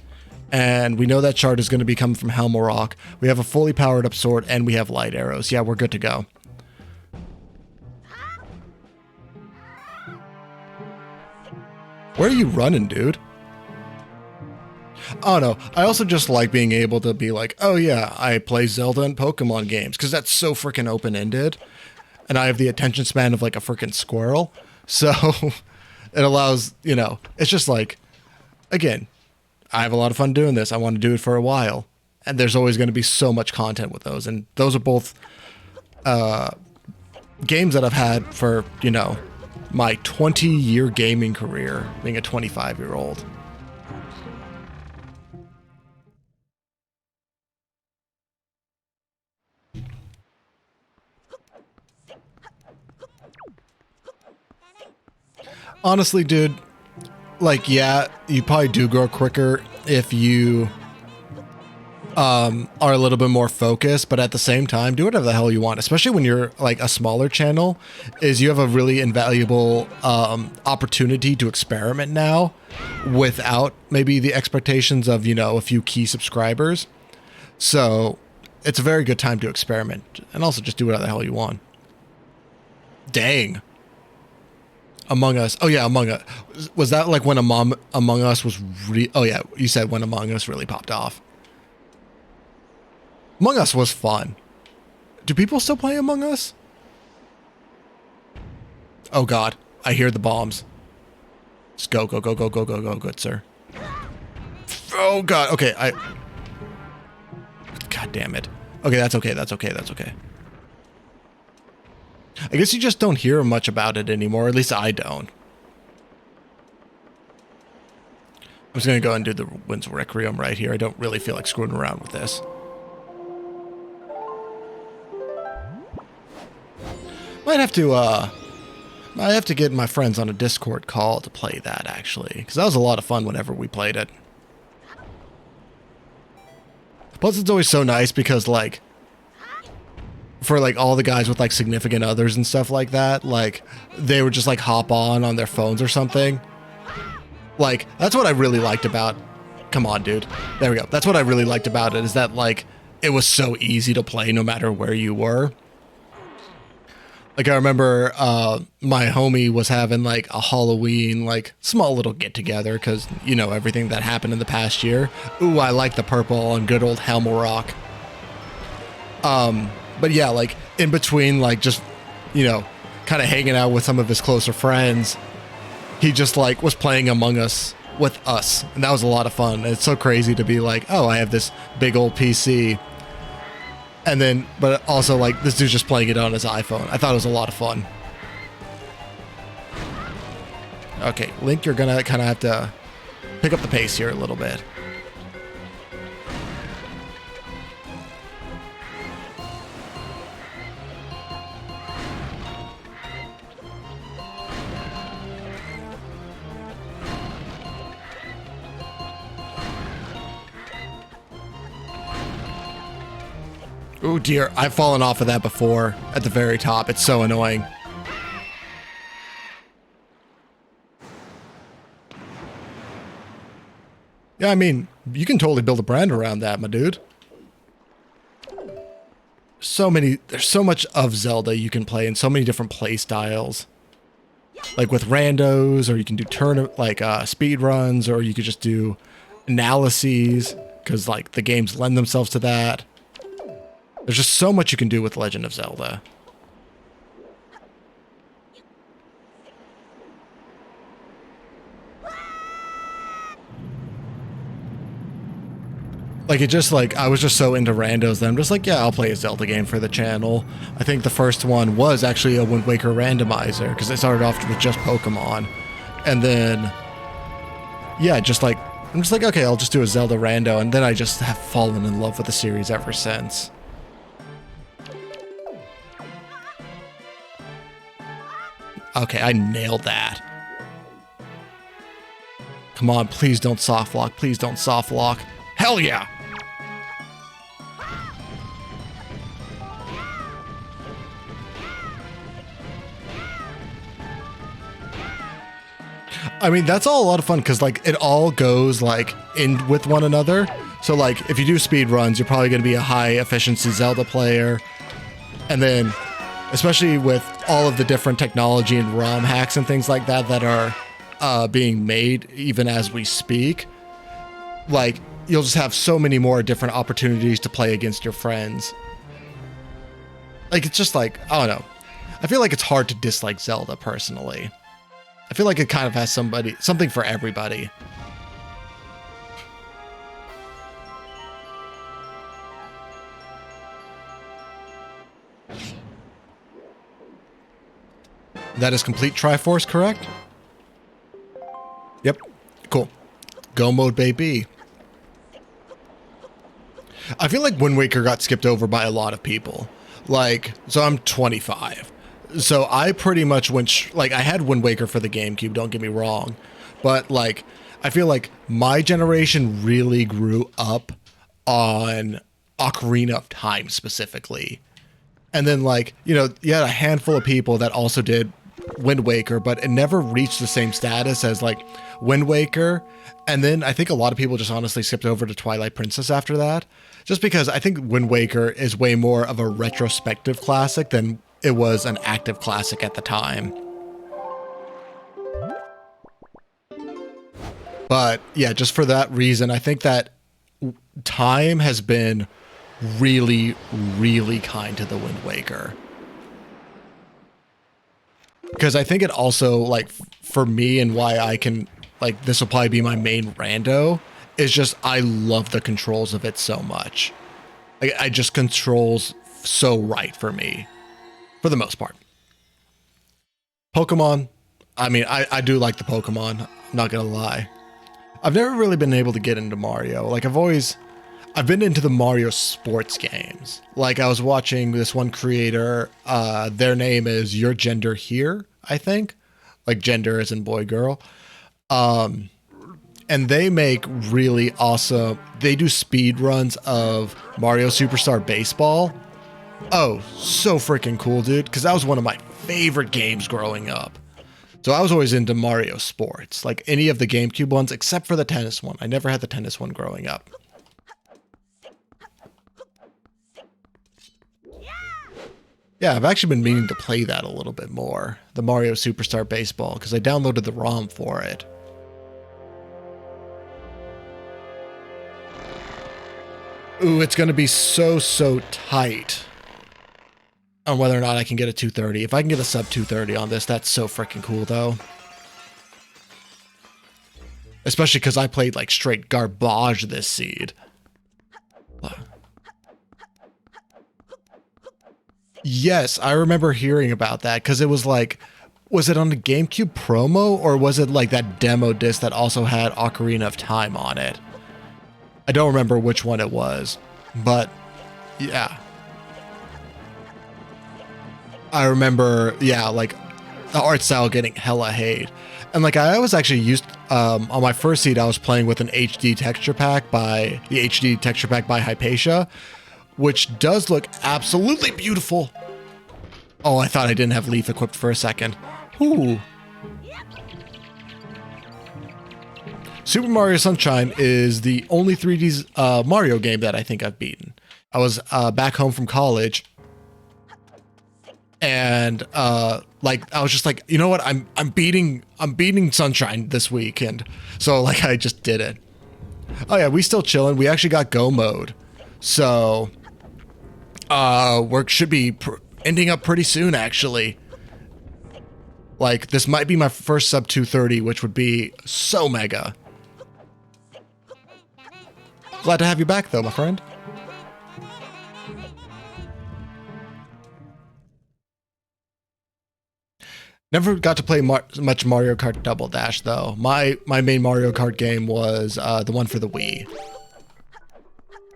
A: And we know that shard is going to be coming from Helmorock. We have a fully powered up sword and we have light arrows. Yeah, we're good to go. Where are you running, dude? Oh no, I also just like being able to be like, oh yeah, I play Zelda and Pokemon games, because that's so freaking open-ended. And I have the attention span of like a freaking squirrel. So it allows, you know, it's just like, again, I have a lot of fun doing this. I want to do it for a while. And there's always going to be so much content with those. And those are both games that I've had for, you know, my 20-year gaming career, being a 25-year-old. Honestly, dude, like, yeah, you probably do grow quicker if you are a little bit more focused, but at the same time, do whatever the hell you want, especially when you're like a smaller channel, is you have a really invaluable opportunity to experiment now without maybe the expectations of, you know, a few key subscribers. So it's a very good time to experiment and also just do whatever the hell you want. Dang. Among Us. Oh yeah, Among Us. Was that like when Among Us was oh yeah, you said when Among Us really popped off. Among Us was fun. Do people still play Among Us? Oh God, I hear the bombs. Just go, good sir. Oh God, okay, God damn it. Okay, that's okay. I guess you just don't hear much about it anymore, at least I don't. I'm just gonna go and do the Winds Requiem right here. I don't really feel like screwing around with this. I have to get my friends on a Discord call to play that, actually, because that was a lot of fun whenever we played it. Plus, it's always so nice because, like, for, like, all the guys with, like, significant others and stuff like that, like, they would just, like, hop on their phones or something. Like, that's what I really liked about... Come on, dude. There we go. That's what I really liked about it, is that, like, it was so easy to play no matter where you were. Like, I remember my homie was having, like, a Halloween, like, small little get-together because, you know, everything that happened in the past year. Ooh, I like the purple on good old Helmel Rock. But yeah, like, in between, like, just, you know, kind of hanging out with some of his closer friends, he just, like, was playing Among Us with us. And that was a lot of fun. It's so crazy to be like, oh, I have this big old PC. And then, but also, like, this dude's just playing it on his iPhone. I thought it was a lot of fun. Okay, Link, you're gonna kind of have to pick up the pace here a little bit. Oh dear, I've fallen off of that before at the very top. It's so annoying. Yeah, I mean, you can totally build a brand around that, my dude. There's so much of Zelda you can play in so many different play styles. Like with randos, or you can do speed runs, or you could just do analyses, because like the games lend themselves to that. There's just so much you can do with Legend of Zelda. Like, it just, like, I was just so into randos that I'm just like, yeah, I'll play a Zelda game for the channel. I think the first one was actually a Wind Waker randomizer, because I started off with just Pokemon. And then, yeah, I'm just like, okay, I'll just do a Zelda rando, and then I just have fallen in love with the series ever since. Okay, I nailed that. Come on, please don't soft lock. Please don't soft lock. Hell yeah! I mean, that's all a lot of fun because, like, it all goes, like, in with one another. So, like, if you do speed runs, you're probably going to be a high efficiency Zelda player. And then, especially with all of the different technology and ROM hacks and things like that that are being made even as we speak, like, you'll just have so many more different opportunities to play against your friends. Like, it's just like, I don't know. I feel like it's hard to dislike Zelda, personally. I feel like it kind of has something for everybody. That is complete Triforce, correct? Yep. Cool. Go mode, baby. I feel like Wind Waker got skipped over by a lot of people. Like, so I'm 25. So I pretty much went, like, I had Wind Waker for the GameCube, don't get me wrong. But, like, I feel like my generation really grew up on Ocarina of Time specifically. And then, like, you know, you had a handful of people that also did Wind Waker, but it never reached the same status as, like, Wind Waker. And then I think a lot of people just honestly skipped over to Twilight Princess after that. Just because I think Wind Waker is way more of a retrospective classic than it was an active classic at the time. But yeah, just for that reason, I think that time has been really, really kind to the Wind Waker. Because I think it also, like, for me and why I can, like, this will probably be my main rando, is just I love the controls of it so much. Like, I just controls so right for me. For the most part. Pokemon, I mean, I do like the Pokemon, I'm not gonna lie. I've never really been able to get into Mario. Like, I I've been into the Mario sports games. Like I was watching this one creator, their name is Your Gender Here, I think. Like gender as in boy, girl. And they make really awesome, they do speed runs of Mario Superstar Baseball. Oh, so freaking cool, dude. Because that was one of my favorite games growing up. So I was always into Mario sports, like any of the GameCube ones, except for the tennis one. I never had the tennis one growing up. Yeah, I've actually been meaning to play that a little bit more, the Mario Superstar Baseball, because I downloaded the ROM for it. Ooh, it's going to be so tight on whether or not I can get a 230. If I can get a sub 230 on this, that's so freaking cool, though. Especially because I played like straight garbage this seed. Yes, I remember hearing about that because it was like, was it on the GameCube promo or was it like that demo disc that also had Ocarina of Time on it? I don't remember which one it was, but yeah. I remember, yeah, like the art style getting hella hate. And like I was actually used, on my first seed, I was playing with an HD texture pack by Hypatia, which does look absolutely beautiful. Oh, I thought I didn't have Leaf equipped for a second. Ooh. Super Mario Sunshine is the only 3D Mario game that I think I've beaten. I was back home from college, and like I was just like, you know what, I'm beating Sunshine this weekend, so like I just did it. Oh yeah, we still chilling. We actually got go mode, so work should be ending up pretty soon, actually. Like this might be my first sub 230, which would be so mega. Glad to have you back though, my friend. Never got to play much Mario Kart Double Dash though. My main Mario Kart game was the one for the Wii.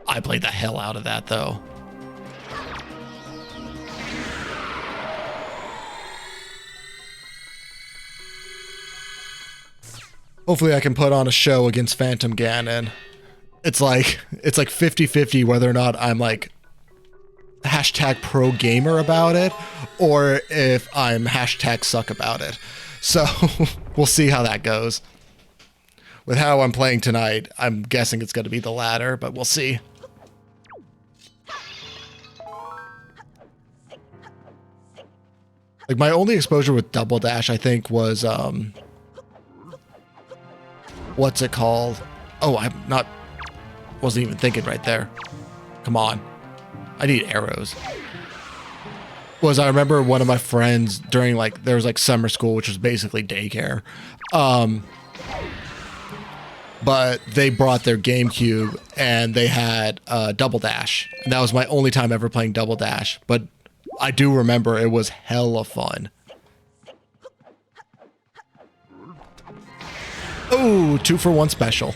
A: I played the hell out of that though. Hopefully I can put on a show against Phantom Ganon. It's like 50-50 whether or not I'm like hashtag pro gamer about it or if I'm hashtag suck about it. So we'll see how that goes. With how I'm playing tonight, I'm guessing it's going to be the latter, but we'll see. Like my only exposure with Double Dash, I think, was what's it called? Oh, wasn't even thinking right there. Come on. I need arrows. I remember one of my friends during like, there was like summer school, which was basically daycare. But they brought their GameCube and they had Double Dash. And that was my only time ever playing Double Dash. But I do remember it was hella fun. Oh, 2-for-1 special.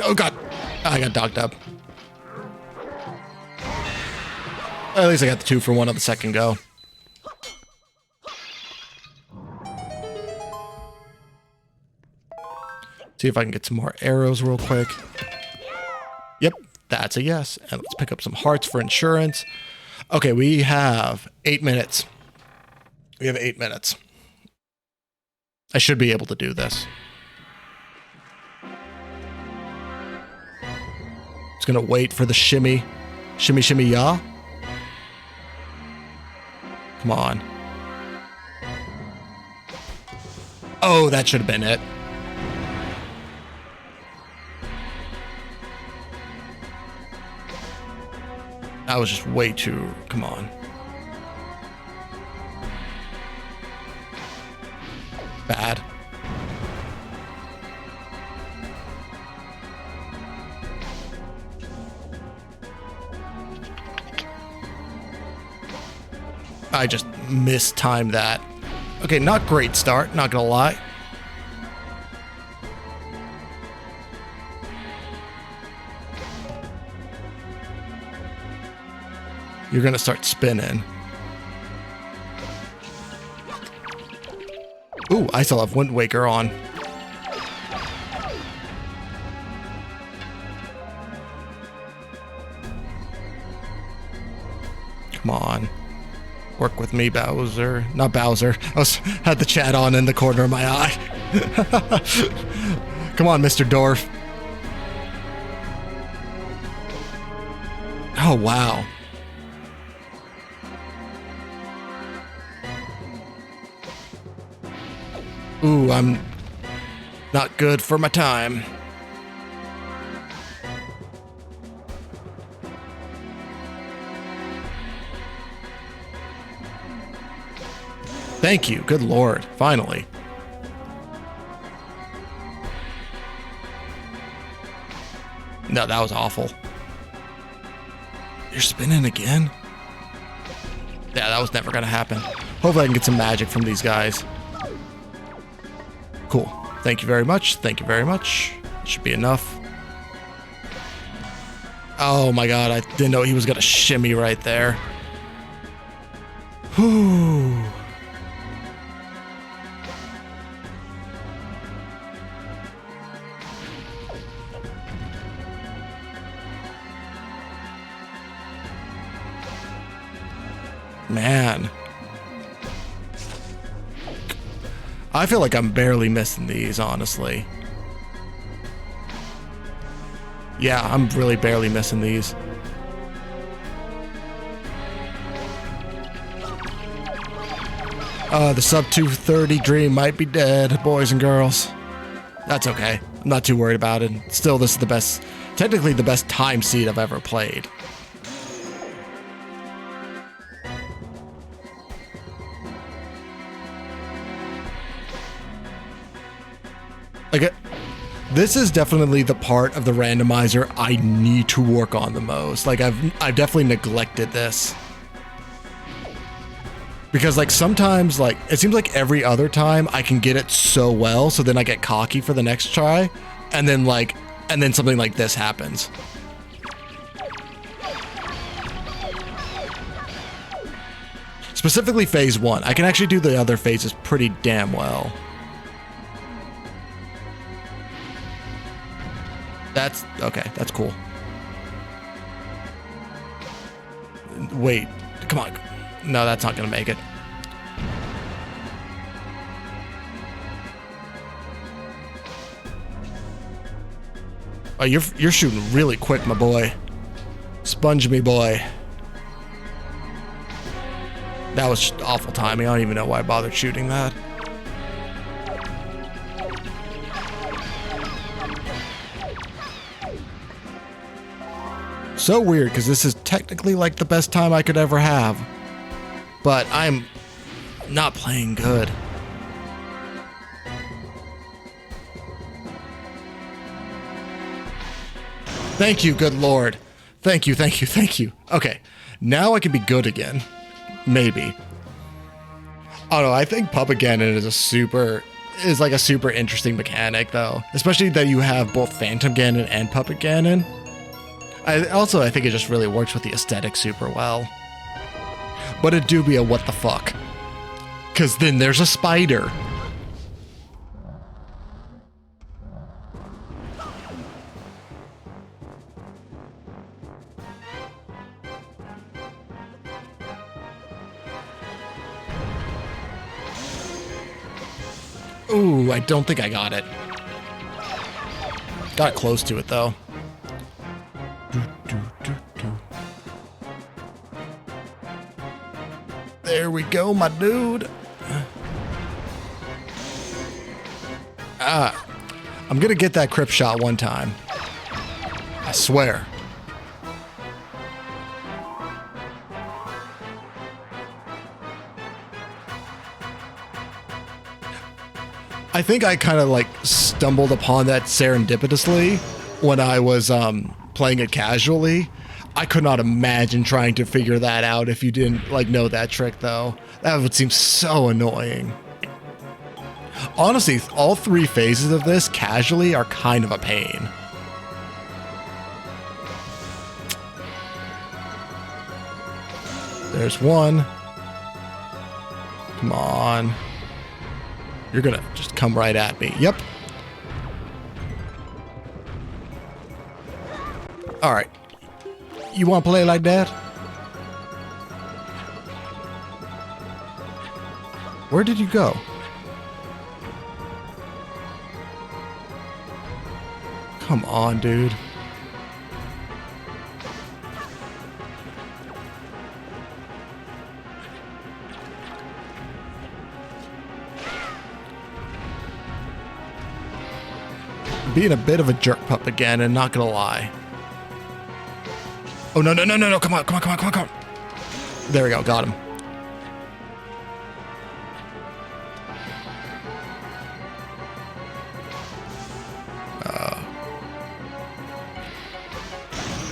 A: Oh god, I got dogged up. At least I got the 2-for-1 on the second go. See if I can get some more arrows real quick. Yep, that's a yes. And let's pick up some hearts for insurance. Okay, we have 8 minutes. We have 8 minutes. I should be able to do this. Just gonna wait for the shimmy. Shimmy, shimmy, ya. Come on. Oh, that should have been it. That was just way too... Come on. Bad. mistimed that. Okay, not great start, not gonna lie. You're gonna start spinning. Ooh, I still have Wind Waker on. Come on. Work with me, Bowser. Not Bowser. Had the chat on in the corner of my eye. Come on, Mr. Dorf. Oh, wow. Ooh, I'm not good for my time. Thank you. Good Lord. Finally. No, that was awful. You're spinning again? Yeah, that was never going to happen. Hopefully I can get some magic from these guys. Cool. Thank you very much. Thank you very much. Should be enough. Oh my god, I didn't know he was going to shimmy right there. Whew. Man. I feel like I'm barely missing these, honestly. Yeah, I'm really barely missing these. The sub 230 dream might be dead, boys and girls. That's okay. I'm not too worried about it. Still, this is the best, technically the best time seed I've ever played. Like, this is definitely the part of the randomizer I need to work on the most. Like, I've definitely neglected this. Because, like, sometimes, like, it seems like every other time I can get it so well, so then I get cocky for the next try, and then, like, and then something like this happens. Specifically phase 1. I can actually do the other phases pretty damn well. That's okay. That's cool. Wait, come on. No, that's not gonna make it. Oh, you're shooting really quick, my boy. Sponge me, boy. That was awful timing. I don't even know why I bothered shooting that. So weird, because this is technically like the best time I could ever have. But I'm not playing good. Thank you, good lord. Thank you, thank you, thank you. Okay, now I can be good again. Maybe. I don't know, I think Puppet Ganon is like a super interesting mechanic, though. Especially that you have both Phantom Ganon and Puppet Ganon. I think it just really works with the aesthetic super well. But it do be a what the fuck. Because then there's a spider. Ooh, I don't think I got it. Got close to it, though. There we go, my dude. I'm gonna get that crip shot one time. I swear. I think I kind of like stumbled upon that serendipitously when I was playing it casually. I could not imagine trying to figure that out if you didn't like know that trick, though. That would seem so annoying. Honestly, all 3 phases of this casually are kind of a pain. There's one. Come on. You're gonna just come right at me. Yep. All right. You want to play like that? Where did you go? Come on, dude. Being a bit of a jerk pup again, and not gonna lie. Oh, no, no, no, no, no, come on, come on, come on, come on, come on. There we go, got him.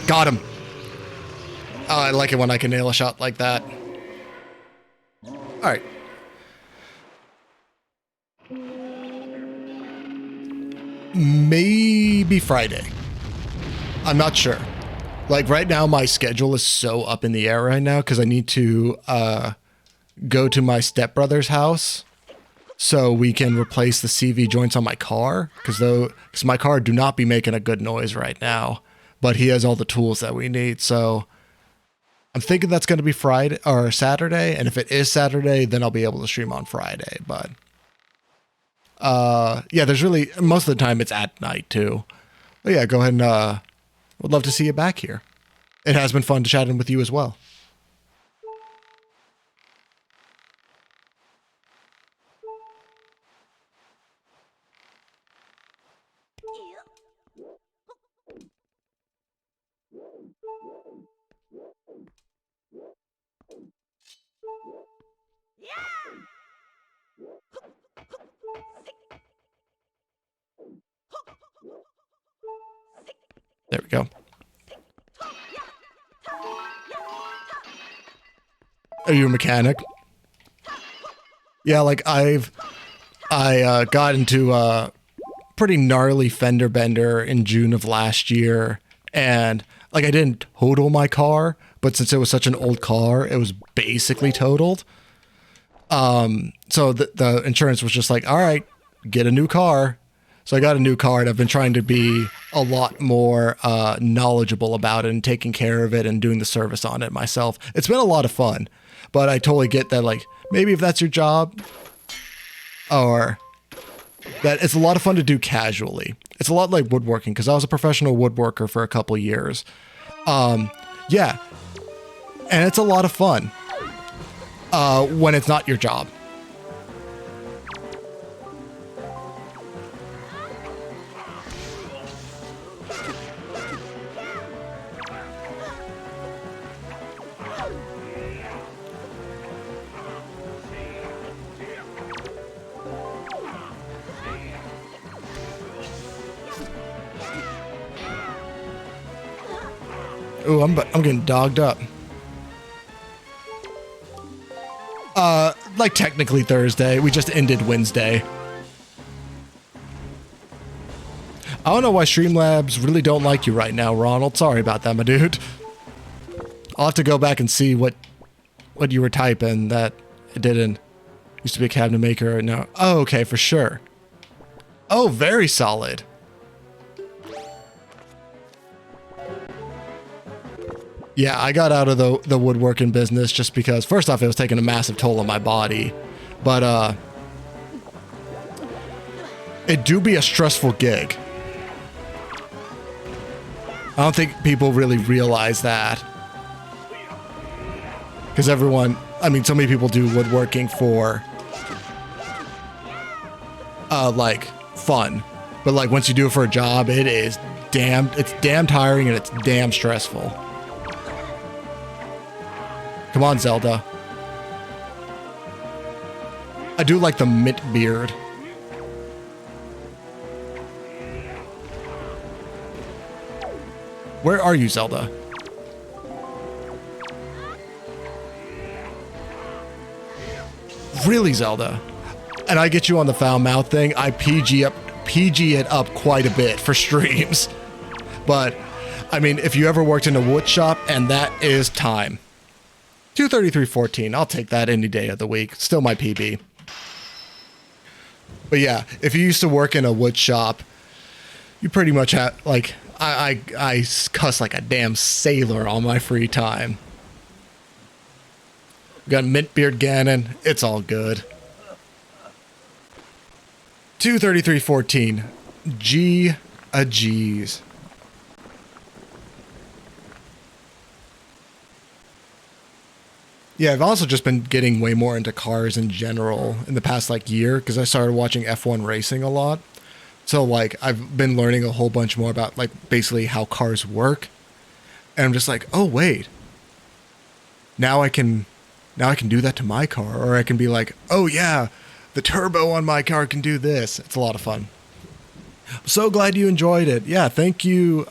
A: Got him. Oh, I like it when I can nail a shot like that. All right. Maybe Friday. I'm not sure. Like right now, my schedule is so up in the air right now because I need to go to my stepbrother's house so we can replace the CV joints on my car because my car do not be making a good noise right now. But he has all the tools that we need. So I'm thinking that's going to be Friday or Saturday. And if it is Saturday, then I'll be able to stream on Friday. But yeah, there's really, most of the time it's at night too. But yeah, go ahead and would love to see you back here. It has been fun to chat in with you as well. There we go. Are you a mechanic? Yeah, like I got into a pretty gnarly fender bender in June of last year, and like I didn't total my car, but since it was such an old car, it was basically totaled. So the insurance was just like, all right, get a new car. So I got a new car, and I've been trying to be a lot more knowledgeable about it and taking care of it and doing the service on it myself. It's been a lot of fun, but I totally get that, like, maybe if that's your job, or that it's a lot of fun to do casually. It's a lot like woodworking, because I was a professional woodworker for a couple years. Yeah, and it's a lot of fun when it's not your job. Ooh, I'm getting dogged up. Like technically Thursday. We just ended Wednesday. I don't know why Streamlabs really don't like you right now, Ronald. Sorry about that, my dude. I'll have to go back and see what you were typing that it didn't. Used to be a cabinet maker. No. Oh, okay, for sure. Oh, very solid. Yeah, I got out of the woodworking business just because, first off, it was taking a massive toll on my body. But, it do be a stressful gig. I don't think people really realize that. Because everyone, I mean, so many people do woodworking for, like, fun. But, like, once you do it for a job, it's damn tiring and it's damn stressful. Come on, Zelda. I do like the mint beard. Where are you, Zelda? Really, Zelda? And I get you on the foul mouth thing. I PG it up quite a bit for streams. But, I mean, if you ever worked in a wood shop, and that is time. 233.14, I'll take that any day of the week. Still my PB. But yeah, if you used to work in a wood shop, you pretty much have, like, I cuss like a damn sailor on my free time. Got Mintbeard Ganon, it's all good. 233.14, G a G's. Yeah, I've also just been getting way more into cars in general in the past like year because I started watching F1 racing a lot. So like I've been learning a whole bunch more about like basically how cars work. And I'm just like, oh wait. Now I can do that to my car, or I can be like, oh yeah, the turbo on my car can do this. It's a lot of fun. I'm so glad you enjoyed it. Yeah, thank you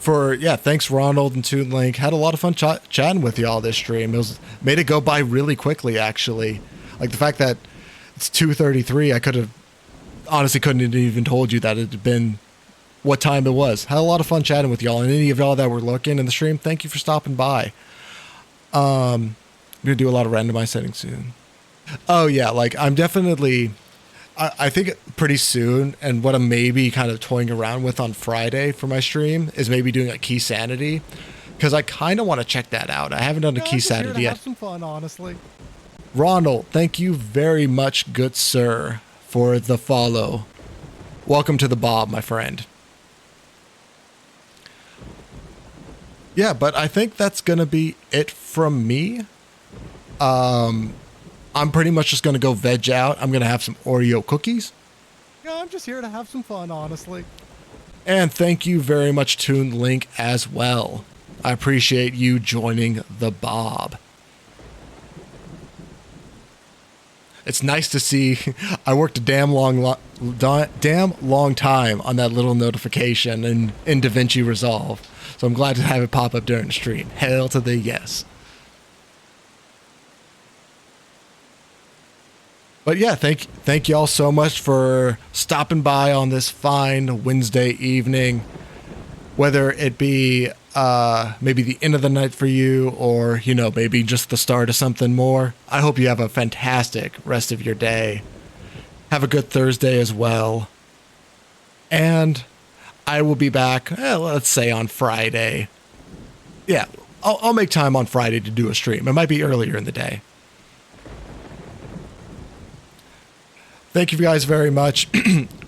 A: thanks Ronald and Toon Link. Had a lot of fun chatting with y'all this stream. Made it go by really quickly, actually. Like the fact that it's 2:33, I couldn't have even told you that it had been what time it was. Had a lot of fun chatting with y'all, and any of y'all that were looking in the stream, thank you for stopping by. I'm gonna do a lot of randomized settings soon. Oh yeah, like I'm definitely. I think pretty soon, and what I'm maybe kind of toying around with on Friday for my stream is maybe doing a key sanity, because I kind of want to check that out. I haven't done a key sanity yet. Have some fun, honestly. Ronald, thank you very much, good sir, for the follow. Welcome to the Bob, my friend. Yeah, but I think that's gonna be it from me. I'm pretty much just going to go veg out. I'm going to have some Oreo cookies. Yeah, I'm just here to have some fun, honestly. And thank you very much, Toon Link, as well. I appreciate you joining the Bob. It's nice to see. I worked a damn long time on that little notification in DaVinci Resolve. So I'm glad to have it pop up during the stream. Hail to the yes. But yeah, thank y'all so much for stopping by on this fine Wednesday evening. Whether it be maybe the end of the night for you, or, you know, maybe just the start of something more. I hope you have a fantastic rest of your day. Have a good Thursday as well. And I will be back, let's say on Friday. Yeah, I'll make time on Friday to do a stream. It might be earlier in the day. Thank you guys very much.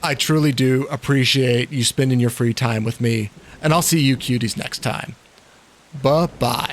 A: I truly do appreciate you spending your free time with me. And I'll see you cuties next time. Bye-bye.